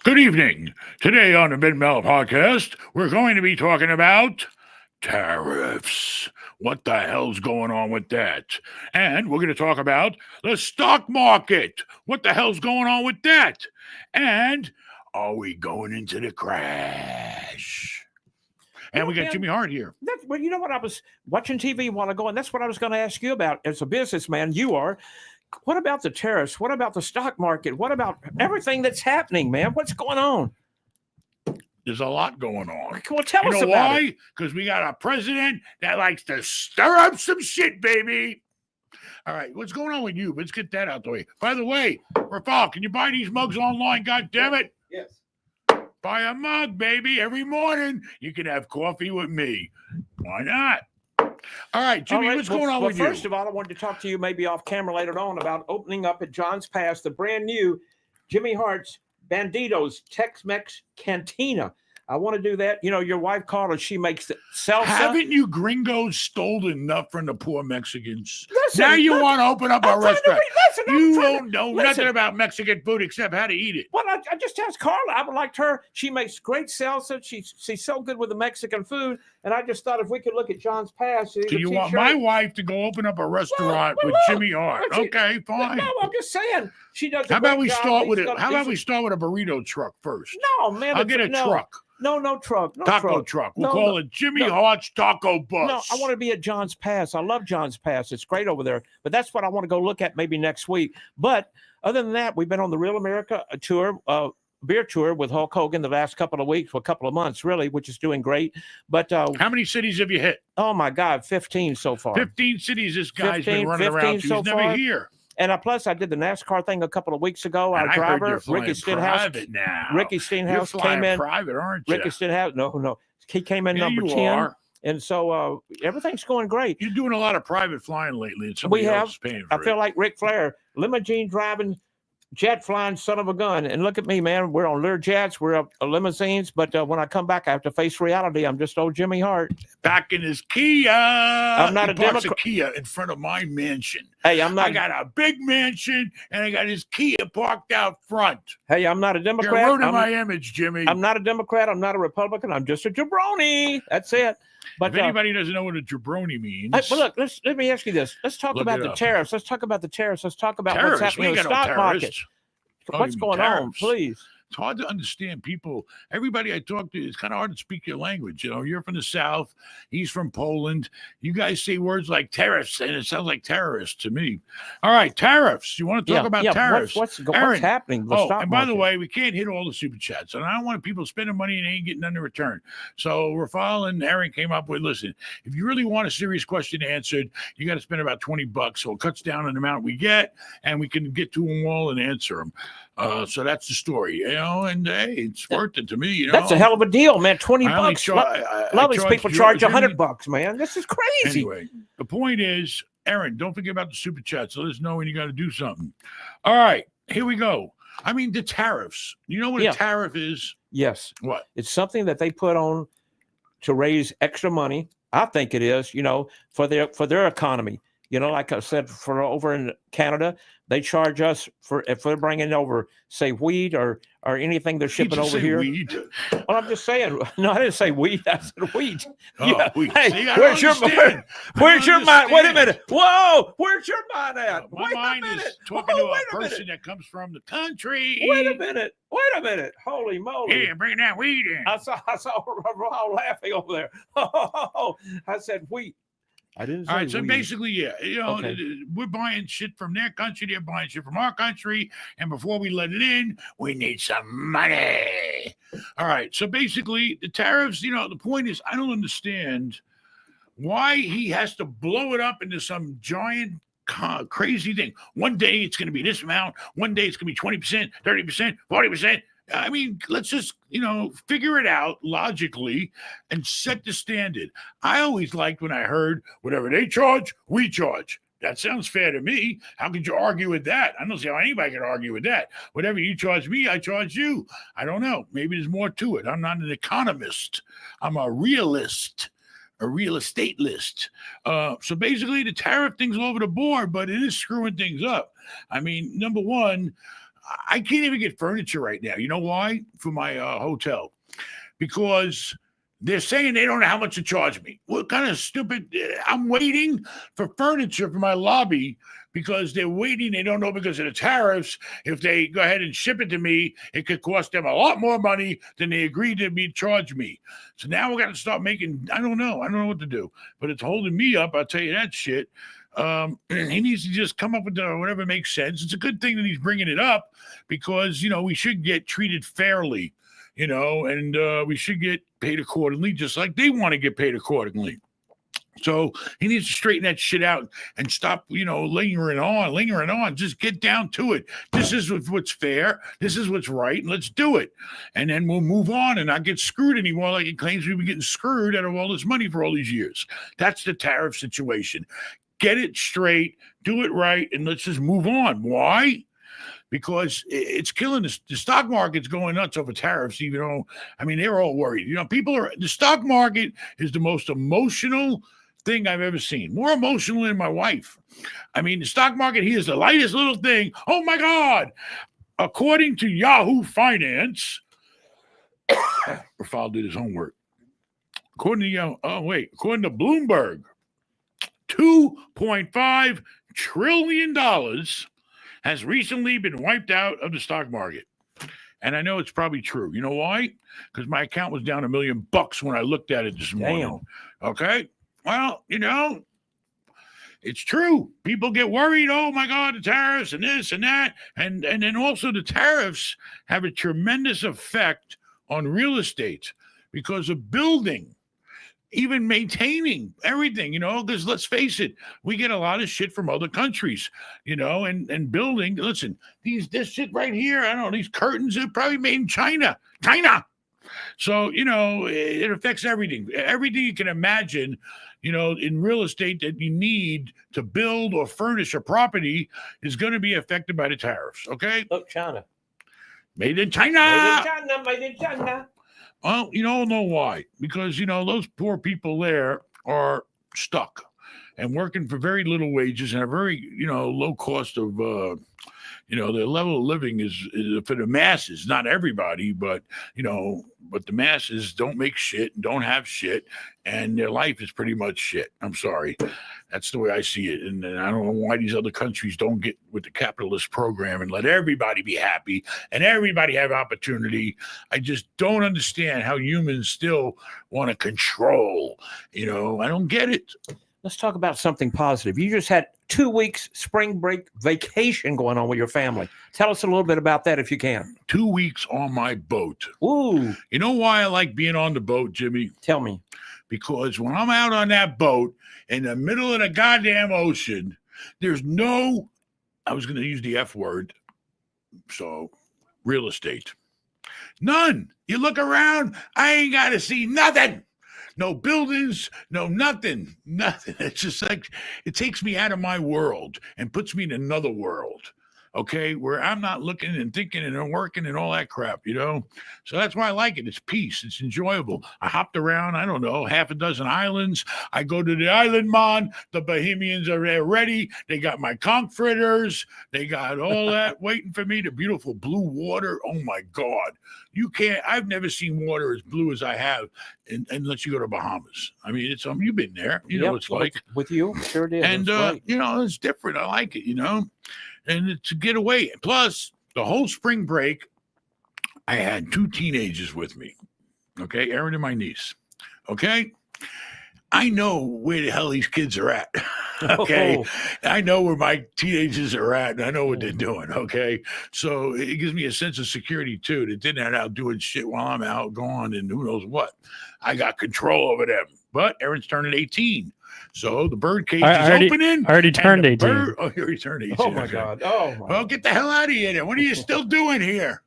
Good evening. Today on the Mid Mel podcast, we're going to be talking about tariffs. What the hell's going on with that? And we're going to talk about the stock market. What the hell's going on with that? And are we going into the crash? And we got Jimmy Hart here. Well, you know what? I was watching TV a while ago, and that's what I was going to ask you about. As a businessman, you are. What about the tariffs? What about the stock market? What about everything that's happening, man? What's going on? There's a lot going on. Well, tell us about why? it. Because we got a president that likes to stir up some shit, baby. All right, what's going on with you? Let's get that out the way. By the way, Rafal, can you buy these mugs online? God damn it! Yes. Buy a mug, baby. Every morning you can have coffee with me. Why not? All right, Jimmy, what's going on with you? First of all, I wanted to talk to you maybe off camera later on about opening up at John's Pass the brand new Jimmy Hart's Banditos Tex-Mex Cantina. I want to do that. You know, your wife called and she makes salsa. Haven't you gringos stolen enough from the poor Mexicans? Listen, now you want to open up a restaurant. You don't know listen. nothing about Mexican food except how to eat it. Well, I just asked Carla. I would like her. She makes great salsa. She's so good with the Mexican food. And I just thought if we could look at John's Pass. So you want my wife to go open up a restaurant with Jimmy Hart? Okay, fine. No, I'm just saying she does. How about we start with it? How about we start with a burrito truck first? No, man. I'll get a truck. No truck. No taco truck. We'll call it Jimmy Hart's Taco Bus. No, I want to be at John's Pass. I love John's Pass. It's great over there. But that's what I want to go look at maybe next week. But other than that, we've been on the Real America tour, beer tour with Hulk Hogan the last couple of weeks, or a couple of months, really, which is doing great. But how many cities have you hit? Oh, my God, 15 so far. 15 cities this guy's been running around to. He's never here. And plus, I did the NASCAR thing a couple of weeks ago. Our driver, Ricky Stenhouse, came in. Private, aren't you? Ricky Stenhouse, no, he came in number 10. Are. And so everything's going great. You're doing a lot of private flying lately. And we have. I feel like Ric Flair, limousine driving, jet flying son of a gun. And look at me, man. We're on Learjets. We're up limousines. But when I come back, I have to face reality. I'm just old Jimmy Hart. Back in his Kia. I'm not a Democrat. Kia in front of my mansion. Hey, I'm not. I got a big mansion, and I got his Kia parked out front. Hey, I'm not a Democrat. You're ruining my image, Jimmy. I'm not a Democrat. I'm not a Republican. I'm just a jabroni. That's it. But if anybody doesn't know what a jabroni means, well, look. Let me ask you this. Let's talk about the tariffs. Let's talk about the tariffs. Let's talk about what's happening in the stock market. What's going on, please? It's hard to understand people. Everybody I talk to, it's kind of hard to speak your language. You know, you're from the South. He's from Poland. You guys say words like tariffs, and it sounds like terrorists to me. All right, tariffs. You want to talk about tariffs? What's happening? And by the way, we can't hit all the super chats. And I don't want people spending money and ain't getting none in return. So Rafal and Aaron came up with, listen, if you really want a serious question answered, you got to spend about $20. So it cuts down on the amount we get, and we can get to them all and answer them. So that's the story, you know, and hey, it's worth it to me, you know. That's a hell of a deal, man. $20. A lot of these people charge $100, man. This is crazy. Anyway, the point is, Aaron, don't forget about the super chat. So let us know when you got to do something. All right, here we go. I mean, the tariffs. You know what a tariff is? Yes. What? It's something that they put on to raise extra money. I think it is, you know, for their economy. You know, like I said, for over in Canada, they charge us for if they're bringing over, say, wheat or anything they're shipping over here. Weed. Well, I'm just saying. No, I didn't say wheat. I said wheat. Oh, wheat. Hey, see, where's your mind? Wait a minute. Whoa, where's your mind at? My mind is talking to a person that comes from the country. Wait a minute. Holy moly. Yeah, bring that weed in. I saw Raul laughing over there. Oh, I said wheat. I didn't say all right, so weed. Basically, yeah, you know, we're buying shit from their country, they're buying shit from our country, and before we let it in, we need some money. All right, so basically, the tariffs, you know, the point is, I don't understand why he has to blow it up into some giant crazy thing. One day it's going to be this amount, one day it's going to be 20%, 30%, 40%. I mean, let's just, you know, figure it out logically and set the standard. I always liked when I heard whatever they charge, we charge. That sounds fair to me. How could you argue with that? I don't see how anybody can argue with that. Whatever you charge me, I charge you. I don't know. Maybe there's more to it. I'm not an economist. I'm a realist. A real estate list. So basically the tariff thing's all over the board, but it is screwing things up. I mean, number one, I can't even get furniture right now. You know why? For my hotel. Because they're saying they don't know how much to charge me. What kind of stupid? I'm waiting for furniture for my lobby because they're waiting. They don't know because of the tariffs. If they go ahead and ship it to me, it could cost them a lot more money than they agreed to be charge me. So now we're going to start making. I don't know what to do, but it's holding me up. I'll tell you that shit. He needs to just come up with whatever makes sense. It's a good thing that he's bringing it up because we should get treated fairly. And we should get paid accordingly, just like they want to get paid accordingly. So he needs to straighten that shit out and stop, lingering on. Just get down to it. This is what's fair. This is what's right. And let's do it. And then we'll move on and not get screwed anymore like he claims we've been getting screwed out of all this money for all these years. That's the tariff situation. Get it straight, do it right, and let's just move on. Why? Because it's killing us. The stock market's going nuts over tariffs, even though, they're all worried. The stock market is the most emotional thing I've ever seen. More emotional than my wife. The stock market here is the lightest little thing. Oh my God. According to Yahoo Finance, Rafal did his homework. According to Bloomberg, $2.5 trillion has recently been wiped out of the stock market. And I know it's probably true. You know why? Because my account was down $1 million when I looked at it this morning. Okay? Well, it's true. People get worried. Oh, my God, the tariffs and this and that. And then also the tariffs have a tremendous effect on real estate because of building. Even maintaining everything, because let's face it, we get a lot of shit from other countries, and building. Listen, this shit right here, I don't know, these curtains are probably made in China. So, it affects everything. Everything you can imagine, in real estate that you need to build or furnish a property is going to be affected by the tariffs. Okay. Look, China. Made in China. Made in China. Well, you don't know why. Because, those poor people there are stuck and working for very little wages and a very, low cost of, their level of living is for the masses, not everybody, but the masses don't make shit and don't have shit. And their life is pretty much shit. I'm sorry. That's the way I see it. And I don't know why these other countries don't get with the capitalist program and let everybody be happy and everybody have opportunity. I just don't understand how humans still want to control. I don't get it. Let's talk about something positive. You just had 2 weeks spring break vacation going on with your family. Tell us a little bit about that if you can. 2 weeks on my boat. Ooh. You know why I like being on the boat, Jimmy? Tell me. Because when I'm out on that boat in the middle of the goddamn ocean, there's no, I was going to use the F word, so real estate. None. You look around, I ain't got to see nothing. No buildings, no nothing. It's just like, it takes me out of my world and puts me in another world. Okay, where I'm not looking and thinking and working and all that crap, So that's why I like it. It's peace. It's enjoyable. I hopped around, I don't know, half a dozen islands. I go to the island mon. The Bohemians are there ready. They got my conch fritters. They got all that waiting for me. The beautiful blue water. Oh my God. I've never seen water as blue as I have unless you go to Bahamas. It's you've been there. You know what it's like. With you, sure did. And, it's different. I like it, And it's a getaway. Plus, the whole spring break, I had 2 teenagers with me. Okay, Erin and my niece. Okay, I know where the hell these kids are at. Okay, I know where my teenagers are at, and I know what they're doing. Okay, so it gives me a sense of security too. That they're not out doing shit while I'm out gone, and who knows what. I got control over them. But Erin's turning 18. So the bird cage is opening. I already turned 18. You already turned 18. Oh, my God. Oh, my Well, get the hell out of here then. What are you still doing here?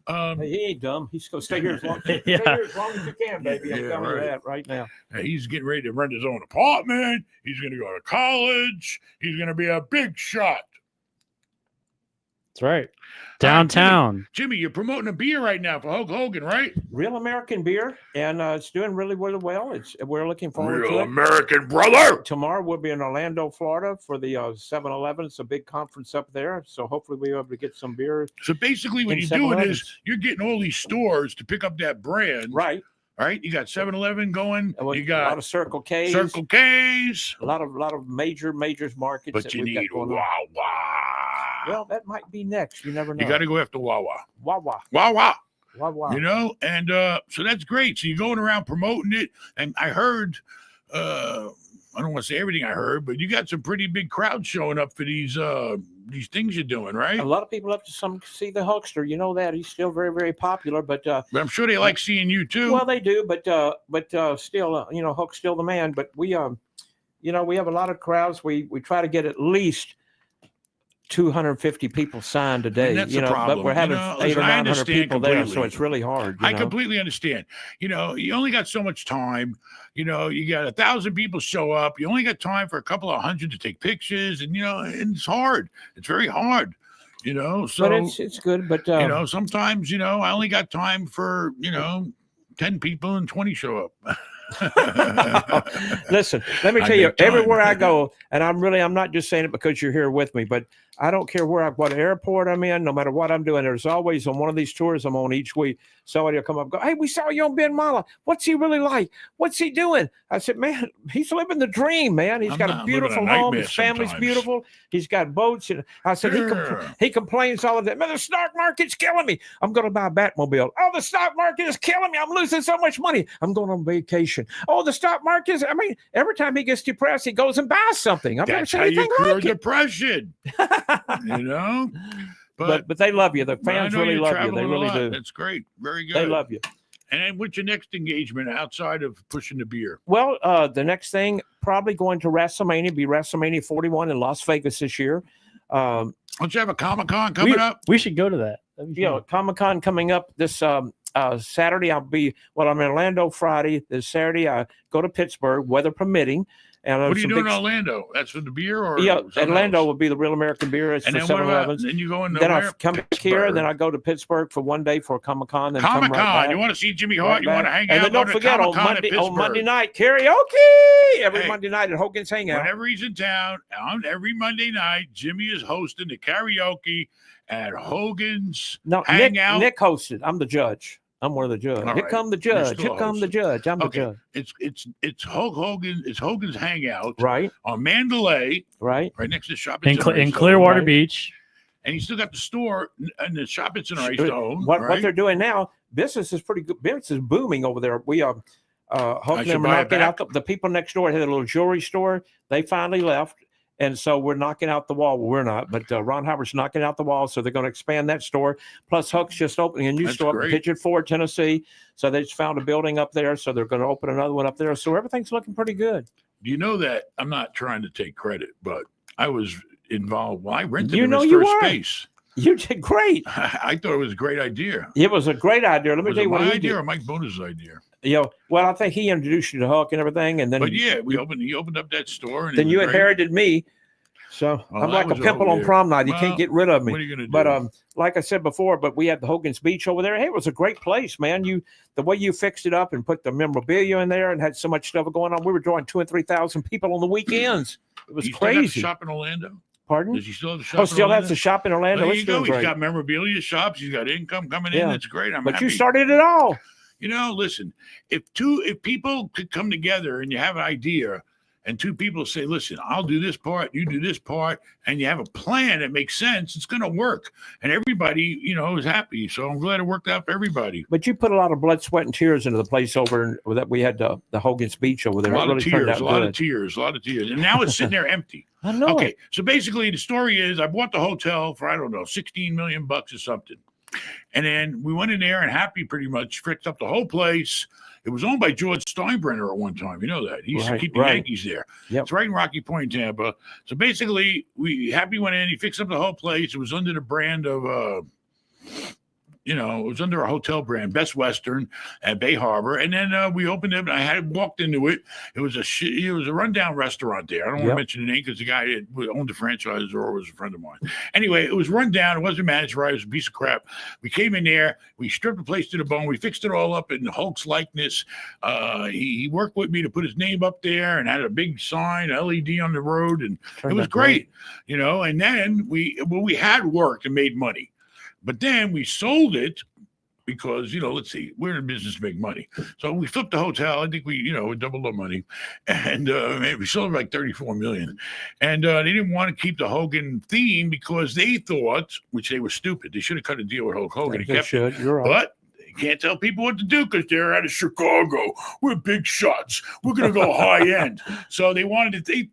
He ain't dumb. He's going to stay here as long, Yeah. stay here as long as you can, baby. I'm telling you that right now. He's getting ready to rent his own apartment. He's going to go to college. He's going to be a big shot. That's right. All right, Downtown. Jimmy, you're promoting a beer right now for Hulk Hogan, right? Real American beer, and it's doing really, really well. We're looking forward Real to it. American brother. Tomorrow we'll be in Orlando, Florida for the 7-Eleven. It's a big conference up there, so hopefully we'll be able to get some beer. So basically, what In you're doing 7-Elevens. is you're getting all these stores to pick up that brand, Right. Right? You got 7-Eleven going. And You a got lot of Circle K's. Circle K's. A lot of major markets. But that you we've got need going on. Wawa. Well, that might be next. You never know. You got to go after Wawa. Wawa. Wawa. Wawa. You know, and so that's great. So you're going around promoting it, and I heard, I don't want to say everything I heard, but you got some pretty big crowds showing up for these things you're doing, right? A lot of people up to see the Hulkster. You know that he's still very, very popular. But But I'm sure they like seeing you too. well, they do. But still, Hulk's still the man. But we we have a lot of crowds. We try to get at least 250 people signed a day. And that's the But problem. we're having You know, 800 or I 900 understand people there, so completely. it's really hard. I completely understand. You know, you only got so much time. You know, you got 1,000 people show up. You only got time for a couple of hundred to take pictures, and and it's hard. It's very hard. You know, so But it's good. But sometimes I only got time for 10 people and 20 show up. listen, let me I tell you, got time. everywhere I go, and I'm not just saying it because you're here with me, but I don't care what airport I'm in, no matter what I'm doing. There's always on one of these tours I'm on each week, somebody will come up and go, "Hey, we saw you on Ben Mala. What's he really like? What's he doing?" I said, "Man, he's living the dream, man. He's I'm got not a living a beautiful home. nightmare His family's sometimes." beautiful. He's got boats." And I said, Sure. he complains all of that. "Man, the stock market's killing me. I'm going to buy a Batmobile. Oh, the stock market is killing me. I'm losing so much money. I'm going on vacation. Oh, the stock market is," I mean, every time he gets depressed, he goes and buys something. I've never That's seen how you anything cure like it. depression. You know? But they love you. The but I fans know really you're love you. They traveling a really lot. do. That's great. Very good. They love you. And then what's your next engagement outside of pushing the beer? Well, the next thing probably going to WrestleMania, be WrestleMania 41 in Las Vegas this year. Don't you have a Comic-Con coming up? We should go to that. That'd be fun. Comic-Con coming up this Saturday. I'm in Orlando Friday. This Saturday, I go to Pittsburgh, weather permitting. And What are you doing in Orlando? That's for the beer or something Orlando else? will be the Real American Beer. It's And for then what about 7-Elevens. then you go into Then I where? come back here, Pittsburgh. and then I go to Pittsburgh for one day for Comic-Con. Then Comic-Con. come right back, You want to see Jimmy Hart? right You want to back. hang And out? then don't go to forget on Comic-Con at Monday Pittsburgh. night, karaoke every Hey. Monday night at Hogan's Hangout. Whenever he's in town, on every Monday night, Jimmy is hosting the karaoke at Hogan's No, Hangout. Nick hosted. I'm the judge. I'm one of the judges. All Here right. come the You're judge. still Here come the hosting. judge. I'm the Okay. judge. It's Hulk Hogan. It's Hogan's Hangout Right, on Mandalay, right. right next to the shopping In, center. in I used to Clearwater own, Beach. and he's still got the store and the shopping center I used to own. What right? they're doing now, business is pretty good. Business is booming over there. We hopefully should we're buy it knocking out back. the people next door had a little jewelry store. They finally left. And so we're knocking out the wall. Well, we're not, but Ron Howard's knocking out the wall. So they're going to expand that store. Plus, Huck's just opening a new That's store up in great. Pigeon Forge, Tennessee. So they just found a building up there. So they're going to open another one up there. So everything's looking pretty good. Do you know that I'm not trying to take credit, but I was involved. Well, I rented You him know his you first were. space. You did great. I thought it was a great idea. It was a great idea. Let me Was tell it you what my he idea did. or Mike Bona's idea? Well, I think he introduced you to Huck and everything, and then But yeah, he opened up that store, and it then was you great. inherited me. So Well, I'm I like a was pimple over on there. prom night. You Well, can't get rid of me. What are you gonna do? But like I said before, but we had the Hogan's Beach over there. Hey, it was a great place, man. The way you fixed it up and put the memorabilia in there and had so much stuff going on. We were drawing 2,000 and 3,000 people on the weekends. It was He still got the crazy. shop in Orlando. Pardon? Does he still have the shop? Oh, in still Orlando? has the shop in Orlando. There It's you go. doing He's great. got memorabilia shops. He's got income coming in. Yeah. It's great. I'm But happy. you started it all. Listen, if people could come together and you have an idea and two people say, listen, I'll do this part, you do this part, and you have a plan that makes sense, it's going to work. And everybody, is happy. So I'm glad it worked out for everybody. But you put a lot of blood, sweat, and tears into the place over that we had the Hogan's Beach over there. A lot It of really turned tears, out a lot good. of tears, a lot of tears. And now it's sitting there empty. I know. Okay, so basically the story is I bought the hotel for, I don't know, 16 million bucks or something. And then we went in there and Happy pretty much fixed up the whole place. It was owned by George Steinbrenner at one time. You know that. He used to Right, keep the right. Yankees there. Yep. It's right in Rocky Point, Tampa. So basically, Happy went in, he fixed up the whole place. It was under the brand of you know, it was under a hotel brand, Best Western at Bay Harbor. And then we opened it. I had walked into it. It was a rundown restaurant there. I don't want to mention the name because the guy that owned the franchise or was a friend of mine. Anyway, it was run down. It wasn't managed right. It was a piece of crap. We came in there. We stripped the place to the bone. We fixed it all up in Hulk's likeness. He worked with me to put his name up there and had a big sign, LED on the road, and it was great, you know. And then we had worked and made money. But then we sold it because, you know, let's see, we're in business to make money. So we flipped the hotel. I think we doubled our money. And we sold it like $34 million. And they didn't want to keep the Hogan theme because they thought, which they were stupid, they should have cut a deal with Hulk Hogan. They should. You're right. But you can't tell people what to do because they're out of Chicago. We're big shots. We're going to go high end. So they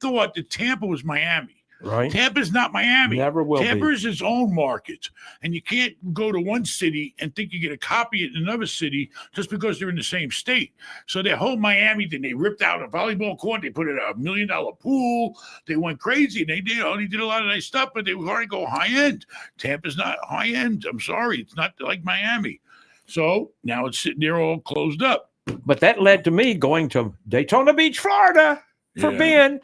thought that Tampa was Miami. Right. Tampa's not Miami. Never will be. Tampa is its own market. And you can't go to one city and think you get a copy it in another city just because they're in the same state. So their whole Miami thing, they ripped out a volleyball court. They put in $1 million pool. They went crazy. And they did a lot of nice stuff, but they were going to go high end. Tampa's not high end. I'm sorry. It's not like Miami. So now it's sitting there all closed up. But that led to me going to Daytona Beach, Florida. For Ben,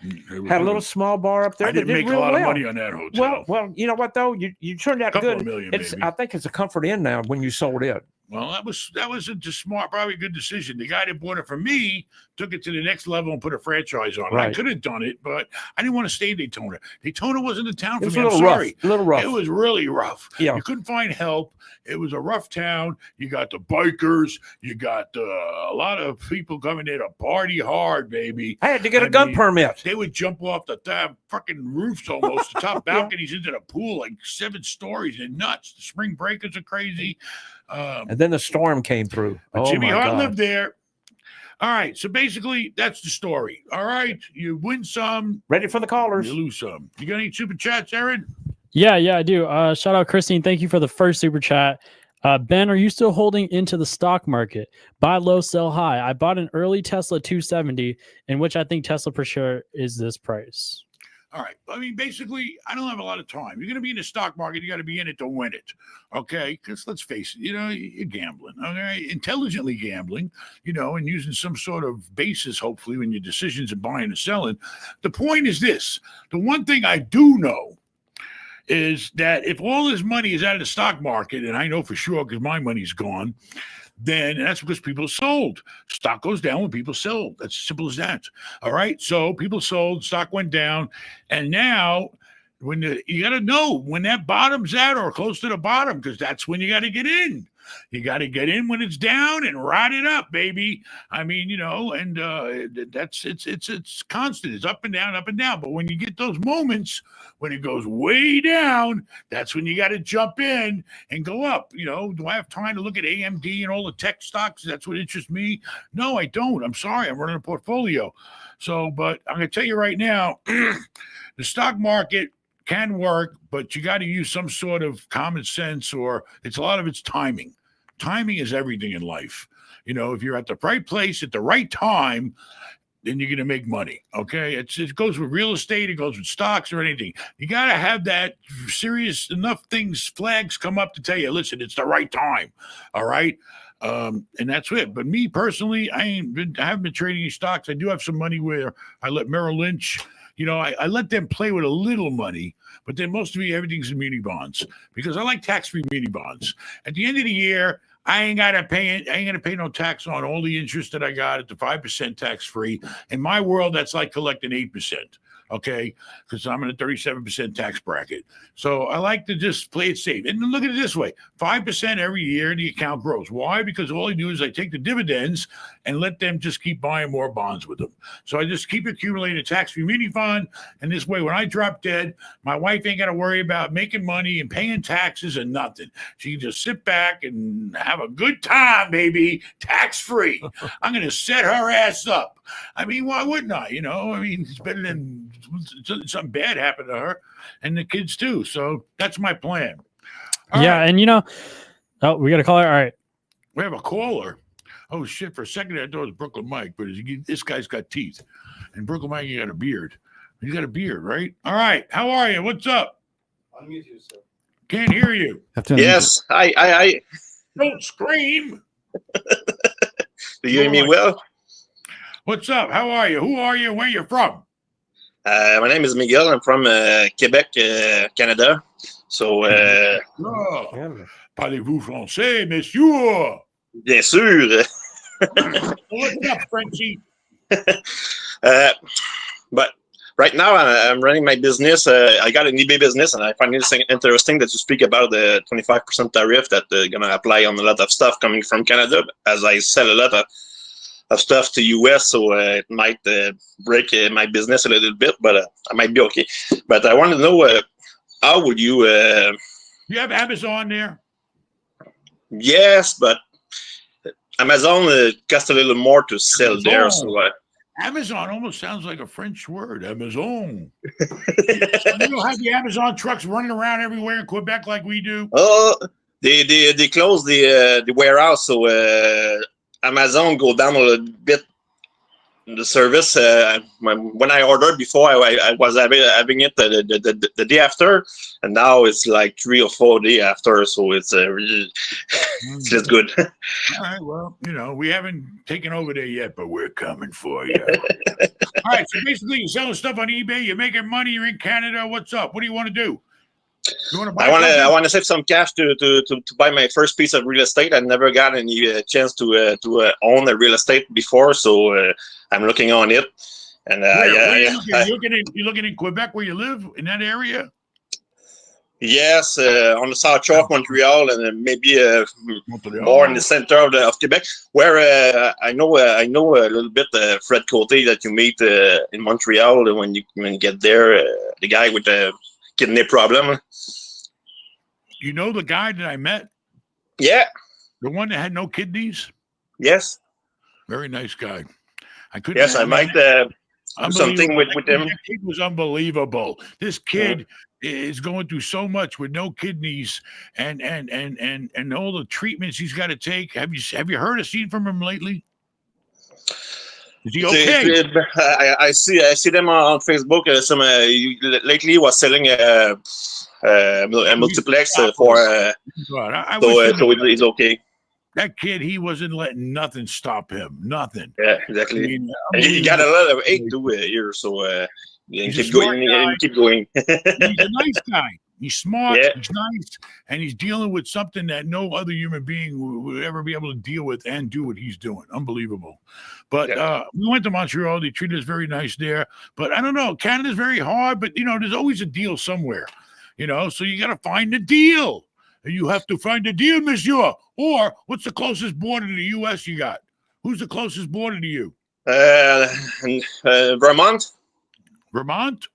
had a little small bar up there. I didn't make a lot of money on that hotel. Well, you know what though? You turned out good. Million, I think it's a Comfort Inn now when you sold it. Well, that was a smart, probably a good decision. The guy that bought it from me took it to the next level and put a franchise on it. Right. I could have done it, but I didn't want to stay in Daytona. Daytona wasn't a town for me. I'm sorry. A little rough. It was really rough. Yeah. You couldn't find help. It was a rough town. You got the bikers. You got a lot of people coming there to party hard, baby. I had to get a gun permit. They would jump off the fucking roofs almost, the top balconies into the pool, like 7 stories. They're nuts. The spring breakers are crazy. And then the storm came through. Jimmy Hart lived there. All right. So basically, that's the story. All right. You win some. Ready for the callers. You lose some. You got any super chats, Aaron? Yeah, I do. Shout out Christine. Thank you for the first super chat. Ben, are you still holding into the stock market? Buy low, sell high. I bought an early Tesla 270, in which I think Tesla per share is this price. All right. I mean, basically, I don't have a lot of time. You're going to be in the stock market. You got to be in it to win it. Okay. Because let's face it, you're gambling. Okay. Intelligently gambling, and using some sort of basis, hopefully, when your decisions are buying and selling. The point is this. The one thing I do know is that if all this money is out of the stock market, and I know for sure because my money's gone, then that's because people sold. Stock goes down when people sell. That's as simple as that. All right. So people sold, stock went down. And now you got to know when that bottom's out or close to the bottom, because that's when you got to get in. You got to get in when it's down and ride it up, baby. I mean, and it's constant. It's up and down, up and down. But when you get those moments when it goes way down, that's when you got to jump in and go up. Do I have time to look at AMD and all the tech stocks? That's what interests me. No, I don't. I'm sorry. I'm running a portfolio. So, but I'm going to tell you right now, the stock market can work, but you got to use some sort of common sense, or a lot of it's timing. Timing is everything in life. If you're at the right place at the right time, then you're going to make money. Okay. It goes with real estate. It goes with stocks or anything. You got to have that serious enough flags come up to tell you, listen, it's the right time. All right. And that's it. But me personally, I haven't been trading any stocks. I do have some money where I let Merrill Lynch, I let them play with a little money, but then most of everything's in muni bonds because I like tax-free muni bonds. At the end of the year, I ain't gonna pay no tax on all the interest that I got at the 5% tax-free. In my world, that's like collecting 8%. Okay, because I'm in a 37% tax bracket. So I like to just play it safe. And look at it this way, 5% every year, the account grows. Why? Because all I do is I take the dividends and let them just keep buying more bonds with them. So I just keep accumulating a tax-free muni fund. And this way, when I drop dead, my wife ain't got to worry about making money and paying taxes and nothing. She can just sit back and have a good time, baby, tax-free. I'm going to set her ass up. I mean, why wouldn't I? It's better than something bad happened to her and the kids too. So that's my plan. All right. And we got a caller. All right. We have a caller. Oh shit. For a second, I thought it was Brooklyn Mike, but this guy's got teeth, and Brooklyn Mike, you got a beard. You got a beard, right? All right. How are you? What's up? Unmute you, sir. Can't hear you. Yes. I Don't scream. Do you hear me well? What's up? How are you? Who are you? Where you from? My name is Miguel. I'm from Quebec, Canada. So, Oh, parlez-vous français, monsieur? bien sûr. What's up, Frenchie? But right now, I'm running my business. I got an eBay business, and I find it interesting that you speak about the 25% tariff that going to apply on a lot of stuff coming from Canada, as I sell a lot of stuff to US, so it might break my business a little bit, but I might be okay. But I want to know, how would you... You have Amazon there? Yes, but Amazon costs a little more to sell Amazon. there, so... Amazon almost sounds like a French word, Amazon. You don't have the Amazon trucks running around everywhere in Quebec like we do? Oh, they closed the warehouse, so Amazon go down a little bit the service. When I ordered before, I was having it the day after, and now it's like 3 or 4 days after, so it's really it's good. All right, well, we haven't taken over there yet, but we're coming for you. All right, so basically you're selling stuff on eBay, you're making money, you're in Canada. What's up? What do you want to do? You want to buy I want to save some cash to buy my first piece of real estate. I never got any chance to own a real estate before, so I'm looking on it. And you're looking in Quebec where you live, in that area? Yes, on the south shore of Montreal, and maybe more in the center of Quebec, where I know a little bit Fred Cote that you meet in Montreal when you get there, the guy with the kidney problem. You know the guy that I met? Yeah. The one that had no kidneys? Yes. Very nice guy. I might do something with him. That kid was unbelievable. This kid is going through so much with no kidneys and all the treatments he's got to take. Have you heard or seen from him lately? Is he okay? I see them on Facebook. Lately was selling a multiplex for so he's okay. That kid, he wasn't letting nothing stop him. Nothing. Yeah, exactly. He got a lot of weight to here, so keep going. Keep going. He's a nice guy. He's smart. Yeah. He's nice, and he's dealing with something that no other human being would ever be able to deal with and do what he's doing. Unbelievable. But we went to Montreal. They treated us very nice there. But I don't know. Canada's very hard, but there's always a deal somewhere. So you got to find the deal. You have to find a deal, monsieur. Or what's the closest border to the U.S. you got? Who's the closest border to you? Vermont. Vermont?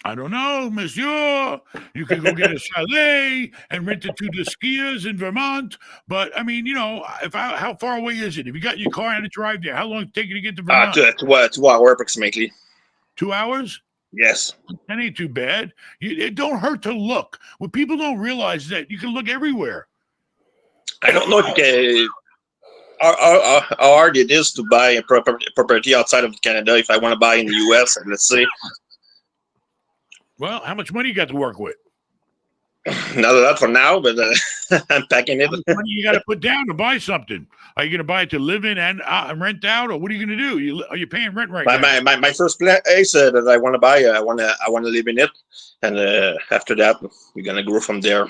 I don't know, monsieur. You can go get a chalet and rent it to the skiers in Vermont. But, I mean, how far away is it? If you got your car and to drive there, how long does it take you to get to Vermont? 2 hours approximately. 2 hours? Yes. That ain't too bad. It don't hurt to look. What people don't realize is that you can look everywhere. I don't know if you can, how hard it is to buy a property outside of Canada if I want to buy in the U.S., let's say. Well, how much money you got to work with? Not a lot for now, but I'm packing it. How much money you got to put down to buy something? Are you going to buy it to live in and rent out, or what are you going to do? Are you paying rent right now? My first place that I want to buy, I want to live in it, and after that, we're going to grow from there.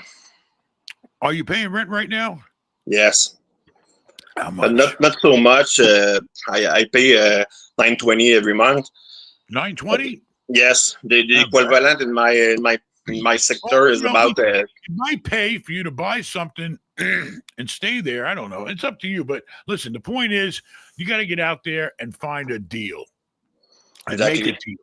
Are you paying rent right now? Yes. How much? Not so much. I pay $9.20 every month. $9.20? Yes, the equivalent in my sector is about. It might pay for you to buy something and stay there. I don't know. It's up to you. But listen, the point is, you got to get out there and find a deal and make a deal.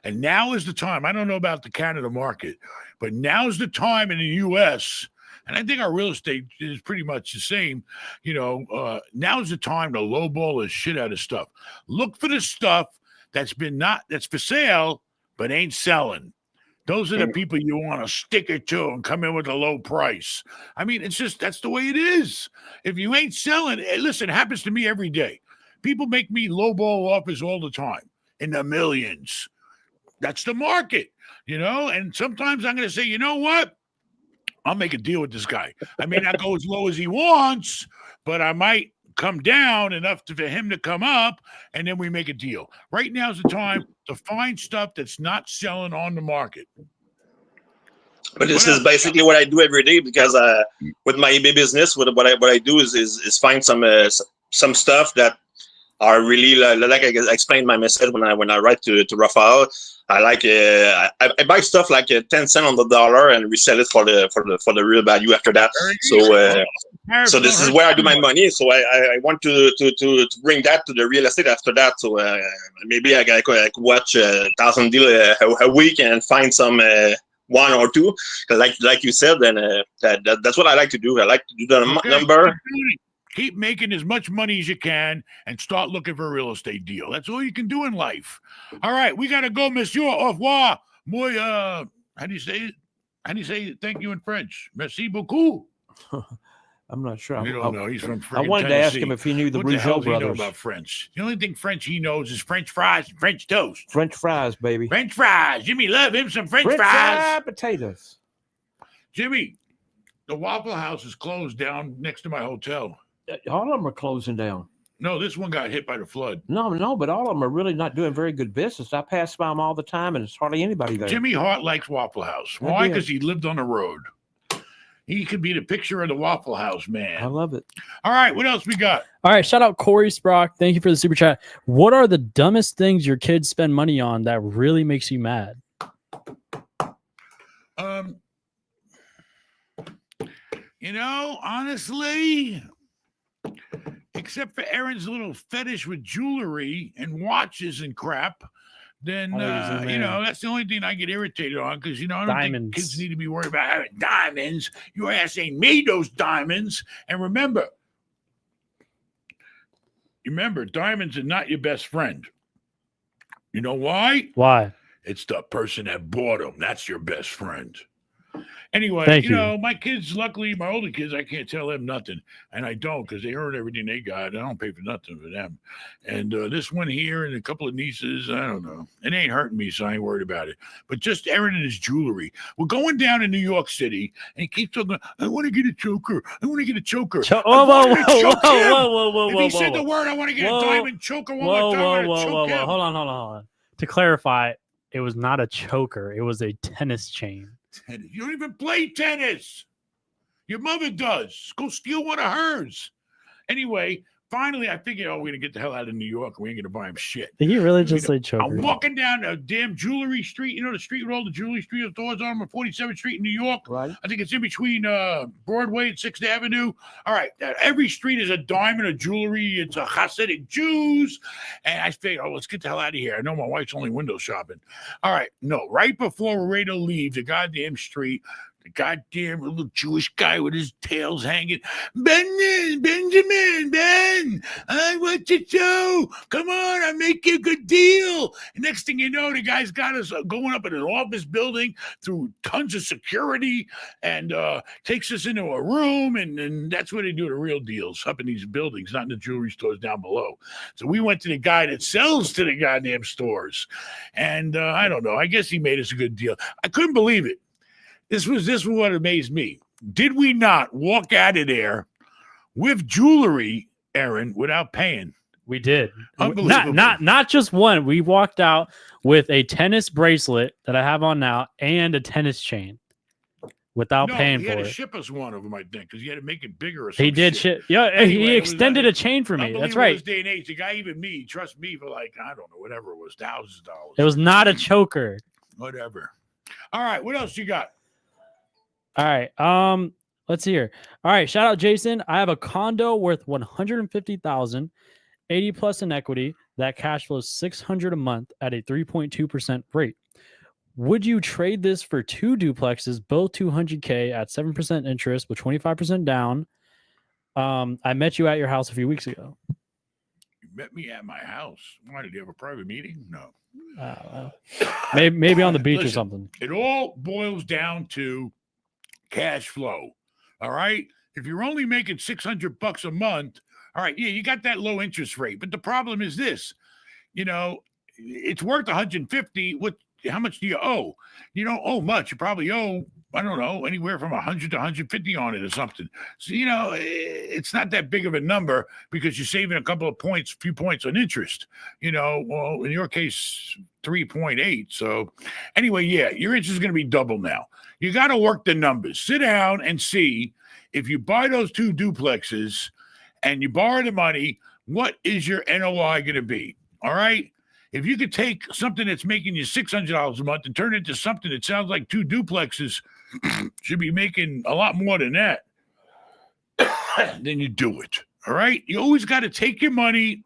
And now is the time. I don't know about the Canada market, but now is the time in the U.S. And I think our real estate is pretty much the same. Now's the time to lowball the shit out of stuff. Look for the stuff that's for sale, but ain't selling. Those are the people you want to stick it to and come in with a low price. I mean, that's the way it is. If you ain't selling, listen, it happens to me every day. People make me lowball offers all the time in the millions. That's the market, and sometimes I'm going to say, you know what? I'll make a deal with this guy. I may not go as low as he wants, but I might come down enough for him to come up, and then we make a deal. Right now's the time to find stuff that's not selling on the market. But this is basically what I do every day, because with my eBay business, what I do is find some stuff that are really like I explained my message when I write to Rafael. I like I buy stuff like 10 cents on the dollar and resell it for the real value after that. So this is where I do my money. So I want to bring that to the real estate after that. So maybe I could watch 1,000 deal a week and find some. One or two, because like you said, then that's what I like to do. I like to do the number. Keep making as much money as you can and start looking for a real estate deal. That's all you can do in life. All right, we gotta go, Monsieur. Au revoir. Moi, how do you say it? How do you say thank you in French? Merci beaucoup. I'm not sure. You don't know. He's from I wanted Tennessee. to ask him if he knew the Rougeau brothers. What know about French? The only thing French he knows is French fries and French toast. French fries, baby. French fries. Jimmy love him some French fries. Fried potatoes. Jimmy, the Waffle House is closed down next to my hotel. All of them are closing down. No, this one got hit by the flood. No, but all of them are really not doing very good business. I pass by them all the time, and there's hardly anybody there. Jimmy Hart likes Waffle House. Why? Because he lived on the road. He could be the picture of the Waffle House, man. I love it. All right, what else we got? All right, shout out Corey Sprock. Thank you for the super chat. What are the dumbest things your kids spend money on that really makes you mad? Honestly, except for Aaron's little fetish with jewelry and watches and crap, then that's the only thing I get irritated on, because I don't think kids need to be worried about having diamonds. Your ass ain't made those diamonds. And remember, diamonds are not your best friend. You know why? Why? It's the person that bought them. That's your best friend. Anyway, my kids, luckily, my older kids, I can't tell them nothing. And I don't, because they earn everything they got. I don't pay for nothing for them. And this one here and a couple of nieces, I don't know. It ain't hurting me, so I ain't worried about it. But just Aaron and his jewelry. We're going down to New York City, and he keeps talking, I want to get a choker. I want to get a choker. Whoa. If he said the word, I want to get a diamond choker one more time, Hold on. To clarify, it was not a choker. It was a tennis chain. Tennis. You don't even play tennis. Your mother does. Go steal one of hers. Anyway, finally, I figured, we're going to get the hell out of New York. We ain't going to buy him shit. Did he really just say choker? I'm walking down a damn jewelry street. The street with all the jewelry stores on 47th Street in New York. Right. I think it's in between Broadway and 6th Avenue. All right. Every street is a diamond of jewelry. It's a Hasidic Jews. And I figured, let's get the hell out of here. I know my wife's only window shopping. All right. No, right before we're ready to leave the goddamn street, the goddamn little Jewish guy with his tails hanging. Benjamin, I want to show. Come on, I'll make you a good deal. And next thing you know, the guy's got us going up in an office building through tons of security and takes us into a room. And that's where they do the real deals, up in these buildings, not in the jewelry stores down below. So we went to the guy that sells to the goddamn stores. And I don't know. I guess he made us a good deal. I couldn't believe it. This was what amazed me. Did we not walk out of there with jewelry, Aaron, without paying? We did. Unbelievable. Not just one. We walked out with a tennis bracelet that I have on now and a tennis chain without paying for it. He had to ship us one of them, I think, because he had to make it bigger or something. He did ship. Yeah, anyway, he extended a chain for me. That's right. This day and age, the guy, even me, trust me for I don't know, whatever it was, thousands of dollars. It was not a choker. Whatever. All right, what else you got? All right. Let's see here. All right. Shout out Jason. I have a condo worth $150,000, 80 plus in equity. That cash flows $600 a month at a 3.2% rate. Would you trade this for 2 duplexes, both $200K at 7% interest with 25% down? I met you at your house a few weeks ago. You met me at my house. Why, did you have a private meeting? No. Maybe on the beach or something. It all boils down to cash flow. All right. If you're only making $600 a month, all right, yeah, you got that low interest rate. But the problem is this, it's worth 150. What how much do you owe? You don't owe much. You probably owe, I don't know, anywhere from 100 to 150 on it or something. So, it's not that big of a number because you're saving a couple of points, few points on interest, well, in your case, 3.8. So anyway, yeah, your interest is going to be double now. You got to work the numbers. Sit down and see if you buy those 2 duplexes and you borrow the money, what is your NOI going to be? All right. If you could take something that's making you $600 a month and turn it into something that sounds like 2 duplexes should be making a lot more than that, then you do it. All right. You always got to take your money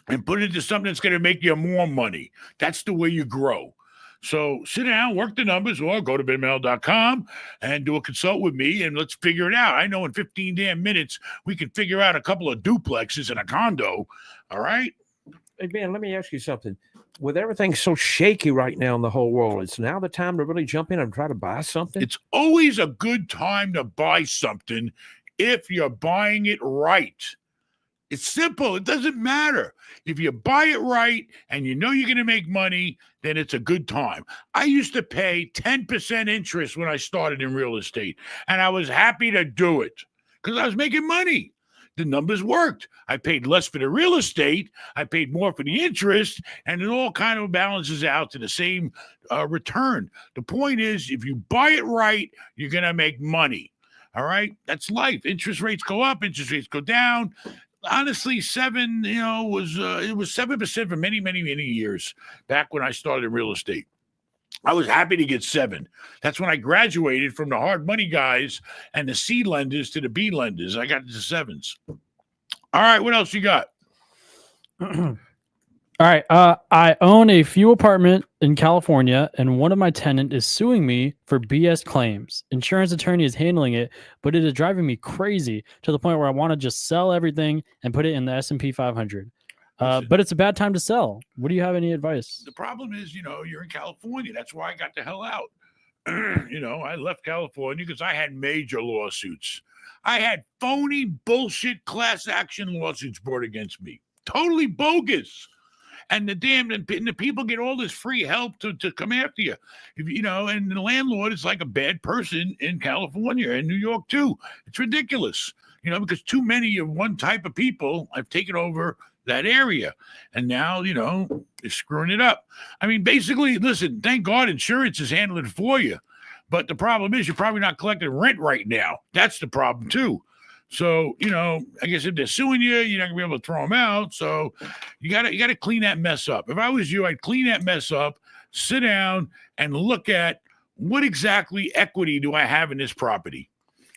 and put it into something that's going to make you more money. That's the way you grow. So sit down, work the numbers, or go to benmail.com and do a consult with me, and let's figure it out. I know in 15 damn minutes, we can figure out a couple of duplexes and a condo. All right? Hey, Ben, let me ask you something. With everything so shaky right now in the whole world, it's now the time to really jump in and try to buy something? It's always a good time to buy something if you're buying it right. It's simple. It doesn't matter. If you buy it right and you know you're going to make money, then it's a good time. I used to pay 10% interest when I started in real estate, and I was happy to do it because I was making money. The numbers worked. I paid less for the real estate. I paid more for the interest, and it all kind of balances out to the same return. The point is, if you buy it right, you're going to make money. All right? That's life. Interest rates go up. Interest rates go down. Honestly, 7, was 7% for many, many, many years back when I started in real estate. I was happy to get 7. That's when I graduated from the hard money guys and the C lenders to the B lenders. I got to 7s. All right, what else you got? All right. I own a few apartment in California, and one of my tenant is suing me for BS claims. Insurance attorney is handling it, but it is driving me crazy to the point where I want to just sell everything and put it in the S&P 500. But it's a bad time to sell. What do you have any advice? The problem is, you're in California. That's why I got the hell out. I left California because I had major lawsuits. I had phony bullshit class action lawsuits brought against me. Totally bogus. And the people get all this free help to come after you. And the landlord is like a bad person in California and New York too. It's ridiculous, because too many of one type of people have taken over that area. And now, they're screwing it up. I mean, basically, listen, thank God insurance is handling it for you. But the problem is you're probably not collecting rent right now. That's the problem too. So, I guess if they're suing you, you're not gonna be able to throw them out. So you gotta clean that mess up. If I was you, I'd clean that mess up, sit down and look at what exactly equity do I have in this property?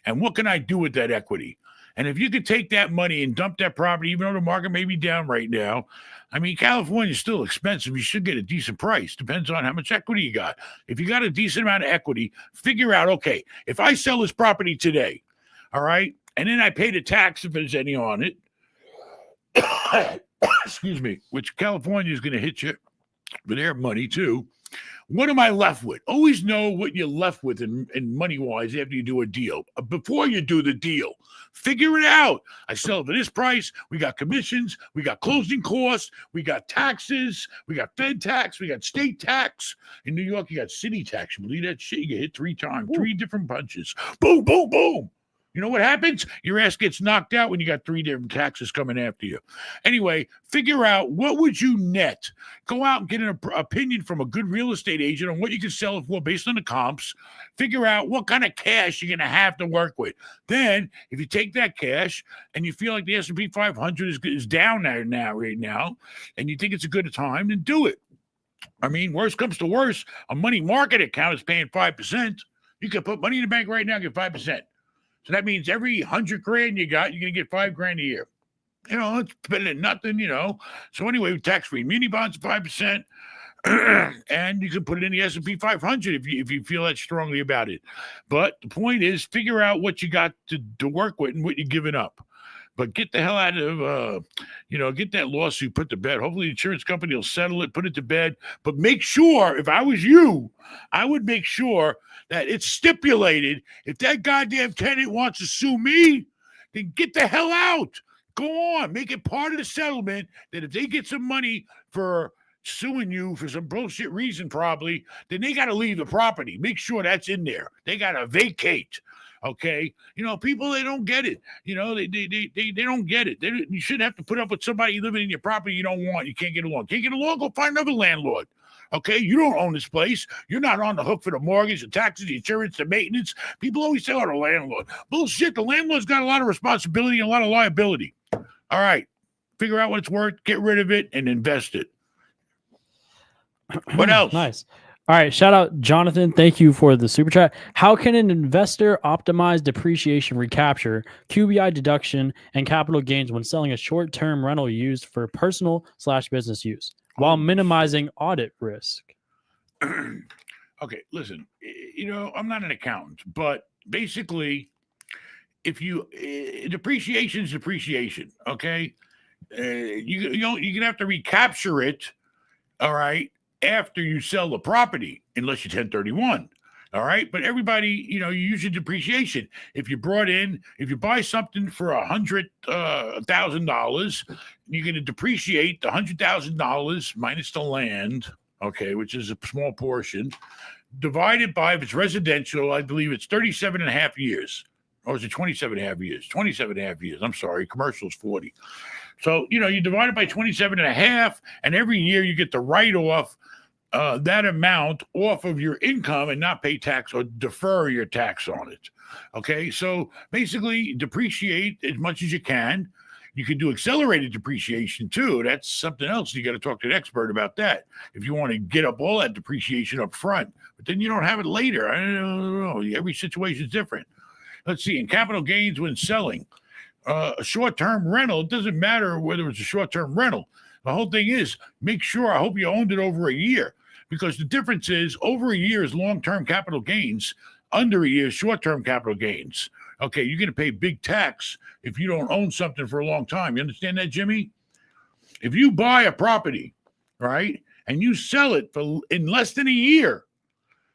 And what can I do with that equity? And if you could take that money and dump that property, even though the market may be down right now, I mean, California is still expensive. You should get a decent price. Depends on how much equity you got. If you got a decent amount of equity, figure out, okay, if I sell this property today, all right, and then I pay the tax if there's any on it, excuse me, which California is going to hit you for their money too. What am I left with? Always know what you're left with in money-wise after you do a deal. Before you do the deal, figure it out. I sell it for this price. We got commissions. We got closing costs. We got taxes. We got Fed tax. We got state tax. In New York, you got city tax. You believe that shit? You get hit 3 times, 3 different punches. Boom, boom, boom. You know what happens? Your ass gets knocked out when you got 3 different taxes coming after you. Anyway, figure out what would you net. Go out and get an opinion from a good real estate agent on what you can sell it for based on the comps. Figure out what kind of cash you're going to have to work with. Then, if you take that cash and you feel like the S&P 500 is down there right now, and you think it's a good time, then do it. I mean, worst comes to worst, a money market account is paying 5%. You can put money in the bank right now and get 5%. So that means every $100,000 you got, you're going to get $5,000 a year. It's better than nothing, So anyway, tax-free muni bonds, 5%, and you can put it in the S&P 500 if you feel that strongly about it. But the point is, figure out what you got to work with and what you're giving up. But get the hell out of, get that lawsuit put to bed. Hopefully the insurance company will settle it, put it to bed. But make sure, if I was you, I would make sure that it's stipulated. If that goddamn tenant wants to sue me, then get the hell out. Go on. Make it part of the settlement that if they get some money for suing you for some bullshit reason, probably, then they got to leave the property. Make sure that's in there. They got to vacate. Okay, people, they don't get it. They don't get it. You shouldn't have to put up with somebody living in your property you don't want. You can't get along. Can't get along? Go find another landlord. Okay, you don't own this place. You're not on the hook for the mortgage, the taxes, the insurance, the maintenance. People always say, "Oh, the landlord." Bullshit. The landlord's got a lot of responsibility and a lot of liability. All right, figure out what it's worth, get rid of it, and invest it. What else? Nice. All right, shout out Jonathan. Thank you for the super chat. How can an investor optimize depreciation recapture, QBI deduction, and capital gains when selling a short-term rental used for personal/business use while minimizing audit risk? Okay, listen, I'm not an accountant, but basically, if you depreciation is depreciation, okay? You're gonna have to recapture it, all right, after you sell the property, unless you're 1031. All right. But everybody, you use your depreciation. If you buy something for $100,000, you're going to depreciate the $100,000 minus the land, okay, which is a small portion, divided by, if it's residential, I believe it's 37 and a half years. Or is it 27 and a half years? 27 and a half years. I'm sorry. Commercial is 40. So, you divide it by 27 and a half, and every year you get to write off that amount off of your income and not pay tax or defer your tax on it. Okay. So basically depreciate as much as you can. You can do accelerated depreciation too. That's something else. You got to talk to an expert about that. If you want to get up all that depreciation up front, but then you don't have it later. I don't know. Every situation is different. Let's see. In capital gains when selling a short-term rental, it doesn't matter whether it's a short-term rental. The whole thing is make sure, I hope you owned it over a year, because the difference is over a year is long-term capital gains, under a year is short-term capital gains. Okay, you're going to pay big tax if you don't own something for a long time. You understand that, Jimmy? If you buy a property, right, and you sell it in less than a year,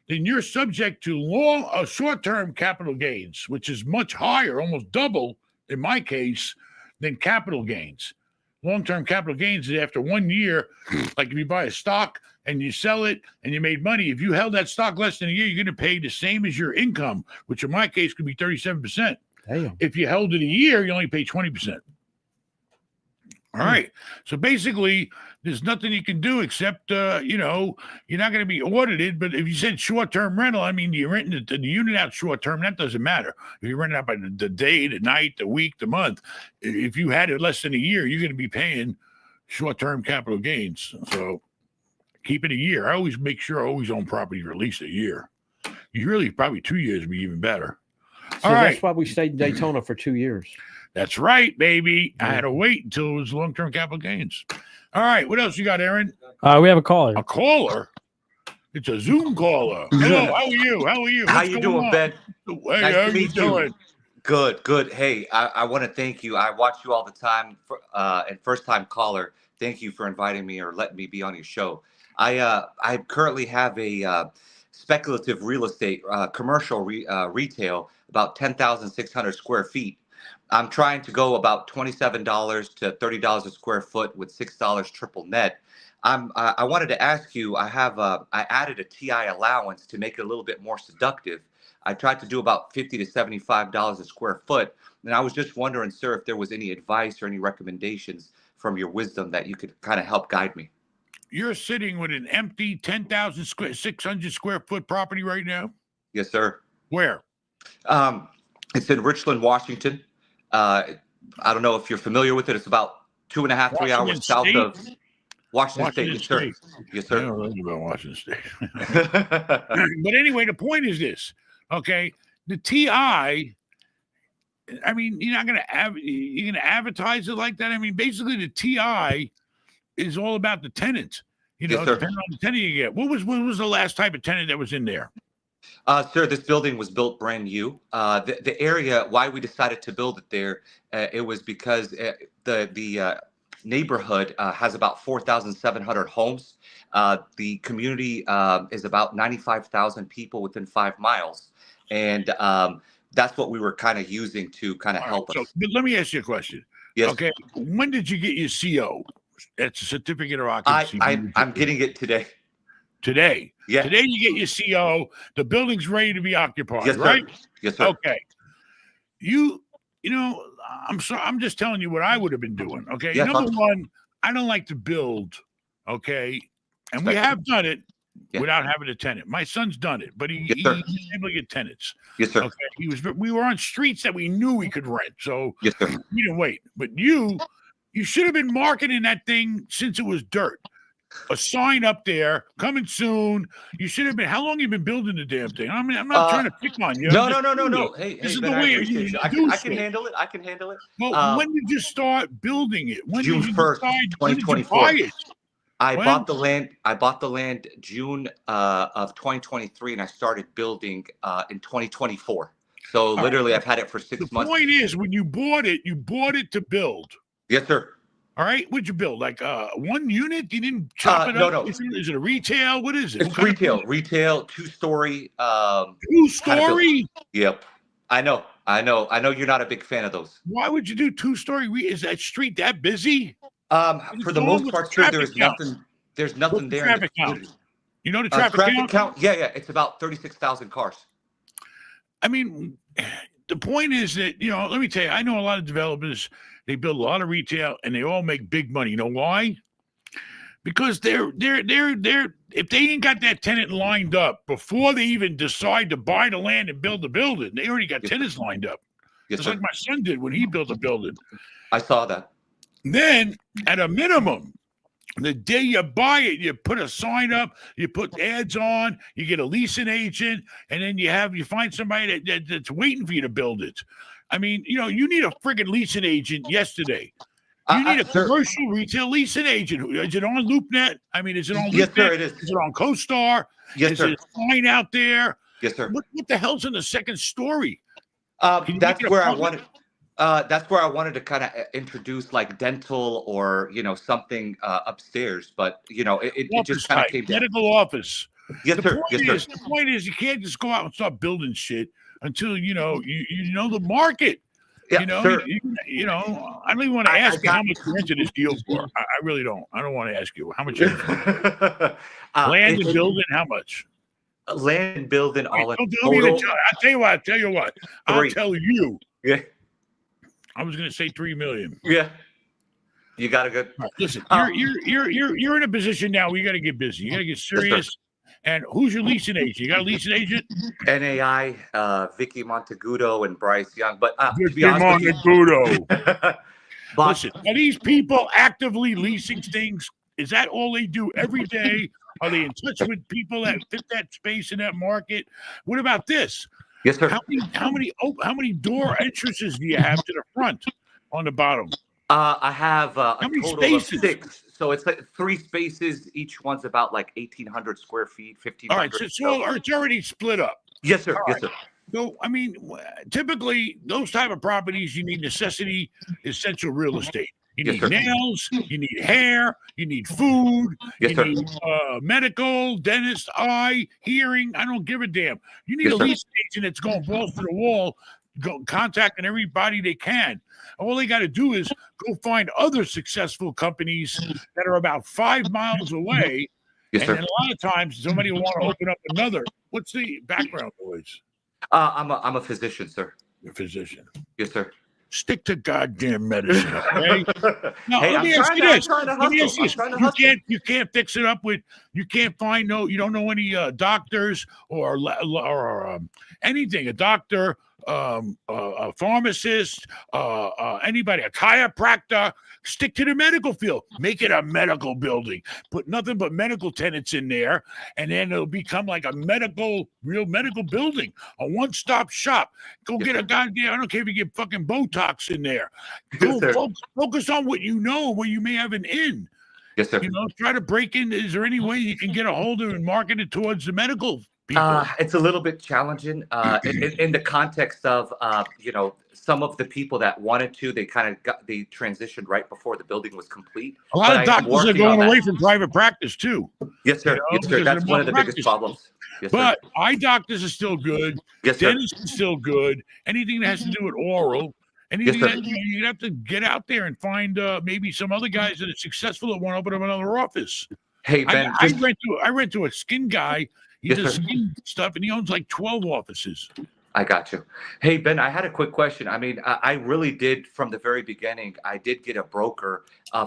then you're subject to short-term capital gains, which is much higher, almost double, in my case, than capital gains. Long-term capital gains is after 1 year, like if you buy a stock and you sell it and you made money, if you held that stock less than a year, you're going to pay the same as your income, which in my case could be 37%. Damn. If you held it a year, you only pay 20%. All right. So basically, there's nothing you can do except, you're not going to be audited. But if you said short-term rental, I mean, you're renting the unit out short-term, that doesn't matter. If you're renting out by the day, the night, the week, the month, if you had it less than a year, you're going to be paying short-term capital gains. So keep it a year. I always make sure I always own property for at least a year. You really probably 2 years would be even better. So that's why we stayed in Daytona for 2 years. That's right, baby. I had to wait until it was long-term capital gains. All right. What else you got, Aaron? We have a caller. A caller? It's a Zoom caller. Hello. How are you? How you doing, on? Ben? Hey, Nice how to you meet doing? you. Good. Hey, I want to thank you. I watch you all the time, and first-time caller. Thank you for inviting me or letting me be on your show. I currently have a speculative real estate, commercial retail, about 10,600 square feet. I'm trying to go about $27 to $30 a square foot with $6 triple net. I wanted to ask you, I added a TI allowance to make it a little bit more seductive. I tried to do about $50 to $75 a square foot. And I was just wondering, sir, if there was any advice or any recommendations from your wisdom that you could kind of help guide me. You're sitting with an empty 10,600 square foot property right now? Yes, sir. Where? It's in Richland, Washington. I don't know if you're familiar with it. It's about 2.5, 3 hours south of Washington State. Yes, sir. Yes, sir. I don't know about Washington State. But anyway, the point is this. Okay, the TI. I mean, you're going to advertise it like that. I mean, basically, the TI is all about the tenant. Yes, sir. Depending on the tenant you get. What was the last type of tenant that was in there? Sir, this building was built brand new. The area, why we decided to build it there, it was because the neighborhood has about 4,700 homes. The community is about 95,000 people within 5 miles. And that's what we were kind of using to kind of help us. But let me ask you a question. Yes. Okay. When did you get your CO? That's a certificate of occupancy. I'm getting it today. Today. Yeah. Today you get your CO. The building's ready to be occupied, Yes, sir. right? Yes, sir. Okay. You know, I'm sorry. I'm just telling you what I would have been doing. Okay. Yeah, Number one, I don't like to build. Okay. And we have done it without having a tenant. My son's done it, but he's able to get tenants. Yes, sir. Okay. We were on streets that we knew we could rent. So yes, sir. we didn't wait. But you should have been marketing that thing since it was dirt. A sign up there, coming soon. You should have been. How long you been building the damn thing? I mean, I'm not trying to pick on you. No. Hey, this is Ben, the I way appreciate you. I can handle it. I can handle it. Well, when did you start building it? When June did you 1st, decide, 2024. when did you buy it? I bought the land. I bought the land June of 2023, and I started building in 2024. So literally, I've had it for 6 months. The point is, when you bought it to build. Yes, sir. All right, what'd you build? Like one unit? You didn't chop it up? No. Is it a retail? What is it? It's retail. Retail, 2-story. 2-story? Yep. I know. You're not a big fan of those. Why would you do 2-story? Is that street that busy? For the most part, sir, there's nothing. There's nothing there. Traffic count. You know the traffic count? Yeah. It's about 36,000 cars. I mean, the point is that, let me tell you, I know a lot of developers. They build a lot of retail and they all make big money. You know why? Because they're if they ain't got that tenant lined up before they even decide to buy the land and build the building, they already got tenants lined up. Yes, Just like my son did when he built a building. I saw that. Then, at a minimum, the day you buy it, you put a sign up, you put ads on, you get a leasing agent, and then you find somebody that's waiting for you to build it. I mean, you need a friggin' leasing agent yesterday. You need a commercial retail leasing agent. Is it on LoopNet? I mean, is it on LoopNet? Yes, sir, it is. Is it on CoStar? Yes, is sir. Is it a sign out there? Yes, sir. What the hell's in the second story? That's where I wanted. That's where I wanted to kind of introduce like dental or something upstairs, but it just kind of came down. Medical office. Yes, sir. Yes, sir. The point is, you can't just go out and start building shit until you know the market. Yeah, sir. I don't even want to ask you how much you rented this deal for. I really don't. I don't want to ask you how much. Land and building, how much? Land and building, all in total. I'll tell you what. I'll tell you. Yeah. I was going to say $3 million. Yeah. You got a good. Right, listen, you're in a position now where you got to get busy. You got to get serious. And who's your leasing agent? You got a leasing agent? NAI, Vicky Montegudo and Bryce Young. But Vicky Montegudo. But listen, are these people actively leasing things? Is that all they do every day? Are they in touch with people that fit that space in that market? What about this? Yes, sir. How many door entrances do you have to the front on the bottom? I have a total spaces? of 6. So it's like 3 spaces. Each one's about like 1,800 square feet, 1,500. All right, so it's already split up. Yes, sir. All yes, right. sir. So, I mean, typically those type of properties, you need necessity, essential real estate. You need nails, you need hair, you need food, you need medical, dentist, eye, hearing. I don't give a damn. You need a leasing agent that's going balls to the wall, contacting everybody they can. All they got to do is go find other successful companies that are about 5 miles away. Yes, and then a lot of times somebody will want to open up another. What's the background noise? I'm a physician, sir. You're a physician. Yes, sir. Stick to goddamn medicine, okay? Now, hey, let me ask you this. You can't fix it up with, you can't find you don't know any doctors or anything, a doctor, a pharmacist, anybody, a chiropractor. Stick to the medical field. Make it a medical building. Put nothing but medical tenants in there, and then it'll become like a real medical building, a one-stop shop. Go get a goddamn, I don't care if you get fucking Botox in there. Go focus on what you know, where you may have an in. Yes, sir. Try to break in. Is there any way you can get a hold of and market it towards the medical people? It's a little bit challenging in the context of, some of the people that wanted to, they transitioned right before the building was complete. A lot of doctors are going away from private practice too. Yes, sir. Yes, sir. That's one of the biggest problems. Yes, but eye doctors are still good. Yes, dentists are still good. Anything that has to do with oral Anything sir. that you'd have to get out there and find maybe some other guys that are successful that want to open up another office. Hey, Ben, just, I rent to a skin guy. He Yes, does sir. skin stuff, and he owns like 12 offices. I got you. Hey, Ben, I had a quick question. I mean, I really did from the very beginning. I did get a broker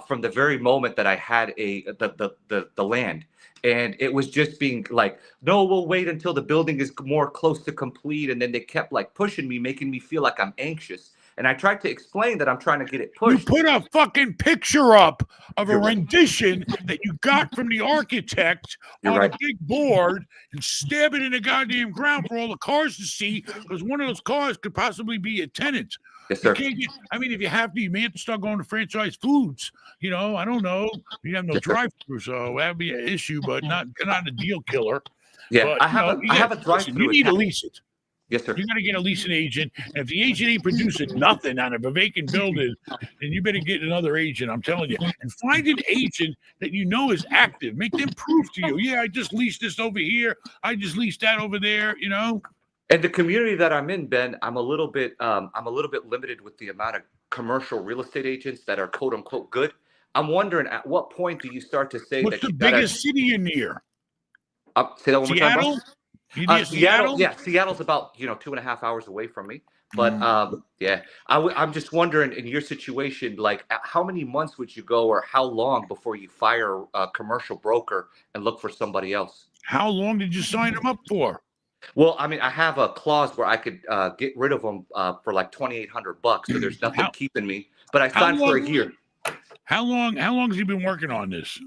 from the very moment that I had the land, and it was just being like, no, we'll wait until the building is more close to complete, and then they kept like pushing me, making me feel like I'm anxious. And I tried to explain that I'm trying to get it You pushed. put a fucking picture up of a You're right. rendition that you got from the architect You're on right. a big board and stab it in the goddamn ground for all the cars to see, because one of those cars could possibly be a tenant. Yes, You sir. can't get, I mean, if you have to, you may have to start going to franchise foods. You know, I don't know. You have no Yes, sir. drive-through, so that'd be an issue, but not a deal killer. Yeah, But I have a listen, drive-through. you need to lease it. Yes, sir. You got to get a leasing agent. And if the agent ain't producing nothing out of a vacant building, then you better get another agent. I'm telling you. And find an agent that you know is active. Make them prove to you, yeah, I just leased this over here. I just leased that over there. You know. And the community that I'm in, Ben, I'm a little bit limited with the amount of commercial real estate agents that are quote unquote good. I'm wondering, at what point do you start to say What's that the you gotta biggest city you're near? say that one more time, Seattle. boss? You near Seattle, yeah, Seattle's about 2.5 hours away from me. But yeah, I'm just wondering, in your situation, like how many months would you go, or how long before you fire a commercial broker and look for somebody else? How long did you sign them up for? Well, I mean, I have a clause where I could get rid of them for like $2,800, so there's nothing keeping me. But I signed for a year. How long has he been working on this?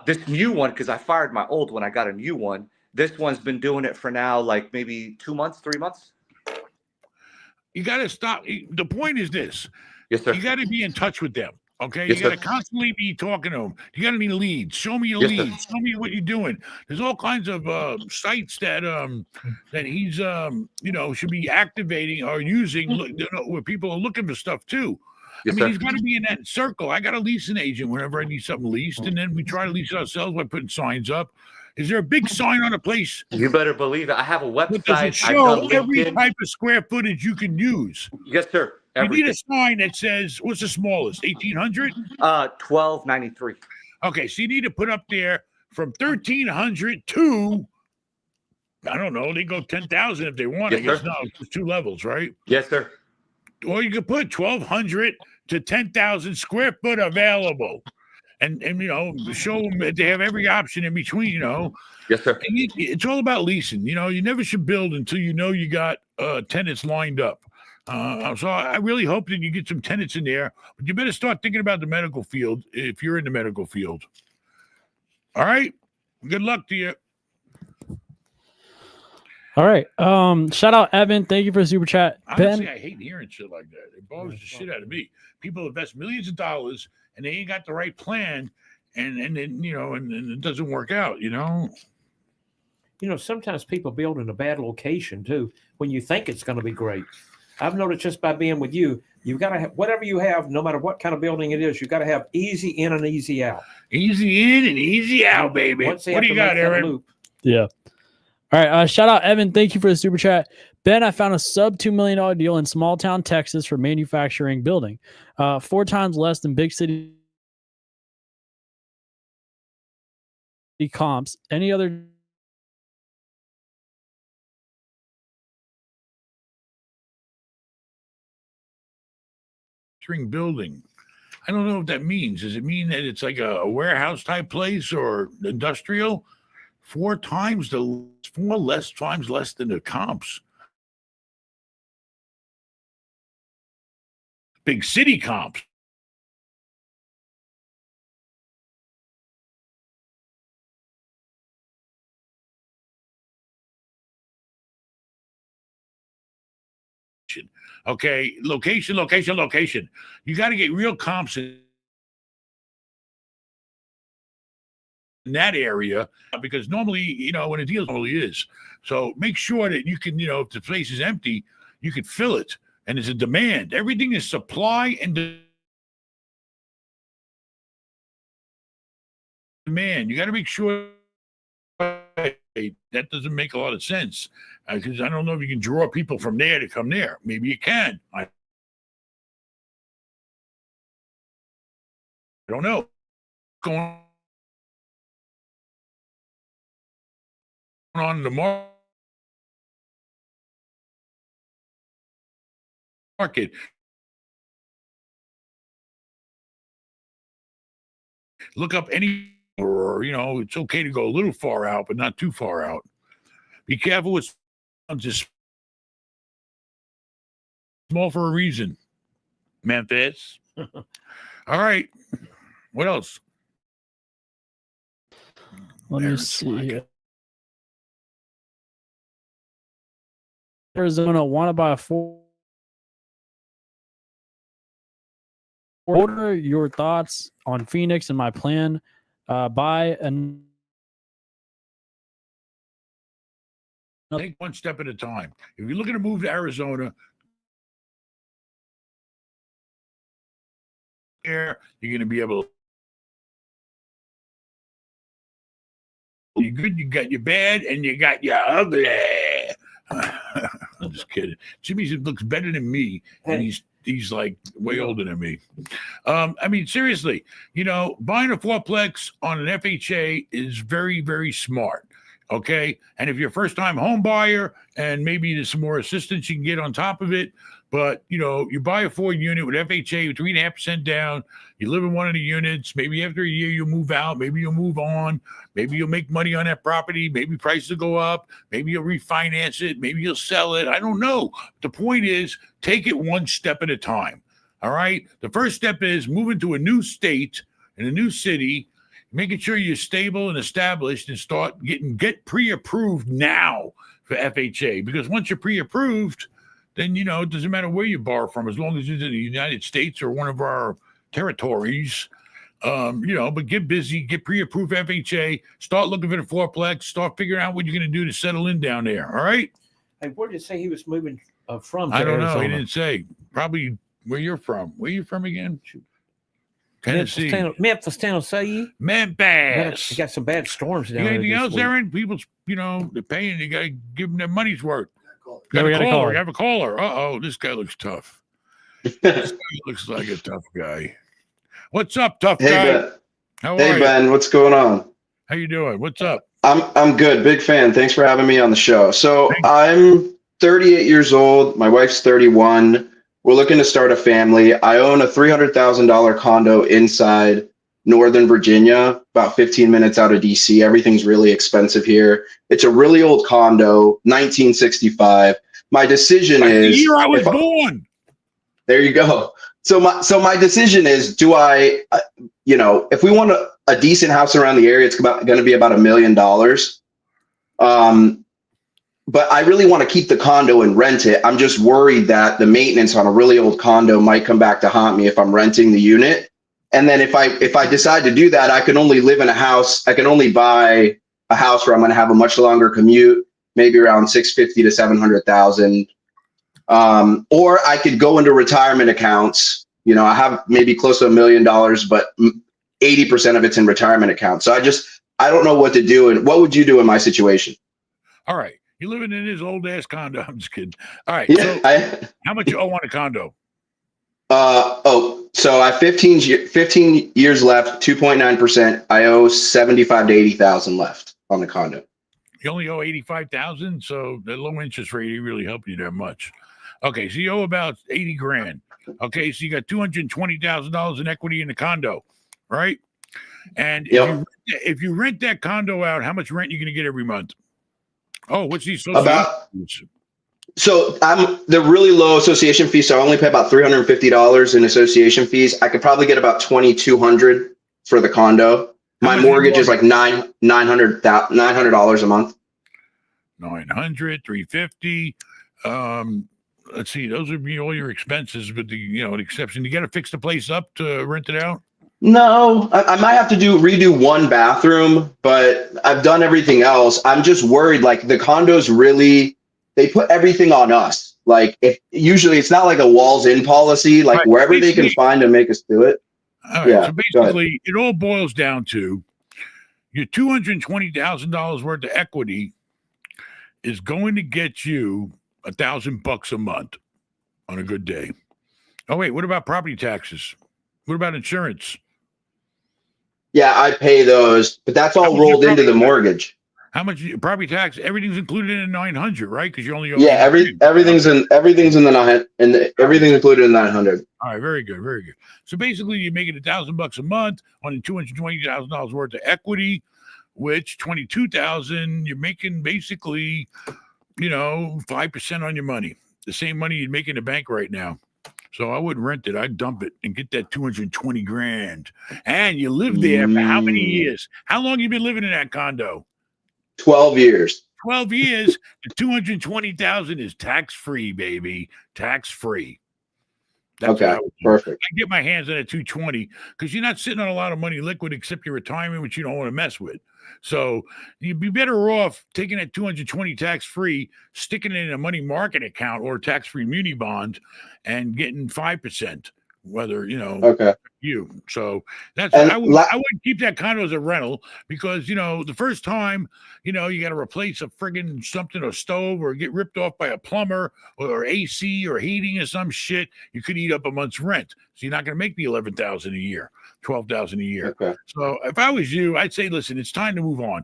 This new one, because I fired my old one, I got a new one. This one's been doing it for now, like maybe 2 months, 3 months. You got to stop. The point is this. Yes, sir. You got to be in touch with them. Okay. Yes, you got to sir. constantly be talking to them. You got to need leads. Show me your Yes, sir. leads. Show me what you're doing. There's all kinds of sites that he's should be activating or using where people are looking for stuff too. Yes, I mean, sir. he's got to be in that circle. I got to lease an agent whenever I need something leased, and then we try to lease it ourselves by putting signs up. Is there a big sign on a place? You better believe it. I have a But does it website. I've show done every LinkedIn. type of square footage you can use? Yes, sir. You need Everything. a sign that says, what's the smallest? 1,800? 1293. Okay, so you need to put up there from 1,300 to, I don't know, they go 10,000 if they want. Yes, I guess sir. no, it's 2 levels, right? Yes, sir. Or you could put 1,200 to 10,000 square foot available. And show them that they have every option in between, Yes, sir. And it's all about leasing. You never should build until you know you got tenants lined up. So I really hope that you get some tenants in there, but you better start thinking about the medical field if you're in the medical field. All right. Good luck to you. All right. Shout out Evan. Thank you for the super chat. Honestly, Ben. I hate hearing shit like that. It bothers the shit out of me. People invest millions of dollars and they ain't got the right plan, and then and it doesn't work out. Sometimes people build in a bad location too when you think it's going to be great. I've noticed just by being with you, you've got to have whatever you have, no matter what kind of building it is, you've got to have easy in and easy out. Easy in and easy out, baby. What do you got, Aaron? Yeah. All right. Shout out Evan. Thank you for the super chat. Ben, I found a sub $2 million deal in small town Texas for manufacturing building, 4 times less than big city comps. Any other building? I don't know what that means. Does it mean that it's like a warehouse type place or industrial? 4 times times less than the comps. Big city comps. Okay, location. You got to get real comps in that area, because normally, when a deal normally is. So make sure that you can, if the place is empty, you can fill it. And it's a demand. Everything is supply and demand. You got to make sure that doesn't make a lot of sense, because I don't know if you can draw people from there to come there. Maybe you can. I don't know. Going on in the market. Look up any, or it's okay to go a little far out, but not too far out. Be careful with just small for a reason. Memphis. All right. What else? Let me see. Arizona want to buy a What are your thoughts on Phoenix and my plan? Buy and take one step at a time. If you're looking to move to Arizona, you're going to be able to. You're good, you got your bad, and you got your ugly. I'm just kidding. Jimmy looks better than me, and he's like way older than me. I mean, seriously, buying a fourplex on an FHA is very, very smart. Okay. And if you're a first time home buyer and maybe there's some more assistance you can get on top of it, but you buy a 4-unit with FHA with 3.5% down, you live in one of the units, maybe after a year you'll move out, maybe you'll move on, maybe you'll make money on that property, maybe prices will go up, maybe you'll refinance it, maybe you'll sell it. I don't know. The point is, take it one step at a time. All right. The first step is moving to a new state in a new city, making sure you're stable and established, and get pre-approved now for FHA. Because once you're pre-approved, then it doesn't matter where you borrow from, as long as it's in the United States or one of our territories. But get busy, get pre-approved FHA, start looking for the fourplex, start figuring out what you're going to do to settle in down there. All right. Hey, where did it say he was moving from? I don't Arizona? know. He didn't say. Probably where you're from. Where you from again? Tennessee. Memphis, Tennessee. Memphis. You got some bad storms down You got there. anything else, Aaron? People, they're paying. You got to give them their money's worth. Yeah, we got a caller. You have a caller. Uh-oh, this guy looks tough. This guy looks like a tough guy. What's up, tough guy? Ben. How are Hey, you? Ben. What's going on? How you doing? What's up? I'm good. Big fan. Thanks for having me on the show. So I'm 38 years old. My wife's 31. We're looking to start a family. I own a $300,000 condo inside Northern Virginia, about 15 minutes out of DC. Everything's really expensive here. It's a really old condo, 1965. My decision is the year I was born. There you go. So my decision is, do I, if we want a decent house around the area, it's going to be about $1 million. But I really want to keep the condo and rent it. I'm just worried that the maintenance on a really old condo might come back to haunt me if I'm renting the unit. And then if I decide to do that, I can only live in a house. I can only buy a house where I'm going to have a much longer commute, maybe around 650 to 700,000. Or I could go into retirement accounts. I have maybe close to $1 million, but 80% of it's in retirement accounts. So I don't know what to do. And what would you do in my situation? All right. You're living in his old ass condo. I'm just kidding. All right. Yeah, so how much you owe on a condo? So I have 15 years left, 2.9%. I owe 75 to 80,000 left on the condo. You only owe 85,000, so the low interest rate ain't really helping you that much. Okay, so you owe about 80 grand. Okay, so you got $220,000 in equity in the condo, right? And if you rent that condo out, how much rent are you going to get every month? Oh, what's the association? So I'm the really low association fee, so I only pay about $350 in association fees. I could probably get about $2,200 for the condo. My mortgage is like $900 a month. 900, 350. Let's see, those would be all your expenses, with the exception. You got to fix the place up to rent it out. No, I might have to redo one bathroom, but I've done everything else. I'm just worried, like the condos really, they put everything on us. Like usually it's not like a walls in policy, like right. Wherever they can find to make us do it. All right. Yeah, so basically it all boils down to your $220,000 worth of equity is going to get you $1,000 a month on a good day. Oh wait, what about property taxes? What about insurance? Yeah, I pay those, but that's all rolled into the mortgage. How much property tax? Everything's included in the 900, right? Because you only owe Yeah, everything's in the 900, and everything's included in 900. All right, very good, very good. So basically, you're making $1,000 a month on $220,000 worth of equity, which 22,000 you're making basically, 5% on your money, the same money you'd make in the bank right now. So I wouldn't rent it. I'd dump it and get that 220 grand. And you live there for how many years? How long you been living in that condo? 12 years. 12 years. The 220,000 is tax-free, baby. Tax-free. Okay, perfect. I get my hands on a 220 because you're not sitting on a lot of money liquid except your retirement, which you don't want to mess with. So you'd be better off taking that 220 tax-free, sticking it in a money market account or a tax-free muni bond and getting 5%, whether, okay. you. So that's And I would keep that condo as a rental because, the first time, you got to replace a friggin' something, a stove, or get ripped off by a plumber or AC or heating or some shit, you could eat up a month's rent. So you're not going to make the 11,000 a year. 12,000 a year. Okay. So if I was you, I'd say, listen, it's time to move on.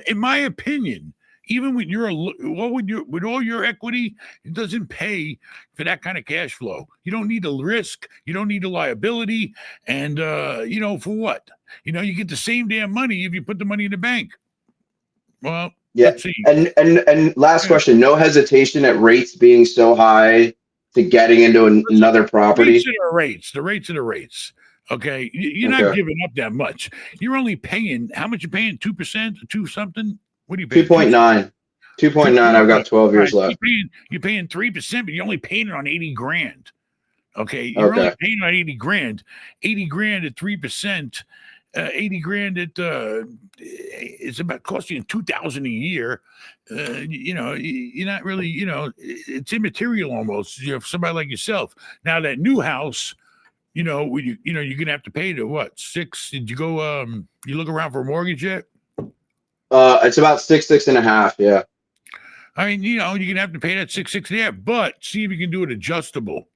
In my opinion, even when with all your equity, it doesn't pay for that kind of cash flow. You don't need the risk, you don't need the liability, and for what? You get the same damn money if you put the money in the bank. Well, yeah. Let's see. And last question, no hesitation at rates being so high to getting into another property. The rates are the rates. Okay, you're not giving up that much. You're only paying how much? You're paying 2%, 2 something. What are you paying? 2.9. 2.9. I've got 12 years left. You're paying 3%, but you're only paying it on 80 grand. Okay, you're only paying on 80 grand. 80 grand at 3%. 80 grand at it's about costing you 2,000 a year. You're not really. It's immaterial almost. For somebody like yourself. Now that new house. You're gonna have to pay to what? 6? Did you go? You look around for a mortgage yet? It's about 6.5. Yeah. I mean, you're gonna have to pay that 6.5. But see if you can do it adjustable.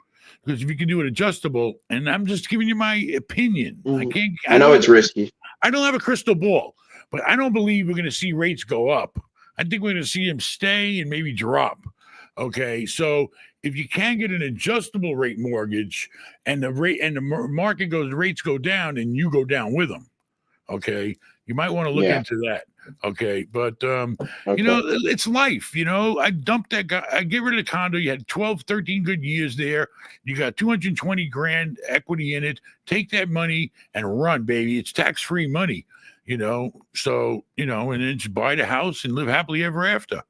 Because if you can do it adjustable, and I'm just giving you my opinion, I know it's risky. I don't have a crystal ball, but I don't believe we're gonna see rates go up. I think we're gonna see them stay and maybe drop. Okay, so if you can get an adjustable rate mortgage and the rates go down and you go down with them, okay, you might want to look into that. Okay, but it's life. I dumped that guy. I get rid of the condo. You had 12, 13 good years there. You got 220 grand equity in it. Take that money and run, baby. It's tax-free money. So and then just buy the house and live happily ever after.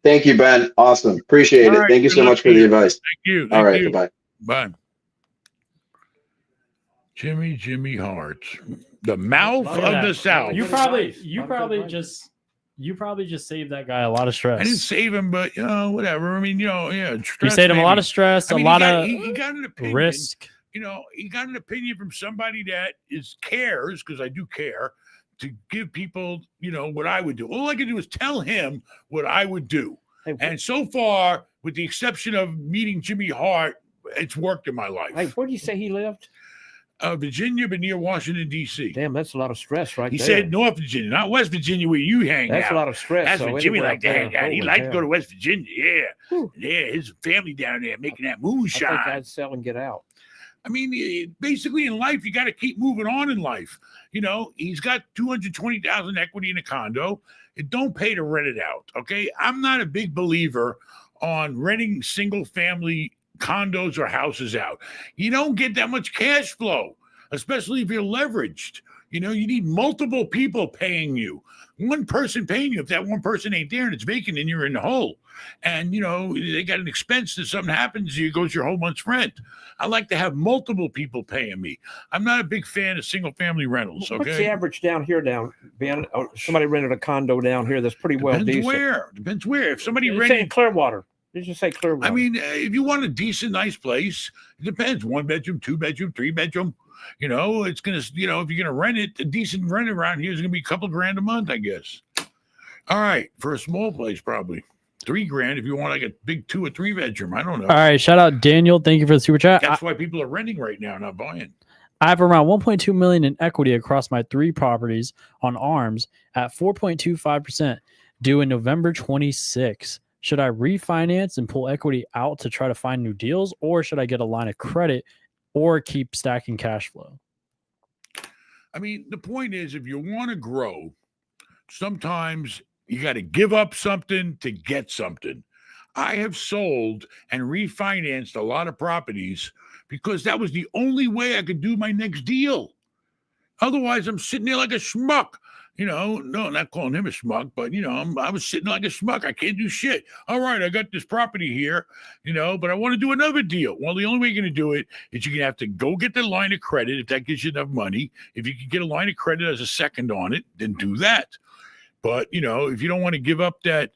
Thank you, Ben. Awesome. Appreciate it. Thank you so much for the advice. Thank you. All right. Goodbye. Bye. Jimmy Hart, the mouth of the South. You probably just saved that guy a lot of stress. I didn't save him, but whatever. I mean, you saved him a lot of stress, a lot of he got an opinion, risk. He got an opinion from somebody that cares, because I do care, to give people, what I would do. All I could do is tell him what I would do. And so far, with the exception of meeting Jimmy Hart, it's worked in my life. Hey, where do you say he lived? Virginia, but near Washington, D.C. Damn, that's a lot of stress right there. He there. said North Virginia, not West Virginia where you hang out. That's a lot of stress. That's where Jimmy liked to hang out. He liked to go to West Virginia. Yeah. Whew. Yeah, his family down there making that moonshine. I think I'd sell and get out. I mean, basically in life, you got to keep moving on in life. He's got 220,000 equity in a condo. It don't pay to rent it out. Okay. I'm not a big believer on renting single family condos or houses out. You don't get that much cash flow, especially if you're leveraged. You need multiple people paying you. One person paying you, if that one person ain't there and it's vacant, and you're in the hole. And, they got an expense that something happens, it goes your whole month's rent. I like to have multiple people paying me. I'm not a big fan of single family rentals. Okay. What's the average down here, Ben? Somebody rented a condo down here that's pretty well decent. Depends where. If somebody rented in Clearwater. Did you say Clearwater? I mean, if you want a decent, nice place, it depends. 1 bedroom, 2 bedroom, 3 bedroom. It's going to, if you're going to rent it, a decent rent around here is going to be a couple grand a month, I guess. All right. For a small place, probably $3,000 if you want like a big 2 or 3 bedroom. I don't know. All right. Shout out Daniel. Thank you for the super chat. That's why people are renting right now, not buying. I have around 1.2 million in equity across my 3 properties on ARMs at 4.25% due in November 26. Should I refinance and pull equity out to try to find new deals, or should I get a line of credit or keep stacking cash flow? I mean, the point is, if you want to grow, sometimes you got to give up something to get something. I have sold and refinanced a lot of properties because that was the only way I could do my next deal. Otherwise, I'm sitting there like a schmuck. No, not calling him a schmuck, but I was sitting like a schmuck. I can't do shit. All right, I got this property here, but I want to do another deal. Well, the only way you're going to do it is you're going to have to go get the line of credit if that gives you enough money. If you can get a line of credit as a second on it, then do that. But if you don't want to give up that,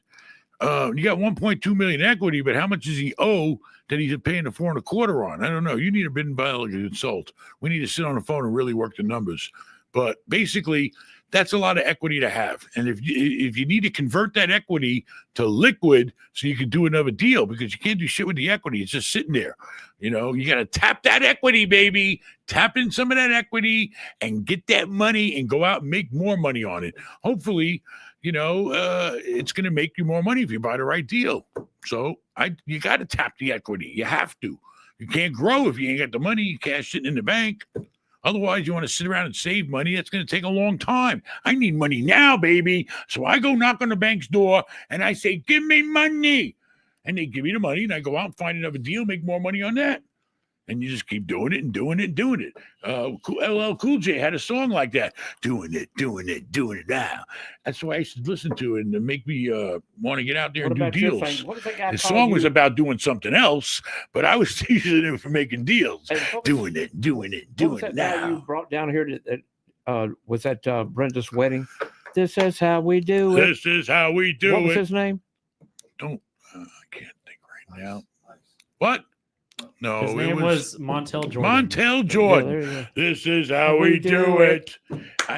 you got 1.2 million equity, but how much does he owe that he's paying the 4.25 on? I don't know. You need a bid and buy like a consult. We need to sit on the phone and really work the numbers. But basically, that's a lot of equity to have. And if you need to convert that equity to liquid so you can do another deal, because you can't do shit with the equity. It's just sitting there. You got to tap that equity, baby. Tap in some of that equity and get that money and go out and make more money on it. Hopefully, it's going to make you more money if you buy the right deal. So you got to tap the equity. You have to. You can't grow if you ain't got the money, cash sitting in the bank. Otherwise, you want to sit around and save money. That's going to take a long time. I need money now, baby. So I go knock on the bank's door and I say, give me money. And they give me the money and I go out and find another deal, make more money on that. And you just keep doing it and doing it and doing it. LL Cool J had a song like that. Doing it now. That's why I used to listen to it and make me want to get out there and do deals. The song was about doing something else, but I was teasing him for making deals. Doing it now. You brought down here was that Brenda's wedding? This is how we do it. This is how we do it. What was his name? I can't think right now. What? No, his name was Montel Jordan. Montel Jordan. Yeah, this is how we do it.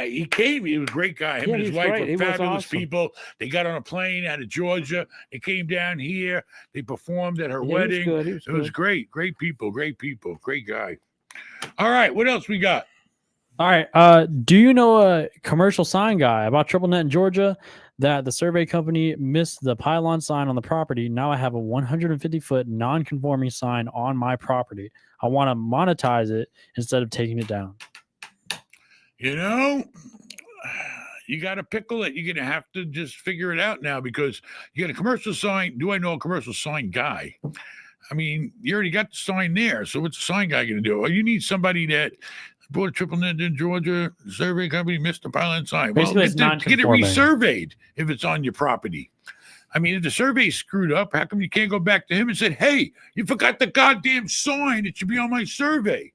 He came. He was a great guy. Him and his wife were fabulous people. They got on a plane out of Georgia. They came down here. They performed at her wedding. It was great. Great people. Great guy. All right. What else we got? All right. Do you know a commercial sign guy about triple net in Georgia that the survey company missed the pylon sign on the property? Now I have a 150-foot non-conforming sign on my property. I want to monetize it instead of taking it down. You got to pickle it. You're going to have to just figure it out now because you got a commercial sign. Do I know a commercial sign guy? I mean, you already got the sign there. So what's the sign guy going to do? Well, you need somebody that bought a triple net in Georgia, survey company missed the pylon sign. Well, get it resurveyed if it's on your property. I mean, if the survey's screwed up, how come you can't go back to him and say, hey, you forgot the goddamn sign. It should be on my survey.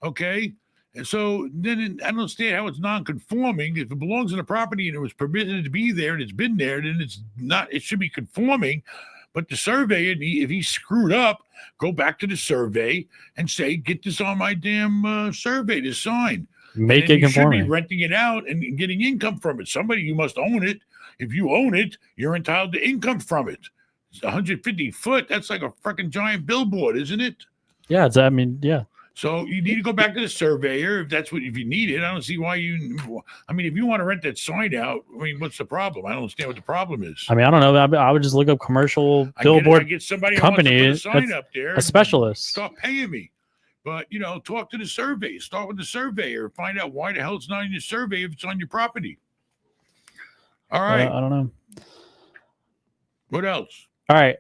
Okay? And so then I don't understand how it's non-conforming. If it belongs on the property and it was permitted to be there and it's been there, then it should be conforming. But the surveyor, if he screwed up, go back to the survey and say, get this on my damn survey, this sign. Make it conforming. You should be renting it out and getting income from it. Somebody, you must own it. If you own it, you're entitled to income from it. It's 150 foot. That's like a freaking giant billboard, isn't it? Yeah. Yeah. So you need to go back to the surveyor if you need it. I don't see why if you want to rent that sign out, what's the problem? I don't understand what the problem is. I don't know. I would just look up commercial billboard get somebody company, who wants to put a sign up there, a specialist. Start paying me. But, talk to the survey. Start with the surveyor. Find out why the hell it's not in your survey if it's on your property. All right. I don't know. What else? All right.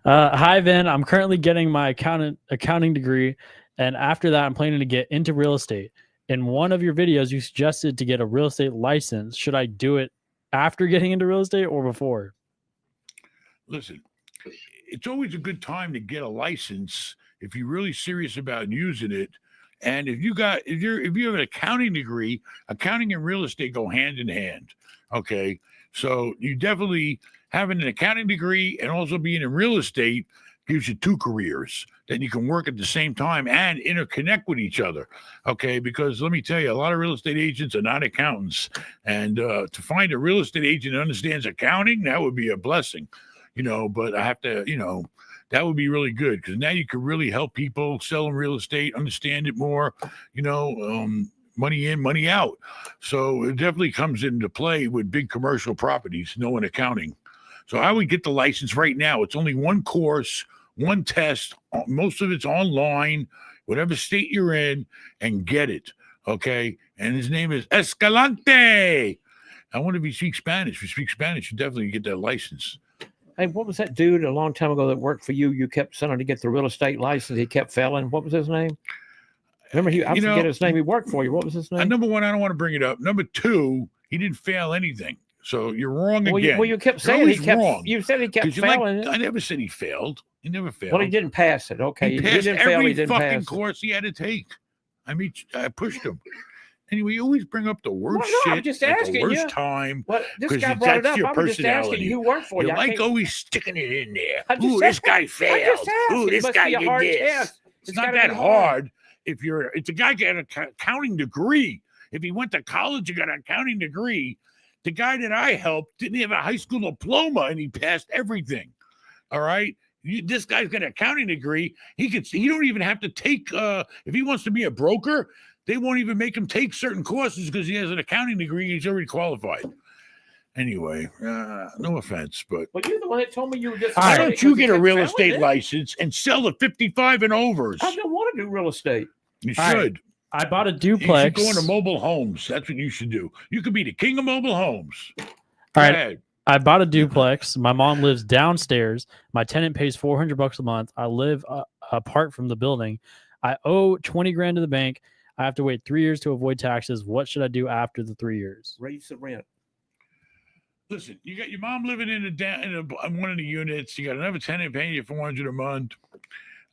Hi, Vin. I'm currently getting my accounting degree, and after that, I'm planning to get into real estate. In one of your videos, you suggested to get a real estate license. Should I do it after getting into real estate or before? Listen, it's always a good time to get a license if you're really serious about using it. And if you have an accounting degree, accounting and real estate go hand in hand. Okay, so you definitely having an accounting degree and also being in real estate gives you 2 careers that you can work at the same time and interconnect with each other. Okay, because let me tell you, a lot of real estate agents are not accountants, and to find a real estate agent that understands accounting, that would be a blessing. But I have to, That would be really good because now you could really help people selling real estate, understand it more, money in, money out. So it definitely comes into play with big commercial properties, knowing accounting. So I would get the license right now. It's only one course, one test. Most of it's online, whatever state you're in, and get it. Okay. And his name is Escalante. I wonder if he speaks Spanish. If you speak Spanish, you definitely get that license. Hey, what was that dude a long time ago that worked for you? You kept sending to get the real estate license. He kept failing. What was his name? Remember, I forget his name. He worked for you. What was his name? Number one, I don't want to bring it up. Number two, he didn't fail anything. So you're wrong again. You kept saying he kept wrong. You said he kept failing. I never said he failed. He never failed. Well, he didn't pass it. Okay. He passed every fucking course he had to take. I mean, I pushed him. Anyway, you always bring up the worst shit I'm just asking at the worst time. Well, this guy brought it up. I'm just asking who worked for you. You like always sticking it in there. Ooh, this guy failed. Ooh, this guy did this. It's not that hard. It's a guy got an accounting degree. If he went to college and got an accounting degree, the guy that I helped didn't have a high school diploma and he passed everything. All right. This guy's got an accounting degree. He don't even have to take, if he wants to be a broker, they won't even make him take certain courses because he has an accounting degree. He's already qualified. Anyway, no offense, but you're the one that told me you were just. Why don't you get a real estate license and sell the 55 and overs? I don't want to do real estate. You should. I bought a duplex. You should go into mobile homes. That's what you should do. You could be the king of mobile homes. All right. I bought a duplex. My mom lives downstairs. My tenant pays $400 a month. I live apart from the building. I owe $20,000 to the bank. I have to wait 3 years to avoid taxes. What should I do after the 3 years? Raise the rent. Listen, you got your mom living in one of the units. You got another tenant paying you $400 a month.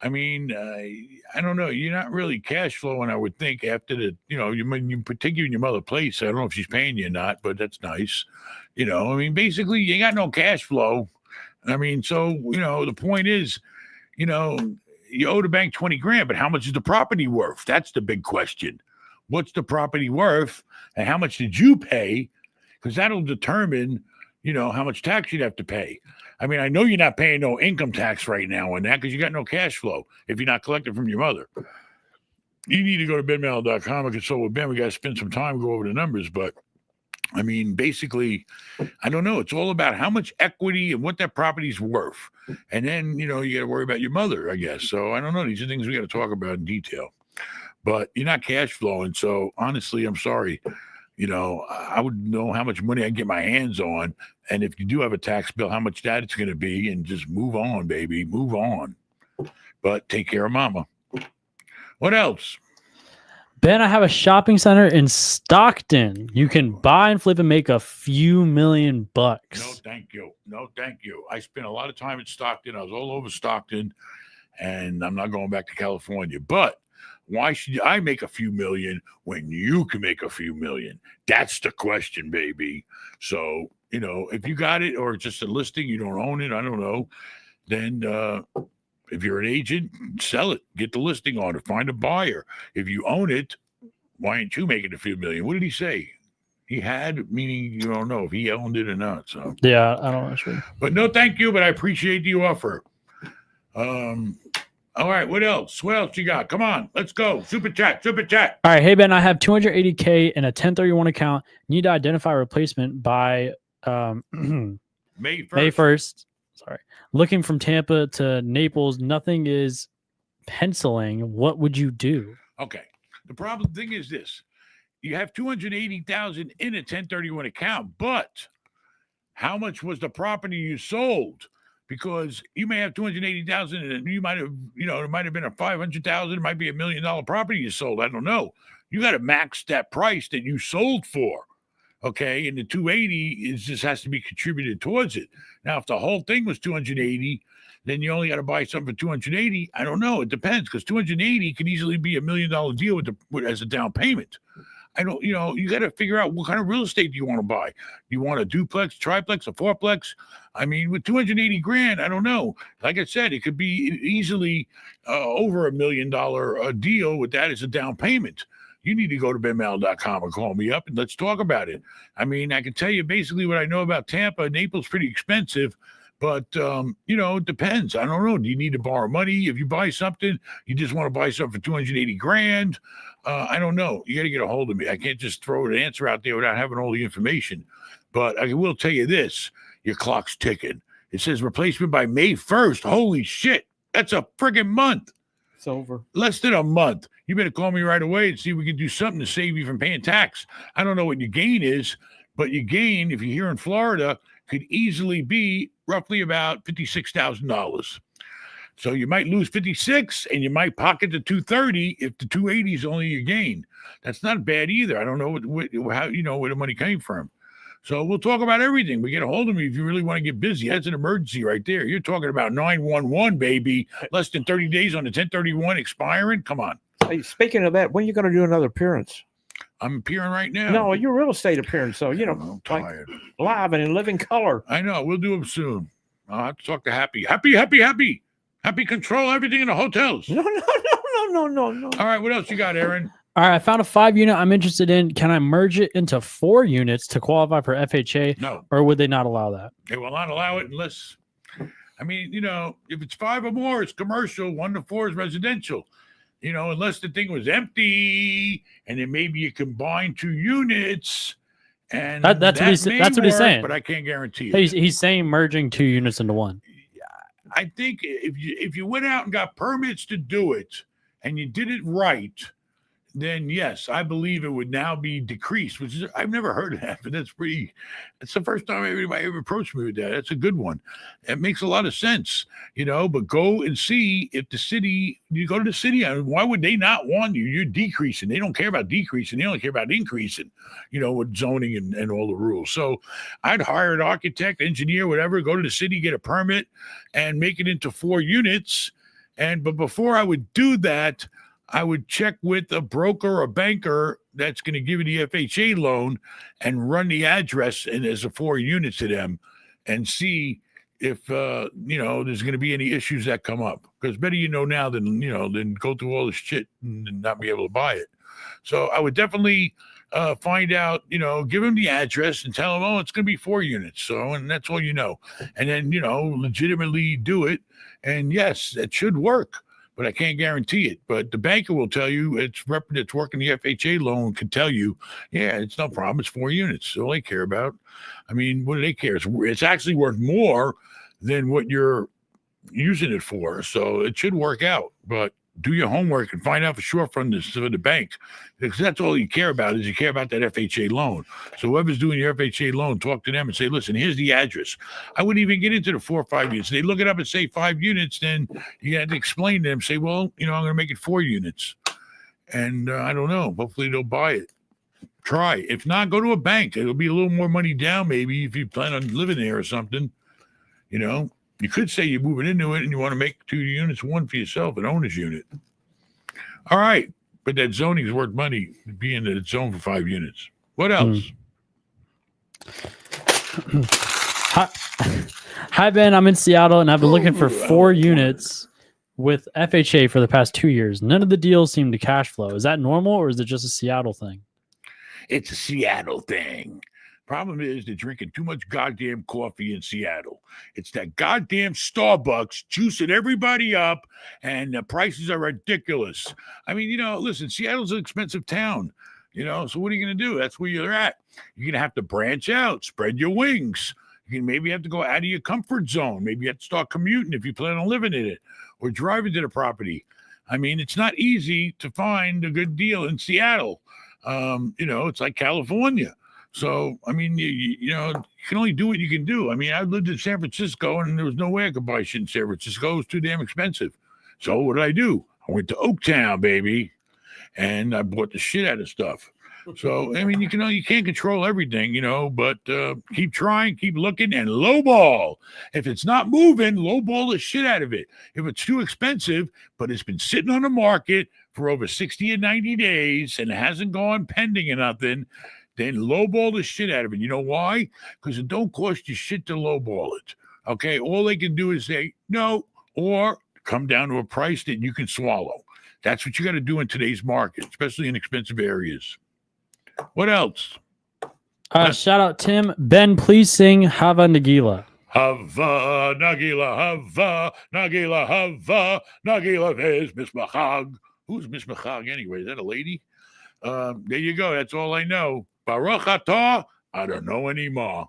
I mean, I don't know. You're not really cash flowing, I would think, after you take you in your mother place. I don't know if she's paying you or not, but that's nice. I mean, basically, you got no cash flow. I mean, so, the point is, you owe the bank $20,000, but how much is the property worth? That's the big question. What's the property worth and how much did you pay? Because that'll determine, how much tax you'd have to pay. I mean, I know you're not paying no income tax right now on that because you got no cash flow if you're not collecting from your mother. You need to go to benmail.com and consult with Ben. We got to spend some time, go over the numbers. But, I mean, basically, I don't know. It's all about how much equity and what that property's worth. And then, you got to worry about your mother, I guess. So, I don't know. These are things we got to talk about in detail. But you're not cash flowing. So, honestly, I'm sorry. I would know how much money I get my hands on. And if you do have a tax bill, how much that it's going to be. And just move on, baby. Move on. But take care of mama. What else? Ben, I have a shopping center in Stockton. You can buy and flip and make a few $1,000,000. No, thank you. No, thank you. I spent a lot of time in Stockton. I was all over Stockton, and I'm not going back to California. But why should I make a few million when you can make a few million? That's the question, baby. So, if you got it or it's just a listing, you don't own it, I don't know, then if you're an agent, sell it. Get the listing on it. Find a buyer. If you own it, why aren't you making a few million? What did he say? He had, meaning you don't know if he owned it or not. So yeah, I don't know. Sure. But no, thank you. But I appreciate the offer. All right, what else? What else you got? Come on, let's go. Super chat. All right, hey Ben, I have $280K in a 1031 account. Need to identify a replacement by May 1st. Sorry. Looking from Tampa to Naples, nothing is penciling. What would you do? Okay. The thing is this. You have $280,000 in a 1031 account, but how much was the property you sold? Because you may have $280,000 and you might have, it might have been a $500,000, it might be $1 million property you sold. I don't know. You got to max that price that you sold for. Okay. And the 280 just has to be contributed towards it. Now, if the whole thing was 280, then you only got to buy something for 280. I don't know. It depends because 280 could easily be $1 million deal as a down payment. I don't, you got to figure out what kind of real estate do you want to buy. Do you want a duplex, triplex, a fourplex? I mean, with $280,000, I don't know. Like I said, it could be easily over $1 million deal with that as a down payment. You need to go to benmail.com and call me up and let's talk about it. I mean, I can tell you basically what I know about Tampa. Naples pretty expensive, But it depends. I don't know. Do you need to borrow money? If you buy something, you just want to buy something for 280 grand. I don't know. You got to get a hold of me. I can't just throw an answer out there without having all the information. But I will tell you this: your clock's ticking. It says replacement by May 1st. Holy shit! That's a friggin' month. It's over. Less than a month. You better call me right away and see if we can do something to save you from paying tax. I don't know what your gain is, but your gain, if you're here in Florida, could easily be roughly about $56,000. So you might lose 56 and you might pocket the 230 if the 280 is only your gain. That's not bad either. I don't know how where the money came from. So we'll talk about everything. But get a hold of me if you really want to get busy. That's an emergency right there. You're talking about 911, baby. Less than 30 days on the 1031 expiring. Come on. Hey, speaking of that, when are you going to do another appearance? I'm appearing right now. No, your real estate appearance. So, I'm tired. Live and in living color. I know. We'll do them soon. I'll have to talk to Happy. Happy control everything in the hotels. No. All right. What else you got, Aaron? All right, I found a 5-unit I'm interested in. Can I merge it into 4 units to qualify for FHA? No. Or would they not allow that? They will not allow it unless, if it's 5 or more, it's commercial. 1 to 4 is residential. Unless the thing was empty and then maybe you combine 2 units. And that's what he's saying. But I can't guarantee it. He's saying merging 2 units into 1. I think if you went out and got permits to do it and you did it right, then yes, I believe it would now be decreased, which is, I've never heard of that, but it's the first time anybody ever approached me with that. That's a good one. It makes a lot of sense, but go and see if you go to the city, why would they not want you? You're decreasing. They don't care about decreasing. They only care about increasing, with zoning and all the rules. So I'd hire an architect, engineer, whatever, go to the city, get a permit and make it into 4 units. But before I would do that, I would check with a broker or banker that's going to give you the FHA loan and run the address and as a 4 units to them and see if, there's going to be any issues that come up. Because better now than go through all this shit and not be able to buy it. So I would definitely find out, give them the address and tell them, it's going to be 4 units. So, and that's all And then, legitimately do it. And yes, it should work. But I can't guarantee it. But the banker will tell you it's working the FHA loan can tell you, yeah, it's no problem. It's 4 units. That's all they care about. I mean, what do they care? It's actually worth more than what you're using it for. So it should work out. But do your homework and find out for sure from the bank, because that's all you care about is you care about that FHA loan. So whoever's doing your FHA loan, talk to them and say, listen, here's the address. I wouldn't even get into the 4 or 5 units. They look it up and say 5 units, then you have to explain to them, say, well, I'm going to make it 4 units. And I don't know. Hopefully they'll buy it. Try. If not, go to a bank. It'll be a little more money down maybe if you plan on living there or something, You could say you're moving into it and you want to make 2 units, 1 for yourself, an owner's unit. All right. But that zoning is worth money, being that it's zoned for 5 units. What else? Hi, Ben. I'm in Seattle and I've been looking for 4 units with FHA for the past 2 years. None of the deals seem to cash flow. Is that normal or is it just a Seattle thing? It's a Seattle thing. Problem is they're drinking too much goddamn coffee in Seattle. It's that goddamn Starbucks juicing everybody up, and the prices are ridiculous. I mean, listen, Seattle's an expensive town, so what are you going to do? That's where you're at. You're going to have to branch out, spread your wings. You can maybe have to go out of your comfort zone. Maybe you have to start commuting if you plan on living in it or driving to the property. I mean, it's not easy to find a good deal in Seattle. It's like California. So, I mean, you can only do what you can do. I mean, I lived in San Francisco and there was no way I could buy shit in San Francisco. It was too damn expensive. So what did I do? I went to Oaktown, baby, and I bought the shit out of stuff. So, I mean, you can't control everything, but keep trying, keep looking, and lowball. If it's not moving, lowball the shit out of it. If it's too expensive, but it's been sitting on the market for over 60 or 90 days and it hasn't gone pending or nothing, then lowball the shit out of it. You know why? Because it don't cost you shit to lowball it. Okay? All they can do is say no or come down to a price that you can swallow. That's what you got to do in today's market, especially in expensive areas. What else? Shout out Tim. Ben, please sing Hava Nagila. Hava, Nagila, Hava, Nagila, Hava, Nagila. There's Miss Mahag. Who's Miss Mahag anyway? Is that a lady? There you go. That's all I know. Baruch atah. I don't know anymore.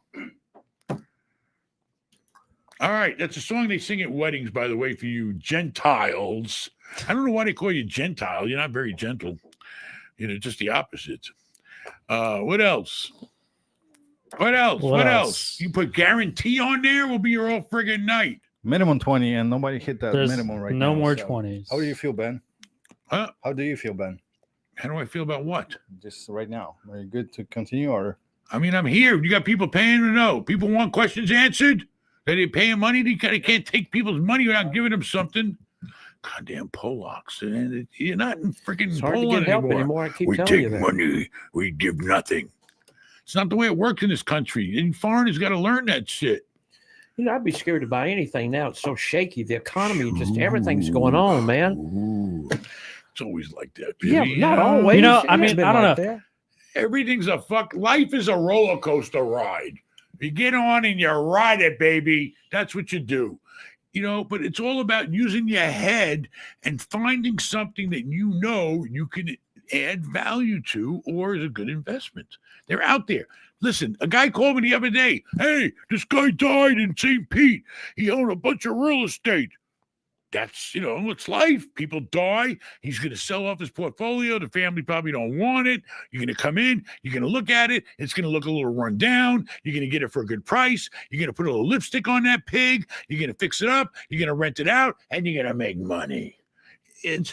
All right. That's a song they sing at weddings, by the way, for you Gentiles. I don't know why they call you Gentile. You're not very gentle. Just the opposite. What else? What else? You put guarantee on there, will be your all friggin' night. Minimum 20, and nobody hit that minimum right now. No more so. 20s. How do you feel, Ben? Huh? How do you feel, Ben? How do I feel about what? Just right now. Are you good to continue, or? I mean, I'm here. You got people paying or no? People want questions answered? Are they paying money? They can't take people's money without giving them something. Goddamn Polacks. And you're not in freaking Poland anymore. I keep We telling you take that. money. We give nothing. It's not the way it works in this country. And foreigners got to learn that shit. I'd be scared to buy anything now. It's so shaky. The economy, just everything's going on, man. Ooh. It's always like that. Yeah, baby. not always. I mean, I don't know. Everything's a fuck. Life is a roller coaster ride. You get on and you ride it, baby. That's what you do. But it's all about using your head and finding something that you can add value to or is a good investment. They're out there. Listen, a guy called me the other day. Hey, this guy died in St. Pete. He owned a bunch of real estate. That's, it's life. People die. He's going to sell off his portfolio. The family probably don't want it. You're going to come in. You're going to look at it. It's going to look a little run down. You're going to get it for a good price. You're going to put a little lipstick on that pig. You're going to fix it up. You're going to rent it out, and you're going to make money. It's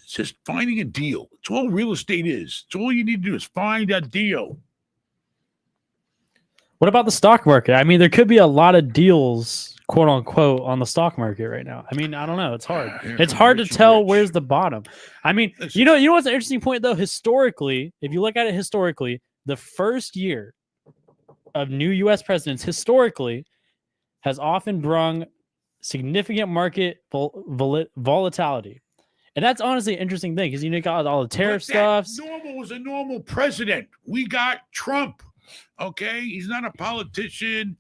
just finding a deal. It's all real estate is. It's all you need to do is find a deal. What about the stock market? I mean, there could be a lot of deals, quote unquote, on the stock market right now. I mean, I don't know. It's hard. It's hard to tell where's the bottom. I mean, you know what's an interesting point though? Historically, if you look at it historically, the first year of new U.S. presidents historically has often brung significant market volatility. And that's honestly an interesting thing because you got all the tariff stuff. Normal was a normal president. We got Trump. Okay, he's not a politician.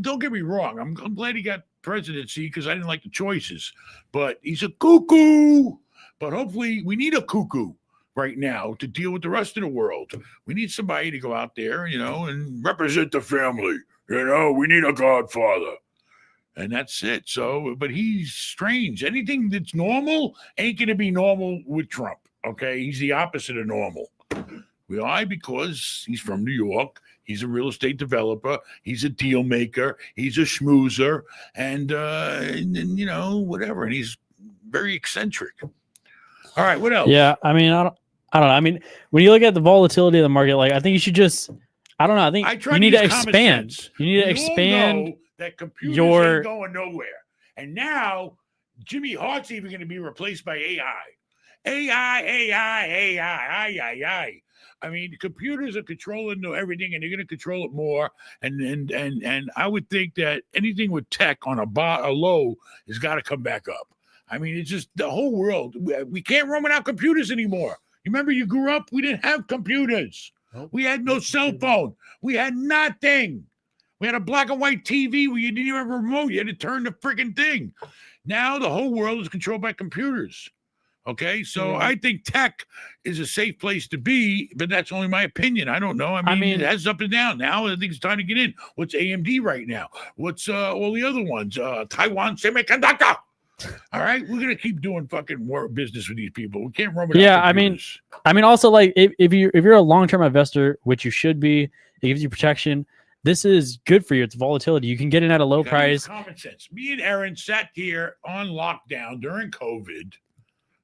Don't get me wrong. I'm glad he got presidency because I didn't like the choices. But he's a cuckoo. But hopefully, we need a cuckoo right now to deal with the rest of the world. We need somebody to go out there, and represent the family. We need a godfather. And that's it. So, but he's strange. Anything that's normal ain't going to be normal with Trump. Okay, he's the opposite of normal. Why? Because he's from New York. He's a real estate developer. He's a deal maker. He's a schmoozer, and whatever. And he's very eccentric. All right, what else? Yeah, I mean, I don't know. I mean, when you look at the volatility of the market, I think you should just. I don't know. I think you need to expand. You need to expand. That computers ain't going nowhere, and now Jimmy Hart's even going to be replaced by AI. AI. I mean, the computers are controlling everything, and they're going to control it more. And I would think that anything with tech on a low has got to come back up. I mean, it's just the whole world. We can't run without computers anymore. You remember you grew up? We didn't have computers. We had no cell phone. We had nothing. We had a black and white TV where you didn't even have a remote. You had to turn the freaking thing. Now the whole world is controlled by computers. Okay, so I think tech is a safe place to be, but that's only my opinion. I don't know. I mean, it has up and down. Now I think it's time to get in. What's AMD right now? What's all the other ones? Taiwan Semiconductor. All right, we're gonna keep doing fucking more business with these people. We can't run without computers. I mean, also if you're a long-term investor, which you should be, it gives you protection. This is good for you. It's volatility. You can get in at a low price. Common sense. Me and Aaron sat here on lockdown during COVID.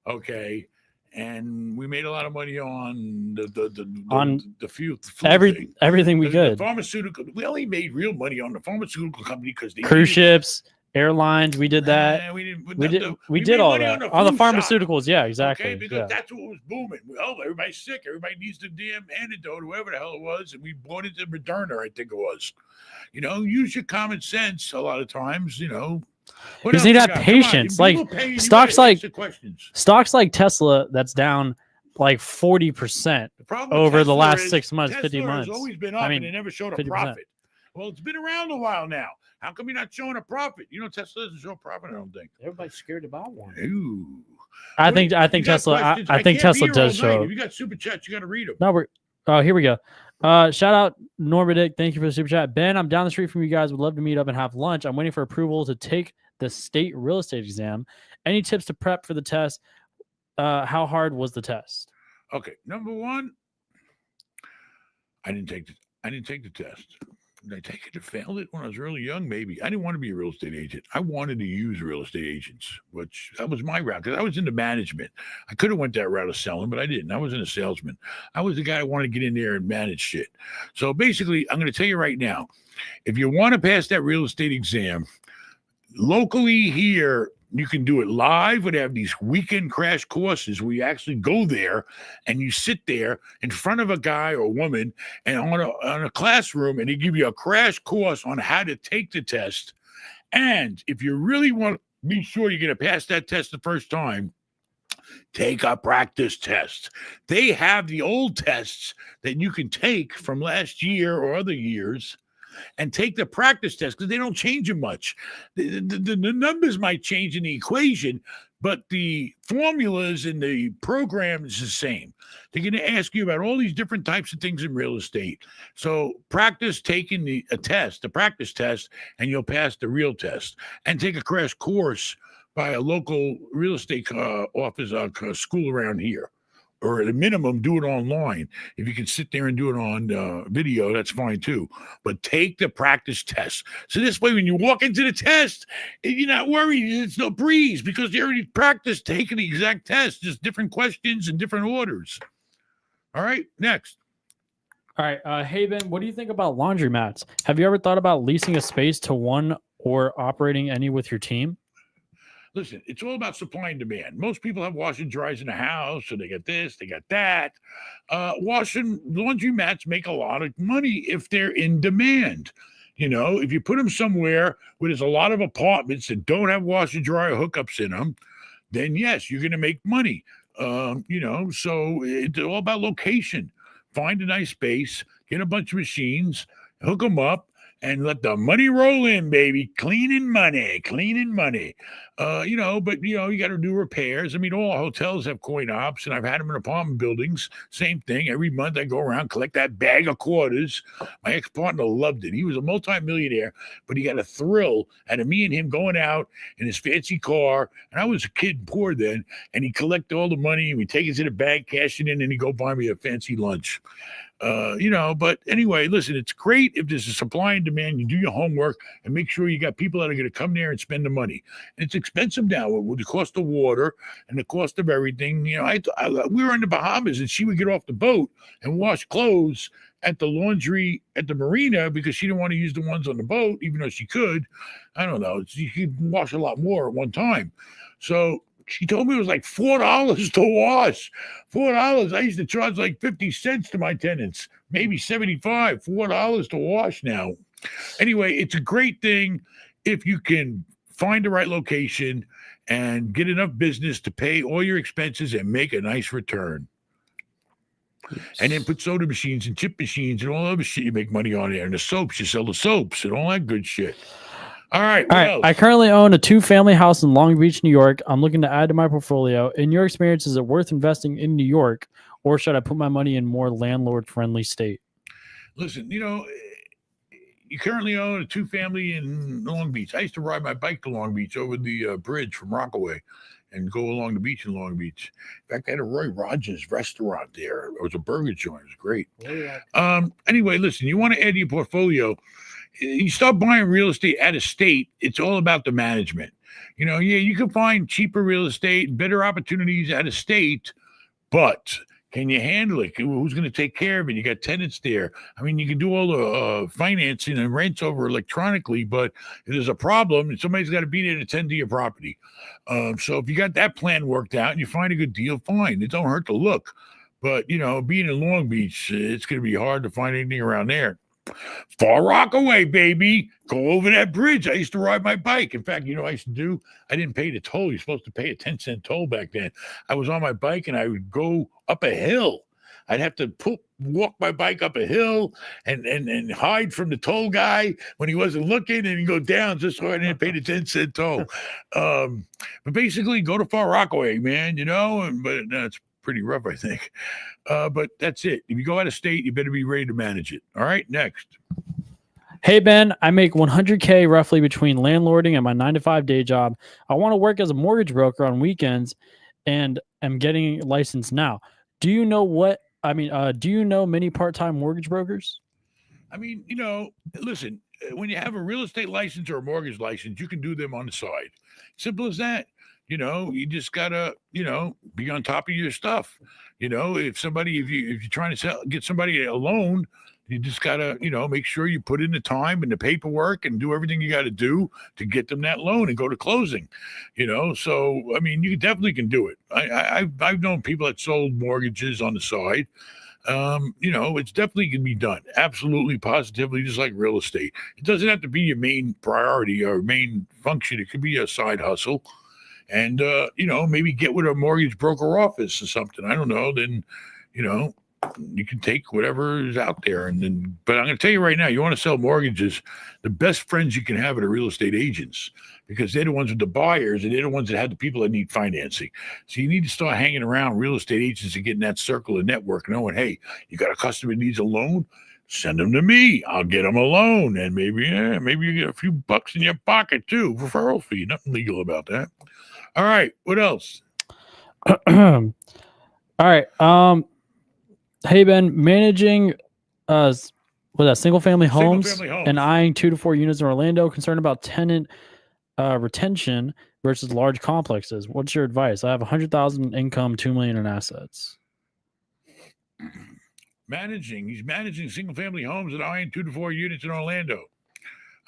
Okay, and we made a lot of money on the flu everything we could. The pharmaceutical. We only made real money on the pharmaceutical company because they cruise ships, airlines. We did that. We did all that on the pharmaceuticals. Yeah, exactly. Okay, because that's what was booming. Everybody's sick. Everybody needs the damn antidote, whoever the hell it was, and we bought it to Moderna. I think it was. Use your common sense a lot of times. Because you need to have patience. Stocks like Tesla, that's down like 40% over the last 6 months, Tesla 50 months. Has always been up and it never showed a 50%. Profit. Well, it's been around a while now. How come you're not showing a profit? You know, Tesla doesn't show a profit, I don't think. Everybody's scared to buy one. Ooh. I What do think you got Tesla. questions? I think can't be Tesla here does all night. show. If you got super chats, you got to read them. No, here we go. Shout out Norma Dick. Thank you for the super chat. Ben, I'm down the street from you guys. Would love to meet up and have lunch. I'm waiting for approval to take the state real estate exam. Any tips to prep for the test? How hard was the test? Okay, number one, I didn't take the test. Did I take it and failed it when I was really young? Maybe. I didn't want to be a real estate agent. I wanted to use real estate agents, which that was my route because I was into management. I could have went that route of selling, but I didn't. I wasn't a salesman. I was the guy who wanted to get in there and manage shit. So basically, I'm going to tell you right now, if you want to pass that real estate exam, locally here, you can do it live. They have these weekend crash courses where you actually go there and you sit there in front of a guy or woman and on a classroom, and they give you a crash course on how to take the test. And if you really want to be sure you're going to pass that test the first time, take a practice test. They have the old tests that you can take from last year or other years and take the practice test because they don't change them much. The numbers might change in the equation, but the formulas in the program is the same. They're going to ask you about all these different types of things in real estate. So practice taking the practice test, and you'll pass the real test. And take a crash course by a local real estate office school around here. Or at a minimum, do it online. If you can sit there and do it on video, that's fine too. But take the practice test. So this way, when you walk into the test, you're not worried. It's no breeze because you already practiced taking the exact test, just different questions and different orders. All right, next. All right. Hey, Ben, what do you think about laundromats? Have you ever thought about leasing a space to one or operating any with your team? Listen, it's all about supply and demand. Most people have washer and dryers in the house, so they got this, they got that. Laundry mats make a lot of money if they're in demand. You know, if you put them somewhere where there's a lot of apartments that don't have washer and dryer hookups in them, then yes, you're going to make money. So it's all about location. Find a nice space, get a bunch of machines, hook them up, and let the money roll in, baby. Cleaning money. But you got to do repairs. I mean, all hotels have coin ops, and I've had them in apartment buildings. Same thing. Every month I go around, collect that bag of quarters. My ex-partner loved it. He was a multimillionaire, but he got a thrill out of me and him going out in his fancy car. And I was a kid, poor then, and he collected all the money, and we take it to the bank, cash it in, and he go buy me a fancy lunch. But anyway, listen, it's great if there's a supply and demand. You do your homework and make sure you got people that are going to come there and spend the money. And it's expensive now with the cost of water and the cost of everything. We were in the Bahamas, and she would get off the boat and wash clothes at the laundry at the marina because she didn't want to use the ones on the boat, even though she could. I don't know. She could wash a lot more at one time. So she told me it was like $4 to wash. $4. I used to charge like 50 cents to my tenants, maybe 75. $4 to wash now. Anyway, it's a great thing if you can find the right location and get enough business to pay all your expenses and make a nice return. And then put soda machines and chip machines and all other shit you make money on there. And the soaps, you sell the soaps and all that good shit. All right. What else? I currently own a 2-family house in Long Beach, New York. I'm looking to add to my portfolio. In your experience, is it worth investing in New York, or should I put my money in more landlord-friendly state? Listen, you currently own a 2-family in Long Beach. I used to ride my bike to Long Beach over the bridge from Rockaway and go along the beach in Long Beach. In fact, I had a Roy Rogers restaurant there. It was a burger joint. It was great. Anyway, listen, you want to add to your portfolio. You start buying real estate out of state, it's all about the management. You can find cheaper real estate, better opportunities out of state, but can you handle it? Who's going to take care of it? You got tenants there. I mean, you can do all the financing and rents over electronically, but if there's a problem, somebody's got to be there to tend to your property. So if you got that plan worked out and you find a good deal, fine. It don't hurt to look. But, being in Long Beach, it's going to be hard to find anything around there. Far Rockaway, baby. Go over that bridge. I used to ride my bike. In fact, I used to do? I didn't pay the toll. You're supposed to pay a 10-cent toll back then. I was on my bike and I would go up a hill. I'd have to walk my bike up a hill and hide from the toll guy when he wasn't looking, and go down just so I didn't pay the 10-cent toll. But basically, go to Far Rockaway, man. But that's pretty rough, I think. But that's it. If you go out of state, you better be ready to manage it. All right, next. Hey, Ben, I make $100K roughly between landlording and my 9-to-5 day job. I want to work as a mortgage broker on weekends and am getting licensed now. Do you know many part-time mortgage brokers? I mean, listen, when you have a real estate license or a mortgage license, you can do them on the side. Simple as that. You just gotta, be on top of your stuff. If you're trying to get somebody a loan, you just gotta, make sure you put in the time and the paperwork and do everything you got to do to get them that loan and go to closing. So I mean, you definitely can do it. I've known people that sold mortgages on the side. It's definitely can be done. Absolutely, positively, just like real estate. It doesn't have to be your main priority or main function. It could be a side hustle. And, maybe get with a mortgage broker office or something. I don't know. Then, you can take whatever is out there. But I'm going to tell you right now, you want to sell mortgages, the best friends you can have are the real estate agents, because they're the ones with the buyers and they're the ones that have the people that need financing. So you need to start hanging around real estate agents and getting that circle of network, knowing, hey, you got a customer that needs a loan, send them to me. I'll get them a loan. And maybe you get a few bucks in your pocket too. Referral fee. Nothing legal about that. All right. What else? All right. Hey, Ben, managing single family homes and eyeing 2 to 4 units in Orlando, concerned about tenant retention versus large complexes. What's your advice? I have 100,000 income, 2 million in assets. He's managing single family homes and eyeing 2 to 4 units in Orlando.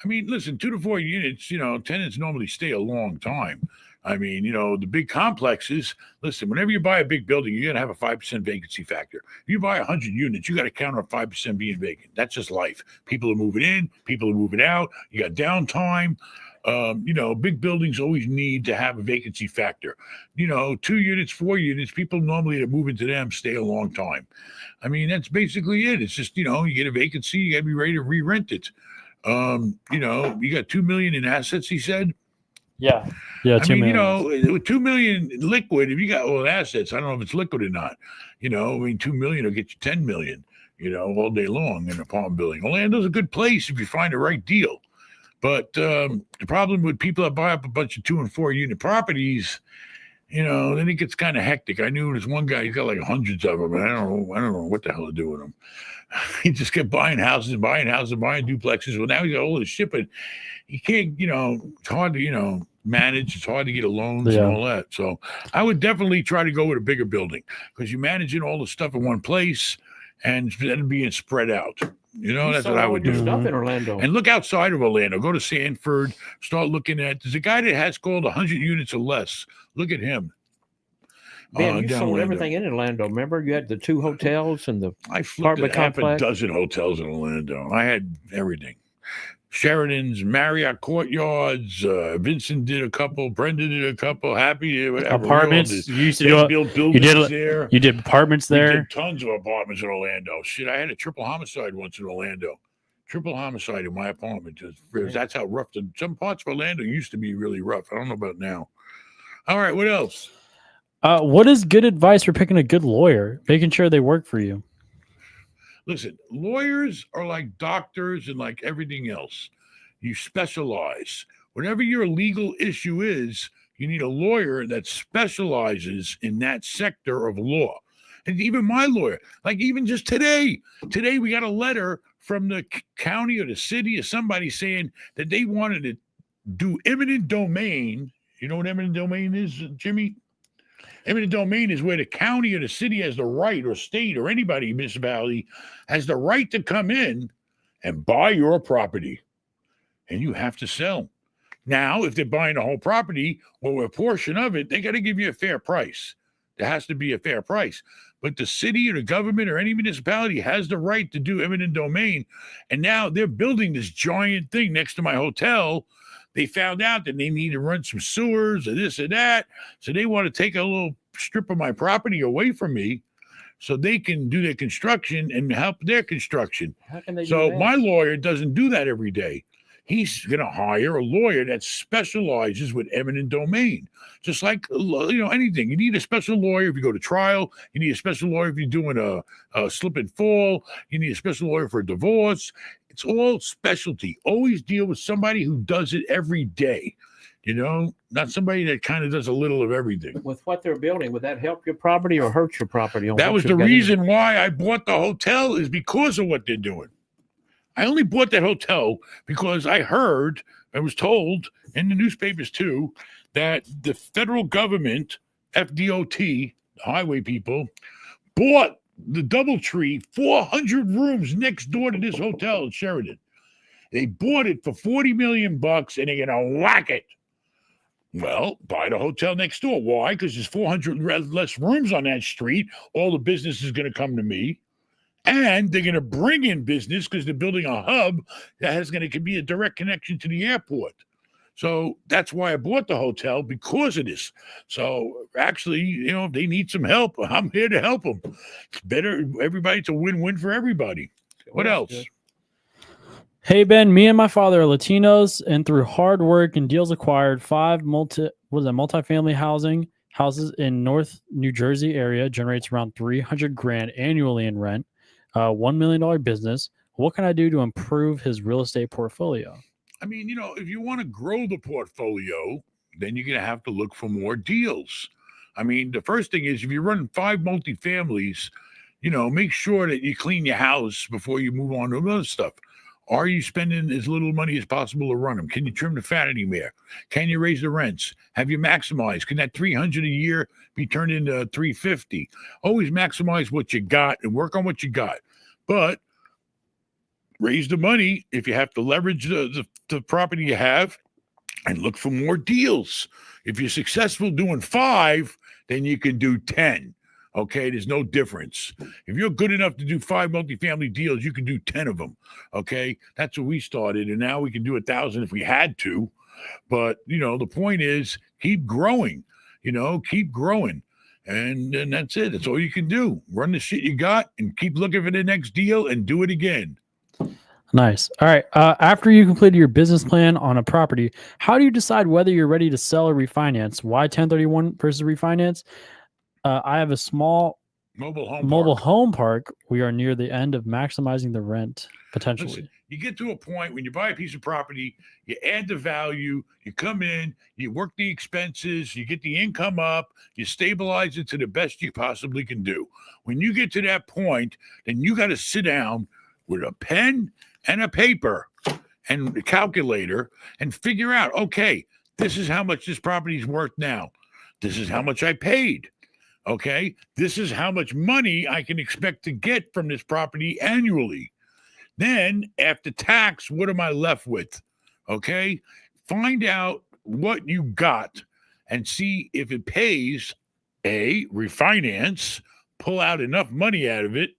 I mean, listen, 2 to 4 units, tenants normally stay a long time. I mean, the big complexes, listen, whenever you buy a big building, you're going to have a 5% vacancy factor. If you buy 100 units, you got to count on 5% being vacant. That's just life. People are moving in, people are moving out. You got downtime. Big buildings always need to have a vacancy factor. 2 units, 4 units, people normally that move into them stay a long time. I mean, that's basically it. It's just, you get a vacancy, you got to be ready to re-rent it. You got 2 million in assets, he said. Yeah. 2 million. With 2 million liquid, if you got all assets, I don't know if it's liquid or not. 2 million will get you 10 million, all day long in a apartment building. Orlando's a good place if you find the right deal. But the problem with people that buy up a bunch of 2 and 4 unit properties, then it gets kind of hectic. I knew this one guy, he's got like hundreds of them, and I don't know what the hell to do with them. He just kept buying houses, buying duplexes. Well, now he's got all this shit, but he can't, it's hard to, manage. It's hard to get a loans and all that. So I would definitely try to go with a bigger building, because you're managing all the stuff in one place and then being spread out. That's what I would do. Stuff in Orlando. And look outside of Orlando. Go to Sanford. Start looking at. There's a guy that has called 100 units or less. Look at him. Ben, you sold everything in Orlando. Remember, you had the 2 hotels and the I flipped half a dozen hotels in Orlando. I had everything. Sheridan's, Marriott Courtyards. Vincent did a couple. Brenda did a couple. Happy did whatever. Apartments. You used to build buildings there. You did apartments there. We did tons of apartments in Orlando. Shit, I had a triple homicide once in Orlando. Triple homicide in my apartment. That's how rough. Some parts of Orlando used to be really rough. I don't know about now. All right, what else? What is good advice for picking a good lawyer, making sure they work for you? Listen, lawyers are like doctors and like everything else. You specialize. Whatever your legal issue is, you need a lawyer that specializes in that sector of law. And even my lawyer, like even just today we got a letter from the county or the city or somebody saying that they wanted to do eminent domain. You know what eminent domain is, Jimmy? Eminent domain is where the county or the city has the right, or state or anybody, municipality, has the right to come in and buy your property. And you have to sell. Now, if they're buying the whole property or a portion of it, they got to give you a fair price. There has to be a fair price. But the city or the government or any municipality has the right to do eminent domain. And now they're building this giant thing next to my hotel. They found out that they need to run some sewers or this or that. So they want to take a little strip of my property away from me. so they can do their construction and help their construction. How can they do So that? my lawyer doesn't do that every day. He's going to hire a lawyer that specializes with eminent domain. Just like, anything. You need a special lawyer if you go to trial. You need a special lawyer if you're doing a slip and fall. You need a special lawyer for a divorce. It's all specialty. Always deal with somebody who does it every day. Not somebody that kind of does a little of everything. With what they're building, would that help your property or hurt your property? That was the reason why I bought the hotel, is because of what they're doing. I only bought that hotel because I was told in the newspapers too, that the federal government, FDOT, the highway people, bought the DoubleTree 400 rooms next door to this hotel in Sheridan. They bought it for $40 million and they're going to whack it. Well, buy the hotel next door. Why? Because there's 400 less rooms on that street. All the business is going to come to me. And they're going to bring in business because they're building a hub that is going to be a direct connection to the airport. So that's why I bought the hotel, because of this. So actually, if they need some help, I'm here to help them. It's better. It's a win-win for everybody. What else? Good. Hey, Ben, me and my father are Latinos, and through hard work and deals acquired 5 multifamily houses in North New Jersey area, generates around $300,000 annually in rent. $1 million business. What can I do to improve his real estate portfolio? I mean, if you want to grow the portfolio, then you're going to have to look for more deals. I mean, the first thing is, if you're running 5 multifamilies, make sure that you clean your house before you move on to other stuff. Are you spending as little money as possible to run them? Can you trim the fat anywhere? Can you raise the rents? Have you maximized? Can that $300 a year be turned into $350? Always maximize what you got and work on what you got. But raise the money if you have to leverage the property you have, and look for more deals. If you're successful doing 5, then you can do 10. Okay, there's no difference. If you're good enough to do 5 multifamily deals, you can do 10 of them. Okay, that's what we started, and now we can do 1,000 if we had to. But the point is, keep growing. Keep growing, and that's it. That's all you can do. Run the shit you got, and keep looking for the next deal, and do it again. Nice. All right. After you completed your business plan on a property, how do you decide whether you're ready to sell or refinance? Why 1031 versus refinance? I have a small mobile home park. We are near the end of maximizing the rent potentially. Listen, you get to a point when you buy a piece of property, you add the value, you come in, you work the expenses, you get the income up, you stabilize it to the best you possibly can do. When you get to that point, then you got to sit down with a pen and a paper and a calculator and figure out, okay, this is how much this property is worth now. This is how much I paid. Okay, this is how much money I can expect to get from this property annually. Then, after tax, what am I left with? Okay, find out what you got and see if it pays. Refinance, pull out enough money out of it.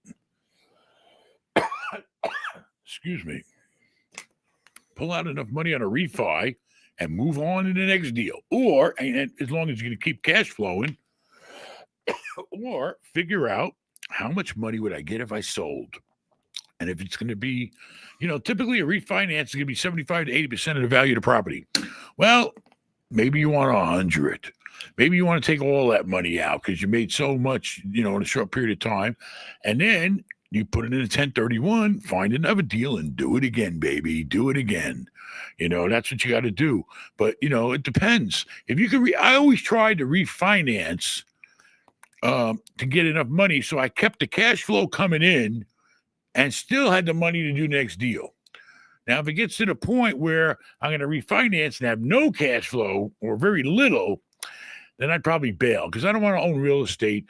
Excuse me. Pull out enough money on a refi and move on to the next deal. Or, and as long as you're going to keep cash flowing, or figure out how much money would I get if I sold. And if it's going to be, typically a refinance is going to be 75 to 80% of the value of the property. Well, maybe you want 100. Maybe you want to take all that money out because you made so much, in a short period of time. And then you put it in a 1031, find another deal and do it again, baby. Do it again. That's what you got to do. But, it depends. If you can, I always tried to refinance to get enough money. So I kept the cash flow coming in and still had the money to do next deal. Now, if it gets to the point where I'm going to refinance and have no cash flow or very little, then I'd probably bail because I don't want to own real estate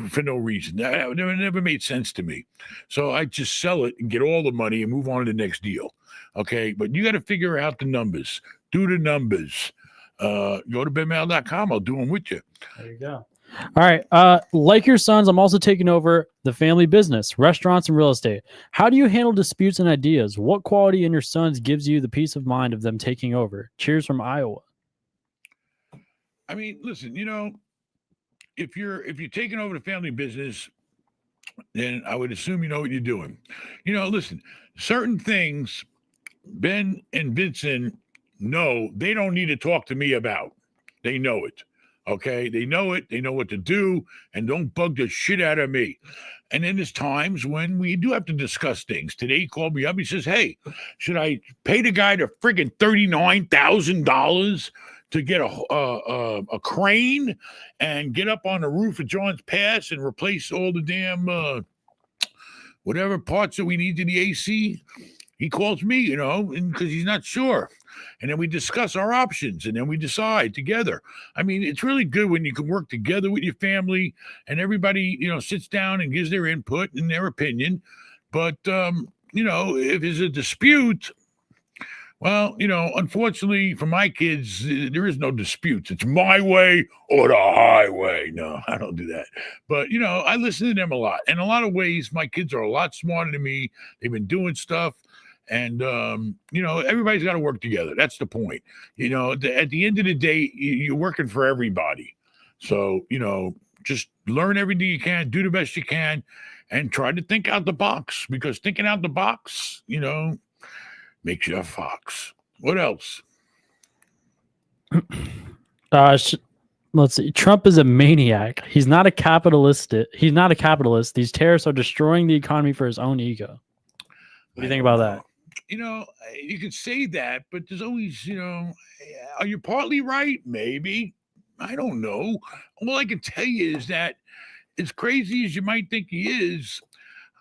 for no reason. That never made sense to me. So I just sell it and get all the money and move on to the next deal. Okay. But you got to figure out the numbers. Do the numbers. Go to benmail.com. I'll do them with you. There you go. All right. Like your sons, I'm also taking over the family business, restaurants and real estate. How do you handle disputes and ideas? What quality in your sons gives you the peace of mind of them taking over? Cheers from Iowa. I mean, listen, if you're taking over the family business, then I would assume you know what you're doing. Listen, certain things Ben and Vincent know they don't need to talk to me about. They know it. Okay. They know it. They know what to do, and don't bug the shit out of me. And then there's times when we do have to discuss things. Today he called me up. He says, "Hey, should I pay the guy the friggin' $39,000 to get a crane and get up on the roof of John's Pass and replace all the damn whatever parts that we need to the AC?" He calls me, and because he's not sure. And then we discuss our options, and then we decide together. I mean, it's really good when you can work together with your family and everybody, sits down and gives their input and their opinion. But, if there's a dispute, well, unfortunately for my kids, there is no disputes. It's my way or the highway. No, I don't do that. But, I listen to them a lot. In a lot of ways, my kids are a lot smarter than me. They've been doing stuff. And, everybody's got to work together. That's the point. At the end of the day, you're working for everybody. So, just learn everything you can, do the best you can, and try to think out the box, because thinking out the box, makes you a fox. What else? Let's see. Trump is a maniac. He's not a capitalist. These tariffs are destroying the economy for his own ego. What do you think about that? You could say that, but there's always, are you partly right? Maybe. I don't know. All I can tell you is that, as crazy as you might think he is,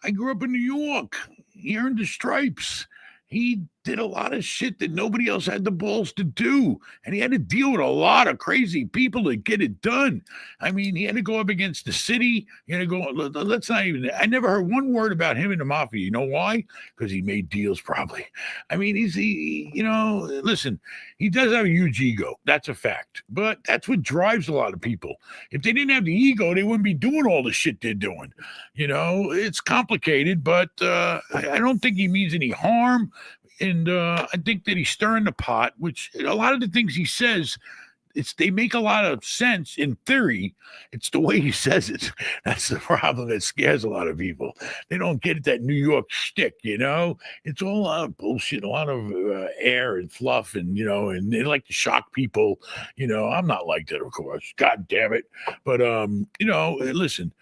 I grew up in New York. He earned the stripes. He did a lot of shit that nobody else had the balls to do. And he had to deal with a lot of crazy people to get it done. I mean, he had to go up against the city. He had to go, I never heard one word about him in the mafia. You know why? Because he made deals probably. I mean, listen, he does have a huge ego. That's a fact. But that's what drives a lot of people. If they didn't have the ego, they wouldn't be doing all the shit they're doing. It's complicated, but I don't think he means any harm. And I think that he's stirring the pot, which a lot of the things he says, they make a lot of sense in theory. It's the way he says it. That's the problem that scares a lot of people. They don't get that New York shtick, It's all a lot of bullshit, a lot of air and fluff, and, and they like to shock people. I'm not like that, of course. God damn it. But, listen.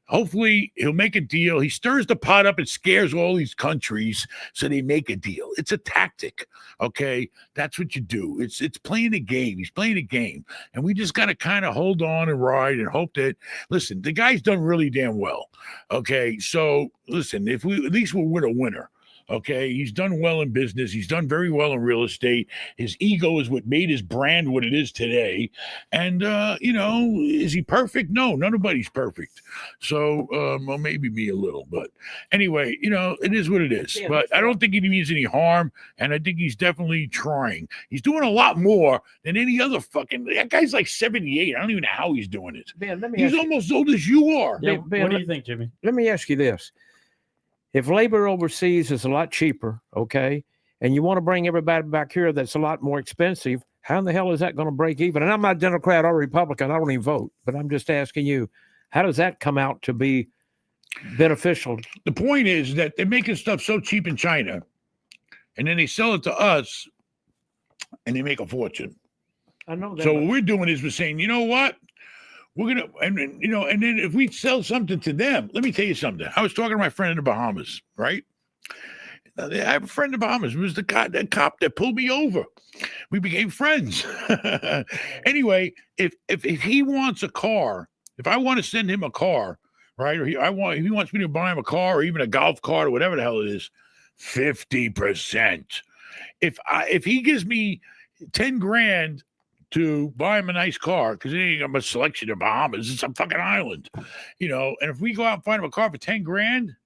Hopefully he'll make a deal. He stirs the pot up and scares all these countries so they make a deal. It's a tactic, okay? That's what you do. It's playing a game. He's playing a game. And we just got to kind of hold on and ride and hope that, listen, the guy's done really damn well, okay? So, listen, at least we'll win a winner. Okay, he's done well in business. He's done very well in real estate. His ego is what made his brand what it is today. And, is he perfect? No, nobody's perfect. So, well, maybe me a little. But anyway, it is what it is. Yeah, but I don't think he means any harm. And I think he's definitely trying. He's doing a lot more than any other that guy's like 78. I don't even know how he's doing it. Ben, he's almost as old as you are. Yeah, Ben, what do you think, Jimmy? Let me ask you this. If labor overseas is a lot cheaper, okay, and you want to bring everybody back here that's a lot more expensive, how in the hell is that going to break even? And I'm not Democrat or Republican. I don't even vote. But I'm just asking you, how does that come out to be beneficial? The point is that they're making stuff so cheap in China, and then they sell it to us, and they make a fortune. I know that. So what we're doing is we're saying, you know what? We're going to, and then if we sell something to them, let me tell you something. I was talking to my friend in the Bahamas, right? I have a friend in the Bahamas. It was that cop that pulled me over. We became friends. Anyway, if he wants a car, if I want to send him a car, right? Or if he wants me to buy him a car or even a golf cart or whatever the hell it is, 50%. If he gives me 10 grand to buy him a nice car, because it ain't got much selection in Bahamas. It's a fucking island, and if we go out and find him a car for 10 grand,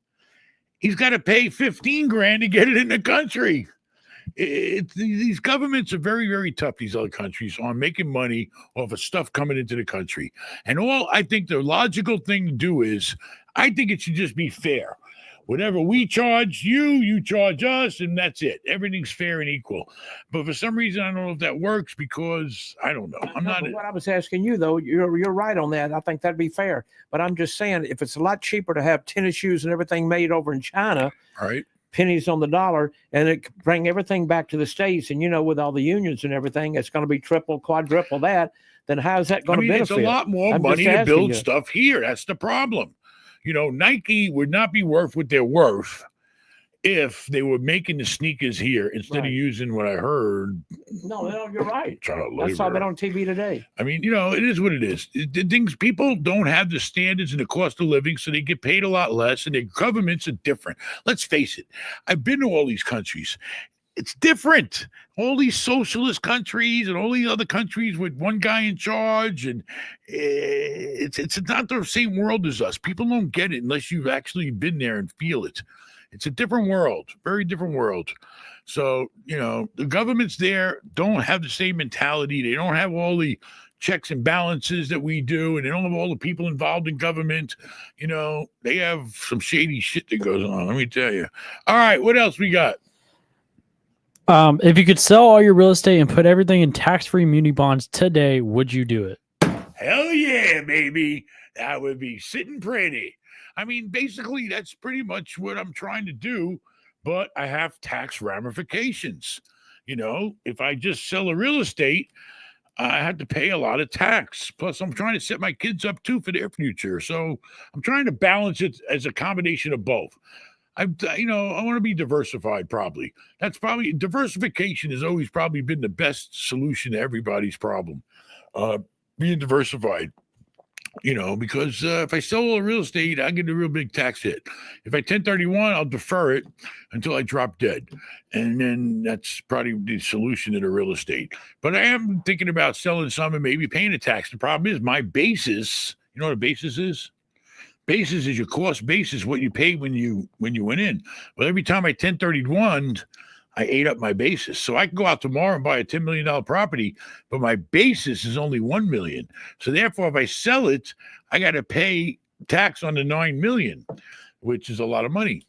he's got to pay 15 grand to get it in the country. These governments are very, very tough, these other countries, on making money off of stuff coming into the country. And I think the logical thing to do is, I think it should just be fair. Whatever we charge you, you charge us, and that's it. Everything's fair and equal. But for some reason, I don't know if that works because I don't know. I'm not. What I was asking you though, you're right on that. I think that'd be fair. But I'm just saying, if it's a lot cheaper to have tennis shoes and everything made over in China, right? Pennies on the dollar, and it bring everything back to the States. And with all the unions and everything, it's going to be triple, quadruple that. Then how's that going to benefit? It's a lot more money to build stuff here. That's the problem. Nike would not be worth what they're worth if they were making the sneakers here instead of using what I heard. No, you're right. I saw that on TV today. I mean, it is what it is. People don't have the standards and the cost of living, so they get paid a lot less, and their governments are different. Let's face it. I've been to all these countries. It's different. All these socialist countries and all these other countries with one guy in charge, and it's not the same world as us. People don't get it unless you've actually been there and feel it. It's a different world, very different world. So, the governments there don't have the same mentality. They don't have all the checks and balances that we do, and they don't have all the people involved in government. They have some shady shit that goes on, let me tell you. All right, what else we got? If you could sell all your real estate and put everything in tax-free muni bonds today, would you do it? Hell yeah, baby. That would be sitting pretty. I mean, basically, that's pretty much what I'm trying to do, but I have tax ramifications. If I just sell a real estate, I have to pay a lot of tax. Plus, I'm trying to set my kids up, too, for their future. So I'm trying to balance it as a combination of both. I want to be diversified, probably. Diversification has always probably been the best solution to everybody's problem. Being diversified, because if I sell all real estate, I get a real big tax hit. If I 1031, I'll defer it until I drop dead. And then that's probably the solution to the real estate. But I am thinking about selling some and maybe paying a tax. The problem is my basis. You know what a basis is? Basis is your cost basis, what you paid when you went in. Well, every time I 1031, I ate up my basis. So I can go out tomorrow and buy a $10 million property, but my basis is only $1 million. So therefore, if I sell it, I got to pay tax on the $9 million, which is a lot of money.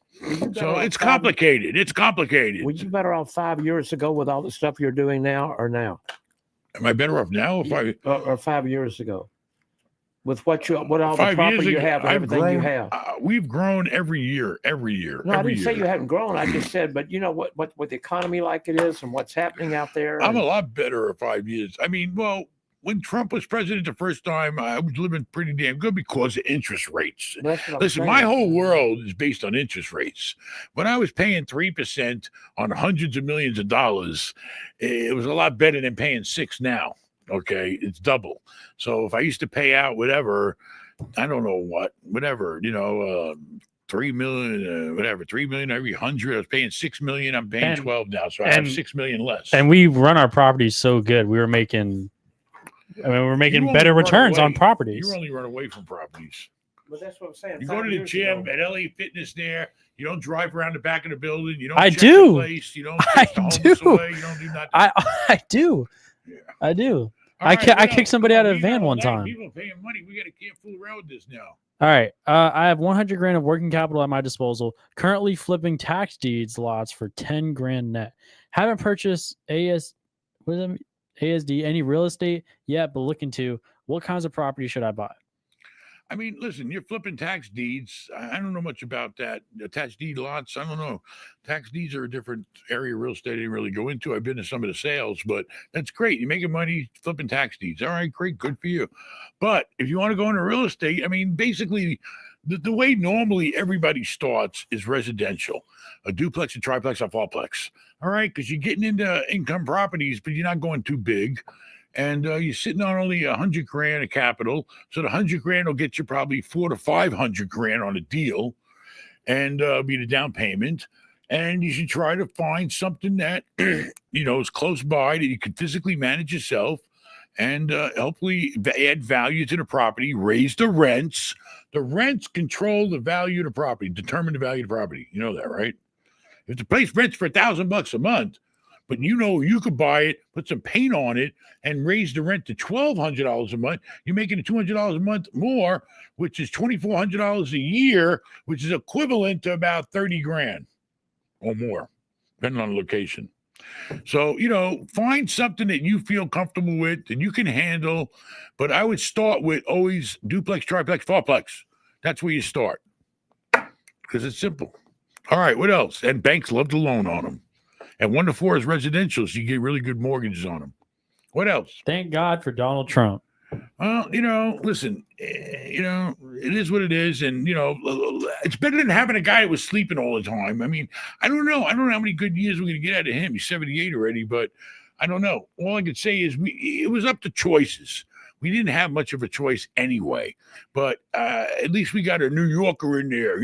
So it's complicated. It's complicated. Were you better off 5 years ago with all the stuff you're doing now, or now? Am I better off now? Or 5 years ago? With what all the 5 property years you ago, have and everything grown, you have. We've grown every year. No, I didn't say you haven't grown. I just said, but what the economy like it is and what's happening out there. I'm a lot better at 5 years. I mean, when Trump was president the first time, I was living pretty damn good because of interest rates. Listen, my whole world is based on interest rates. When I was paying 3% on hundreds of millions of dollars, it was a lot better than paying 6% now. Okay, it's double. So if I used to pay out whatever, I don't know whatever, 3 million, whatever, 3 million every 100. I was paying 6 million. I'm paying 12 now, so I have 6 million less. And we run our properties so good. We're making better returns on properties. You only run away from properties. But that's what I'm saying. You go to the gym at LA Fitness there. You don't drive around the back of the building. You don't. I check do. The place. You don't. Take the homeless away. You don't do nothing. I do. Yeah. I do. I kicked somebody out of a van one time. People paying money. We can't fool around with this now. All right. I have 100 grand of working capital at my disposal. Currently flipping tax deeds lots for 10 grand net. Haven't purchased ASD any real estate yet, but looking to what kinds of property should I buy? I mean, listen, you're flipping tax deeds. I don't know much about that. The tax deed lots, I don't know. Tax deeds are a different area of real estate I didn't really go into. I've been to some of the sales, but that's great. You're making money flipping tax deeds. All right, great. Good for you. But if you want to go into real estate, I mean, basically, the way normally everybody starts is residential, a duplex, a triplex, a fourplex. All right, because you're getting into income properties, but you're not going too big. And you're sitting on only 100 grand of capital. So the 100 grand will get you probably 400 to 500 grand on a deal and be the down payment. And you should try to find something that, is close by that you can physically manage yourself and hopefully add value to the property, raise the rents. The rents control the value of the property, determine the value of the property. You know that, right? If the place rents for $1,000 a month, but you could buy it, put some paint on it, and raise the rent to $1,200 a month. You're making it $200 a month more, which is $2,400 a year, which is equivalent to about 30 grand or more, depending on the location. So, find something that you feel comfortable with, that you can handle. But I would start with always duplex, triplex, fourplex. That's where you start because it's simple. All right, what else? And banks love to loan on them. And 1 to 4 is residential, so you get really good mortgages on them. What else? Thank God for Donald Trump. Well, listen, it is what it is. And, it's better than having a guy that was sleeping all the time. I mean, I don't know. I don't know how many good years we're going to get out of him. He's 78 already, but I don't know. All I could say is it was up to choices. We didn't have much of a choice anyway, but at least we got a New Yorker in there,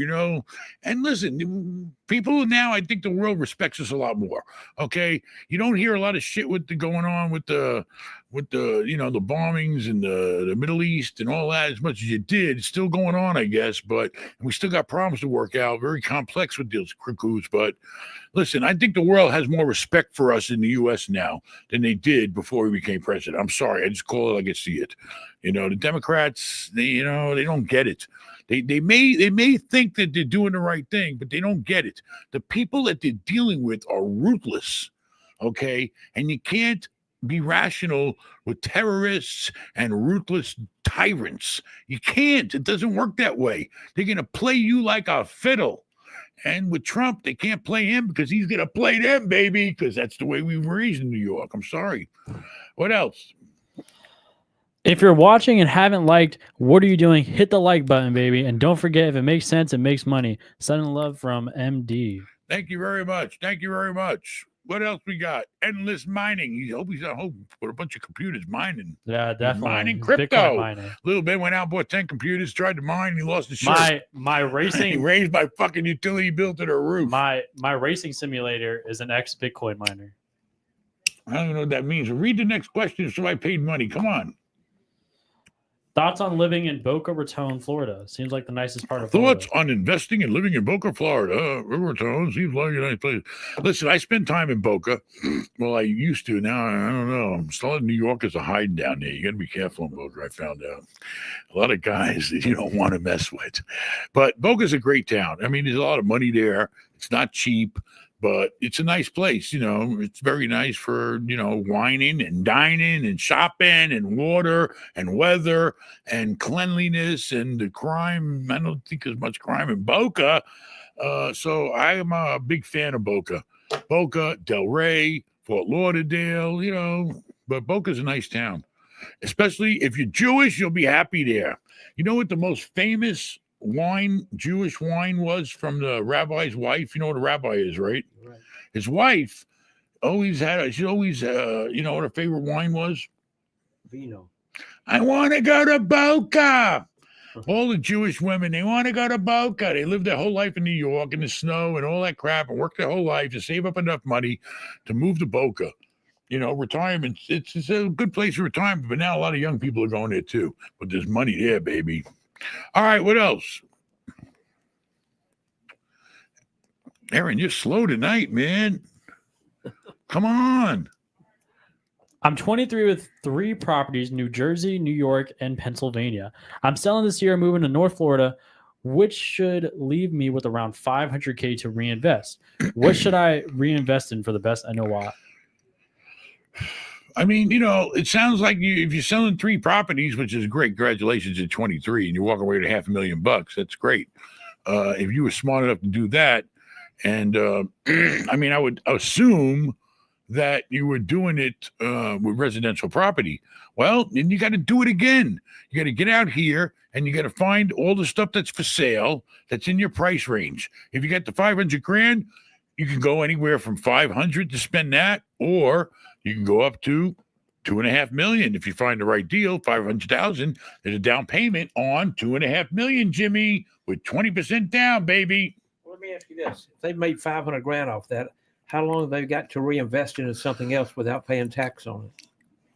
And listen, people now, I think the world respects us a lot more. Okay, you don't hear a lot of shit going on with the the bombings in the Middle East and all that as much as you did. It's still going on, I guess, but we still got problems to work out. Very complex with those cuckoos, but. Listen, I think the world has more respect for us in the U.S. now than they did before we became president. I'm sorry, I just call it like I see it. The Democrats, they don't get it. They may think that they're doing the right thing, but they don't get it. The people that they're dealing with are ruthless, okay? And you can't be rational with terrorists and ruthless tyrants. You can't. It doesn't work that way. They're going to play you like a fiddle. And with Trump, they can't play him because he's going to play them, baby, because that's the way we were raised in New York. I'm sorry. What else? If you're watching and haven't liked, what are you doing? Hit the like button, baby. And don't forget, if it makes sense, it makes money. Sun and love from MD. Thank you very much. Thank you very much. What else we got? Endless mining. He's at home for a bunch of computers mining. Yeah, definitely. Mining crypto. Little bit went out, bought 10 computers, tried to mine, and he lost his shirt. My racing. He raised my fucking utility bill to the roof. My racing simulator is an ex-Bitcoin miner. I don't know what that means. Read the next question so I paid money. Come on. Thoughts on living in Boca Raton, Florida? Seems like the nicest part of Florida. Thoughts on investing and living in Boca, Florida? River Raton seems like a nice place. Listen, I spend time in Boca. Well, I used to. Now, I don't know. I'm still in New York as a hiding down there. You got to be careful in Boca, I found out. A lot of guys that you don't want to mess with. But Boca's a great town. I mean, there's a lot of money there. It's not cheap. But it's a nice place, It's very nice for, wining and dining and shopping and water and weather and cleanliness and the crime. I don't think there's much crime in Boca. So I am a big fan of Boca. Boca, Del Rey, Fort Lauderdale, but Boca's a nice town. Especially if you're Jewish, you'll be happy there. You know what the most famous Jewish wine was from the rabbi's wife? You know what a rabbi is, right? His wife always what her favorite wine was? Vino. I want to go to Boca. All the Jewish women, they want to go to Boca. They live their whole life in New York in the snow and all that crap and work their whole life to save up enough money to move to Boca. Retirement, it's a good place for retirement, but now a lot of young people are going there too. But there's money there, baby. All right, what else? Aaron, you're slow tonight, man. Come on. I'm 23 with 3 properties, New Jersey, New York, and Pennsylvania. I'm selling this year, moving to North Florida, which should leave me with around $500K to reinvest. What should I reinvest in for the best NOI? I mean, it sounds like if you're selling 3 properties, which is great, congratulations at 23, and you walk away with $500,000, that's great. If you were smart enough to do that, and I would assume that you were doing it with residential property. Well, then you got to do it again. You got to get out here and you got to find all the stuff that's for sale that's in your price range. If you got the $500,000, you can go anywhere from $500,000 to spend that, or you can go up to $2.5 million if you find the right deal. $500,000. There's a down payment on $2.5 million, Jimmy, with 20% down, baby. Well, let me ask you this: if they've made $500,000 off that, how long have they got to reinvest into something else without paying tax on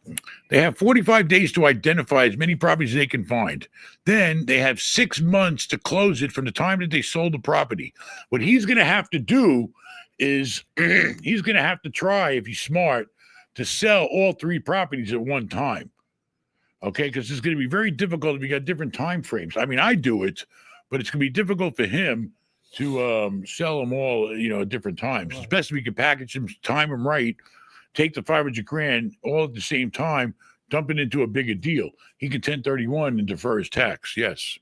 it? They have 45 days to identify as many properties as they can find. Then they have 6 months to close it from the time that they sold the property. What he's going to have to do is he's going to have to try, if he's smart, to sell all 3 properties at one time. Okay, because it's going to be very difficult if you got different time frames. I mean, I do it, but it's going to be difficult for him to sell them all, at different times. It's best if we can package them, time them right, take the 500 grand all at the same time, dump it into a bigger deal. He can 1031 and defer his tax. Yes.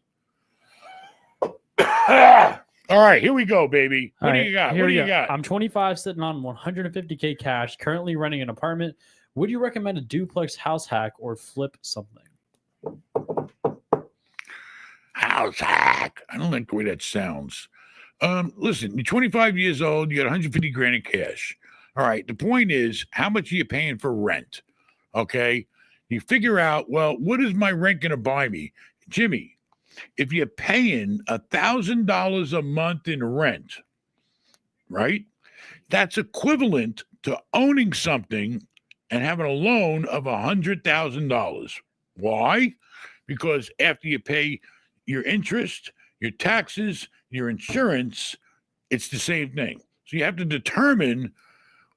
All right, here we go, baby. What do you got? What do you got? I'm 25, sitting on 150K cash, currently renting an apartment. Would you recommend a duplex house hack or flip something? House hack. I don't like the way that sounds. Listen, you're 25 years old. You got 150 grand in cash. All right. The point is, how much are you paying for rent? Okay. You figure out, well, what is my rent going to buy me? Jimmy, if you're paying $1,000 a month in rent, right? That's equivalent to owning something and having a loan of $100,000. Why? Because after you pay your interest, your taxes, your insurance, it's the same thing. So you have to determine,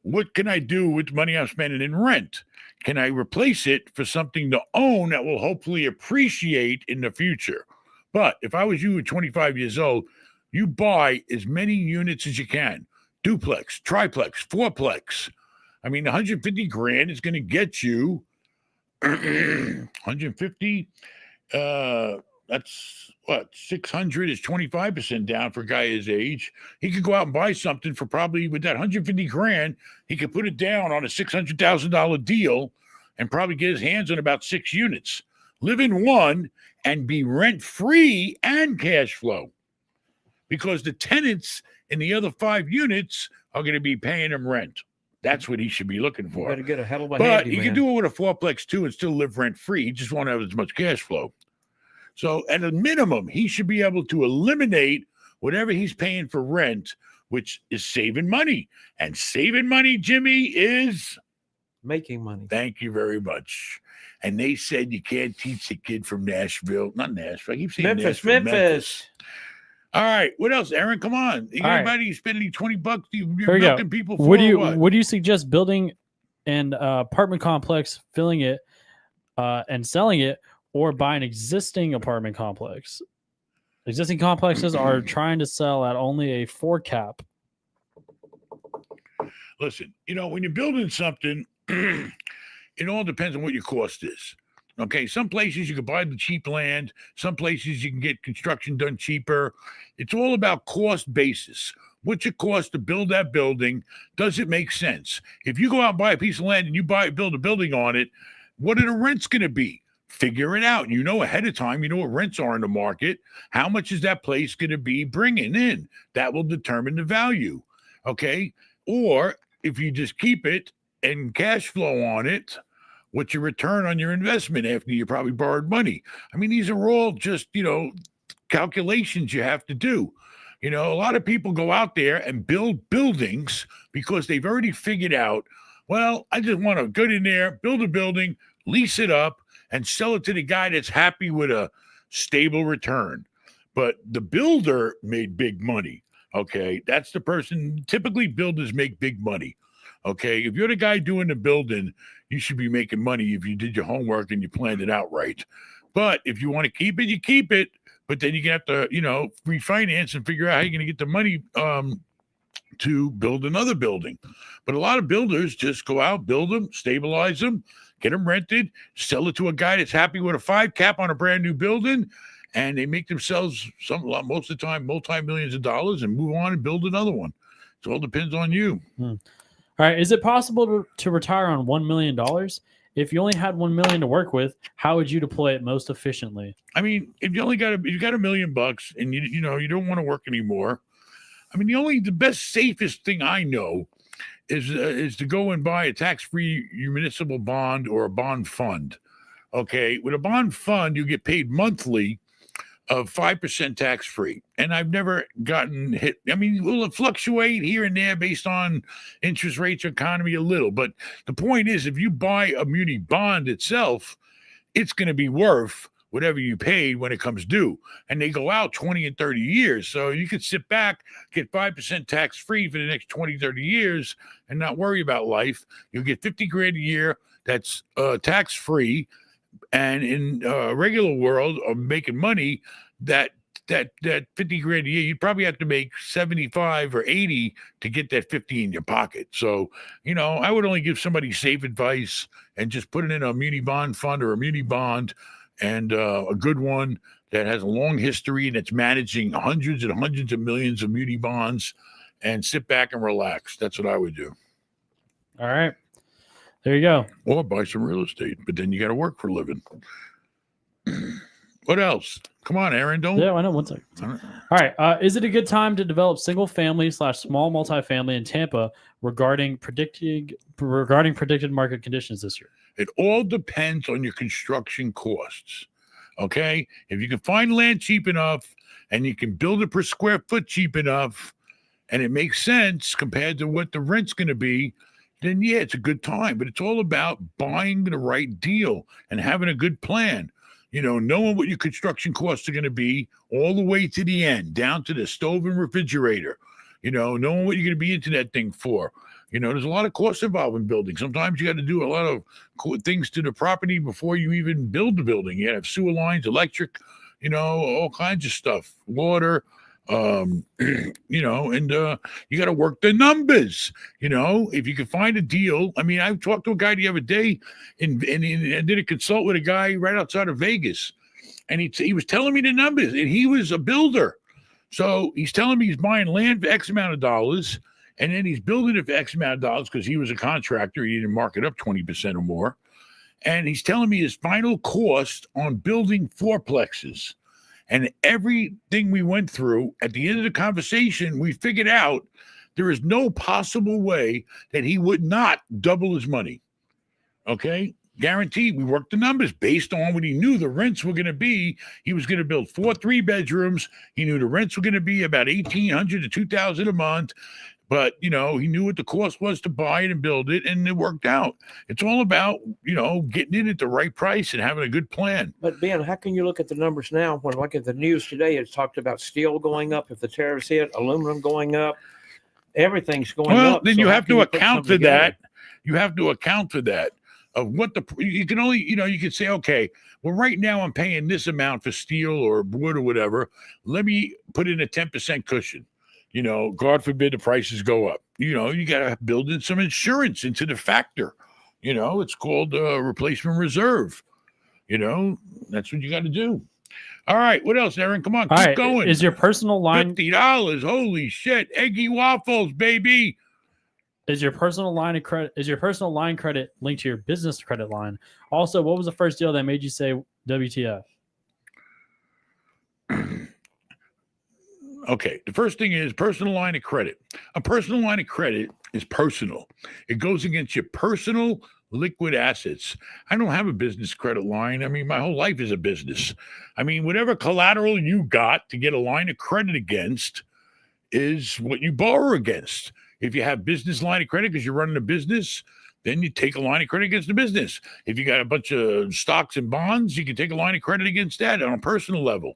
what can I do with the money I'm spending in rent? Can I replace it for something to own that will hopefully appreciate in the future? But if I was you at 25 years old, you buy as many units as you can. Duplex, triplex, fourplex. I mean, 150 grand is going to get you 150. That's what, 600 is 25% down for a guy his age. He could go out and buy something for probably, with that 150 grand, he could put it down on a $600,000 deal and probably get his hands on about 6 units. Live in one and be rent-free and cash flow, because the tenants in the other 5 units are going to be paying him rent. That's what he should be looking for. You better get a hell of a But he handyman. can do it with a fourplex too and still live rent-free. He just won't have as much cash flow. So at a minimum, he should be able to eliminate whatever he's paying for rent, which is saving money. And saving money, Jimmy, is making money. Thank you very much. And they said you can't teach a kid from Nashville. Not Nashville. I keep saying Memphis. All right. What else, Aaron? Come on. Anybody spending $20? You're milking people for what do you suggest, building an apartment complex, filling it and selling it, or buy an existing apartment complex? Existing complexes are trying to sell at only a 4 cap. Listen, when you're building something, it all depends on what your cost is. Okay, some places you can buy the cheap land. Some places you can get construction done cheaper. It's all about cost basis. What's it cost to build that building? Does it make sense? If you go out and buy a piece of land and you build a building on it, what are the rents going to be? Figure it out. Ahead of time, what rents are in the market. How much is that place going to be bringing in? That will determine the value. Okay, or if you just keep it and cash flow on it, what's your return on your investment after you probably borrowed money? I mean, these are all just, calculations you have to do. A lot of people go out there and build buildings because they've already figured out, well, I just want to go in there, build a building, lease it up, and sell it to the guy that's happy with a stable return. But the builder made big money. Okay. That's the person. Typically, builders make big money. Okay. If you're the guy doing the building, you should be making money if you did your homework and you planned it out right. But if you want to keep it, you keep it. But then you have to, refinance and figure out how you're going to get the money to build another building. But a lot of builders just go out, build them, stabilize them, get them rented, sell it to a guy that's happy with a 5 cap on a brand new building, and they make themselves most of the time multi-millions of dollars and move on and build another one. It all depends on you. All right. Is it possible to retire on $1 million? If you only had $1 million to work with, how would you deploy it most efficiently? I mean, if you only got $1 million and you don't want to work anymore, I mean, the best, safest thing I know is to go and buy a tax-free municipal bond or a bond fund. Okay, with a bond fund, you get paid monthly of 5% tax-free, and I've never gotten hit. I mean, will it fluctuate here and there based on interest rates or economy a little? But the point is, if you buy a muni bond itself, it's going to be worth whatever you paid when it comes due. And they go out 20 and 30 years. So you could sit back, get 5% tax free for the next 20, 30 years and not worry about life. You'll get 50 grand a year that's tax free. And in a regular world of making money, that 50 grand a year, you'd probably have to make 75 or 80 to get that 50 in your pocket. So, I would only give somebody safe advice and just put it in a muni bond fund or a muni bond, and a good one that has a long history and it's managing hundreds and hundreds of millions of muni bonds, and sit back and relax. That's what I would do. All right. There you go. Or buy some real estate, but then you got to work for a living. What else? Come on, Aaron. Don't. Yeah, I know. 1 second. All right. Is it a good time to develop single family / small multifamily in Tampa regarding predicted market conditions this year? It all depends on your construction costs. Okay, if you can find land cheap enough and you can build it per square foot cheap enough, and it makes sense compared to what the rent's going to be, then yeah, it's a good time. But it's all about buying the right deal and having a good plan. Knowing what your construction costs are going to be all the way to the end, down to the stove and refrigerator. Knowing what you're going to be into that thing for. There's a lot of costs involved in building. Sometimes you got to do a lot of things to the property before you even build the building. You have sewer lines, electric, all kinds of stuff, water, and you got to work the numbers. If you can find a deal. I mean, I talked to a guy the other day and did a consult with a guy right outside of Vegas, and he was telling me the numbers, and he was a builder. So he's telling me he's buying land for X amount of dollars, and then he's building it for X amount of dollars because he was a contractor. He didn't mark it up 20% or more. And he's telling me his final cost on building fourplexes. And everything we went through, at the end of the conversation, we figured out there is no possible way that he would not double his money. Okay? Guaranteed. We worked the numbers based on what he knew the rents were going to be. He was going to build 4 3-bedrooms. He knew the rents were going to be about $1,800 to $2,000 a month. But, he knew what the cost was to buy it and build it, and it worked out. It's all about, getting in at the right price and having a good plan. But, Ben, how can you look at the numbers now when, like at the news today, it's talked about steel going up if the tariffs hit, aluminum going up, everything's going up. Well, then you have to account for that. You have to account for that. Of what you can only, you can say, okay, well, right now I'm paying this amount for steel or wood or whatever. Let me put in a 10% cushion. God forbid the prices go up. You got to build in some insurance into the factor. It's called replacement reserve. That's what you got to do. All right. What else, Aaron? Come on. Keep going. Is your personal line $50? Holy shit. Eggy waffles, baby. Is your personal line credit linked to your business credit line? Also, what was the first deal that made you say WTF? Okay, the first thing is personal line of credit. A personal line of credit is personal. It goes against your personal liquid assets. I don't have a business credit line. I mean, my whole life is a business. I mean, whatever collateral you got to get a line of credit against is what you borrow against. If you have business line of credit because you're running a business, then you take a line of credit against the business. If you got a bunch of stocks and bonds, you can take a line of credit against that on a personal level.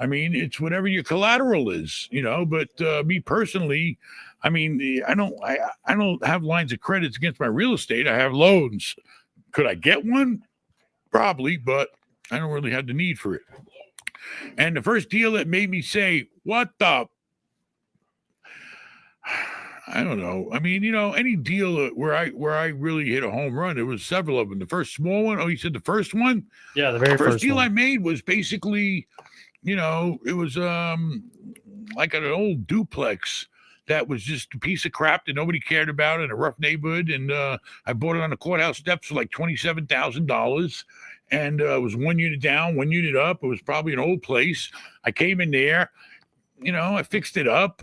I mean, it's whatever your collateral is, but me personally, I mean, I don't have lines of credits against my real estate. I have loans. Could I get one? Probably, but I don't really have the need for it. And the first deal that made me say, what the, I don't know. I mean, any deal where I really hit a home run, there was several of them. The first small one, you said the first one? Yeah, the very first deal one I made was basically, it was like an old duplex that was just a piece of crap that nobody cared about in a rough neighborhood. And I bought it on the courthouse steps for like $27,000. And it was 1 unit down, 1 unit up. It was probably an old place. I came in there, I fixed it up.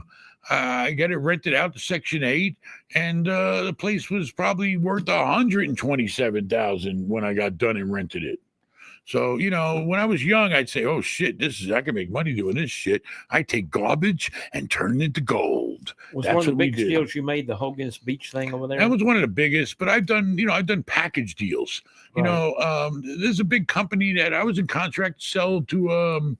I got it rented out to Section 8, and the place was probably worth $127,000 when I got done and rented it. So, when I was young, I'd say, oh shit, I can make money doing this shit. I take garbage and turn it into gold. Was That's one of the what we biggest did. deals you made the Hogan's Beach thing over there? That was one of the biggest, but I've done package deals. Right. There's a big company that I was in contract to sell to,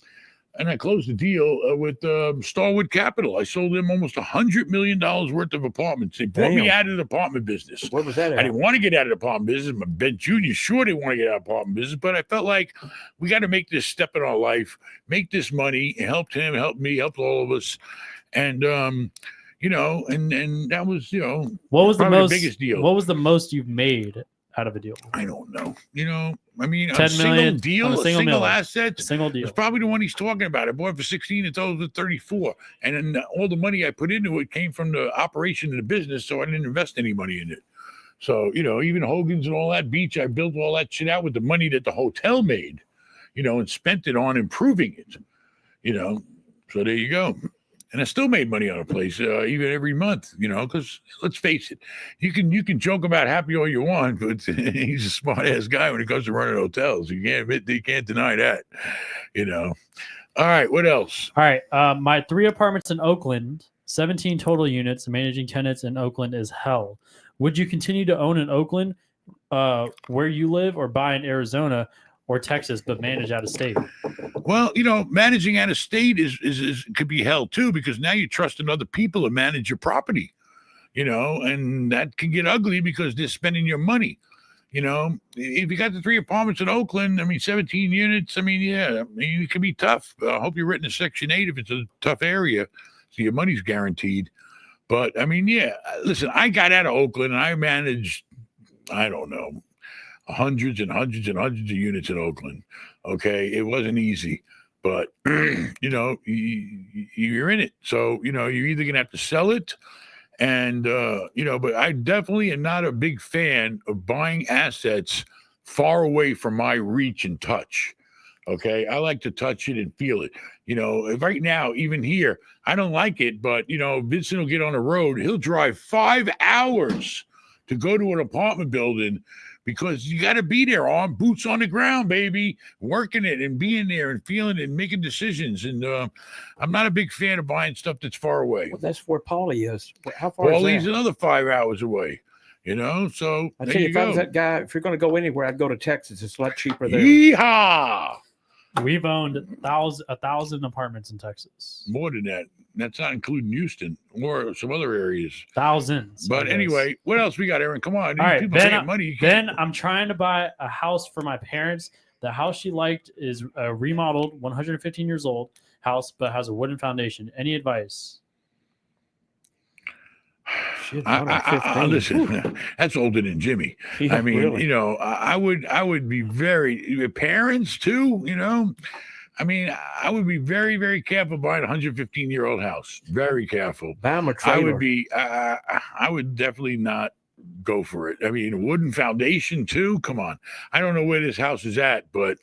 and I closed the deal with Starwood Capital. I sold them almost $100 million worth of apartments. They brought me out of the apartment business. Where was that at? I didn't want to get out of the apartment business. My Ben Jr. sure didn't want to get out of the apartment business, but I felt like we got to make this step in our life, make this money. It helped him, helped me, helped all of us. And, and that was, what was the biggest deal. What was the most you've made out of a deal? I don't know. I mean, 10 a single million deal, on a single asset, single deal. was probably the one he's talking about. I bought it for 16 and sold it for 34. And then all the money I put into it came from the operation of the business, so I didn't invest any money in it. So, even Hogan's and all that beach, I built all that shit out with the money that the hotel made, and spent it on improving it, So there you go. And I still made money on a place, even every month, because let's face it, you can joke about Happy all you want, but he's a smart ass guy when it comes to running hotels. You can't deny that, All right, what else? All right, my 3 apartments in Oakland, 17 total units, managing tenants in Oakland is hell. Would you continue to own in Oakland, where you live, or buy in Arizona or Texas, but manage out of state? Well, managing out of state is could be hell too, because now you trust other people to manage your property, and that can get ugly because they're spending your money. If you got the 3 apartments in Oakland, 17 units, it can be tough. I hope you're written in Section 8 if it's a tough area, so your money's guaranteed. But listen, I got out of Oakland and I managed, I don't know, hundreds and hundreds and hundreds of units in Oakland. Okay, it wasn't easy, but you're in it, so you're either gonna have to sell it, and but I definitely am not a big fan of buying assets far away from my reach and touch. Okay, I like to touch it and feel it. Right now, even here, I don't like it, but Vincent will get on the road. He'll drive 5 hours to go to an apartment building, because you got to be there, on boots on the ground, baby, working it and being there and feeling it and making decisions. And I'm not a big fan of buying stuff that's far away. Well, that's where Paulie is. How far is that? Paulie's another 5 hours away. So I tell you, if I was that guy, if you're going to go anywhere, I'd go to Texas. It's a lot cheaper there. Yeehaw! We've owned 1,000 apartments in Texas. More than that. That's not including Houston or some other areas. Thousands. But anyway, what else we got, Aaron? Come on. All right, people Ben, money. Ben, I'm trying to buy a house for my parents. The house she liked is a remodeled, 115 years old house, but has a wooden foundation. Any advice? Shit, listen, that's older than Jimmy. Yeah, really. I would be very, parents too, I would be very, very careful buying a 115-year-old house. Very careful. Buy them a trailer. I would definitely not go for it. A wooden foundation too. Come on. I don't know where this house is at, but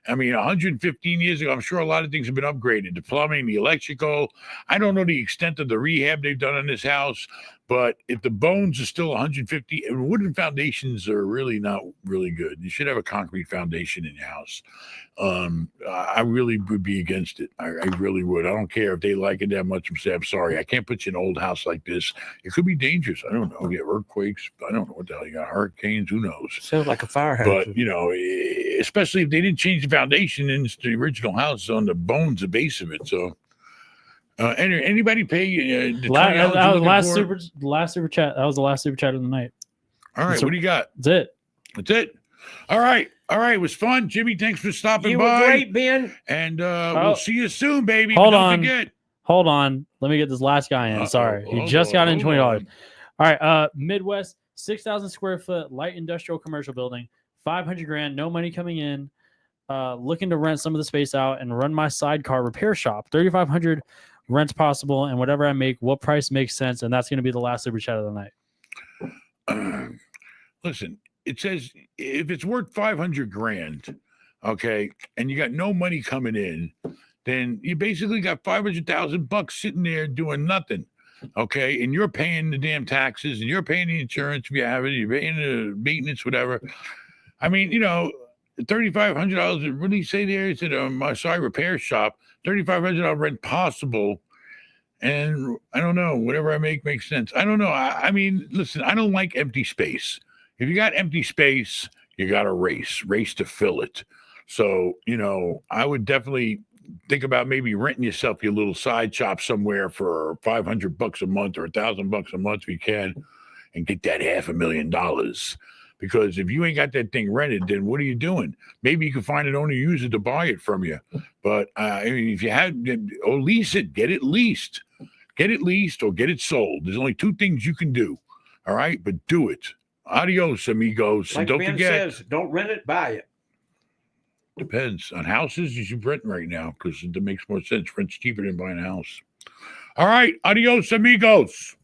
115 years ago, I'm sure a lot of things have been upgraded. The plumbing, the electrical. I don't know the extent of the rehab they've done on this house, but if the bones are still 150, and wooden foundations are really not really good. You should have a concrete foundation in your house. I really would be against it. I really would. I don't care if they like it that much and say, I'm sorry, I can't put you in an old house like this. It could be dangerous. I don't know. You get earthquakes. I don't know what the hell you got. Hurricanes. Who knows? Sounds like a fire hazard. But, especially if they didn't change the foundation in the original house on the bones, the base of it. So, anybody pay the last super chat? That was the last super chat of the night. All right, what do you got? That's it. All right. It was fun, Jimmy. Thanks for stopping by. You were great, Ben. And we'll see you soon, baby. Hold Don't on. forget. Hold on. Let me get this last guy in. Sorry, he just got in $20. All right. Midwest, 6,000 square foot light industrial commercial building, $500,000, no money coming in. Looking to rent some of the space out and run my sidecar repair shop. 3,500 rents possible, and whatever I make, what price makes sense, and that's going to be the last super chat of the night. Listen, it says if it's worth $500,000, okay, and you got no money coming in, then you basically got $500,000 sitting there doing nothing. Okay, and you're paying the damn taxes, and you're paying the insurance if you have it, you're paying the maintenance, whatever. $3,500. It really say there it's at a Maasai repair shop. $3,500 rent possible. And I don't know, whatever I make makes sense. I don't know. I mean, listen, I don't like empty space. If you got empty space, you got to race to fill it. So, you know, I would definitely think about maybe renting yourself your little side shop somewhere for $500 a month or $1,000 a month if you can, and get that $500,000. Because if you ain't got that thing rented, then what are you doing? Maybe you can find an owner user to buy it from you. But I mean, if you had or lease it, get it leased. Get it leased or get it sold. There's only two things you can do. All right, but do it. Adios, amigos. Like And don't Ben forget, says, don't rent it, buy it. depends on houses. You should rent right now because it makes more sense. Rent's cheaper than buying a house. All right, adios, amigos.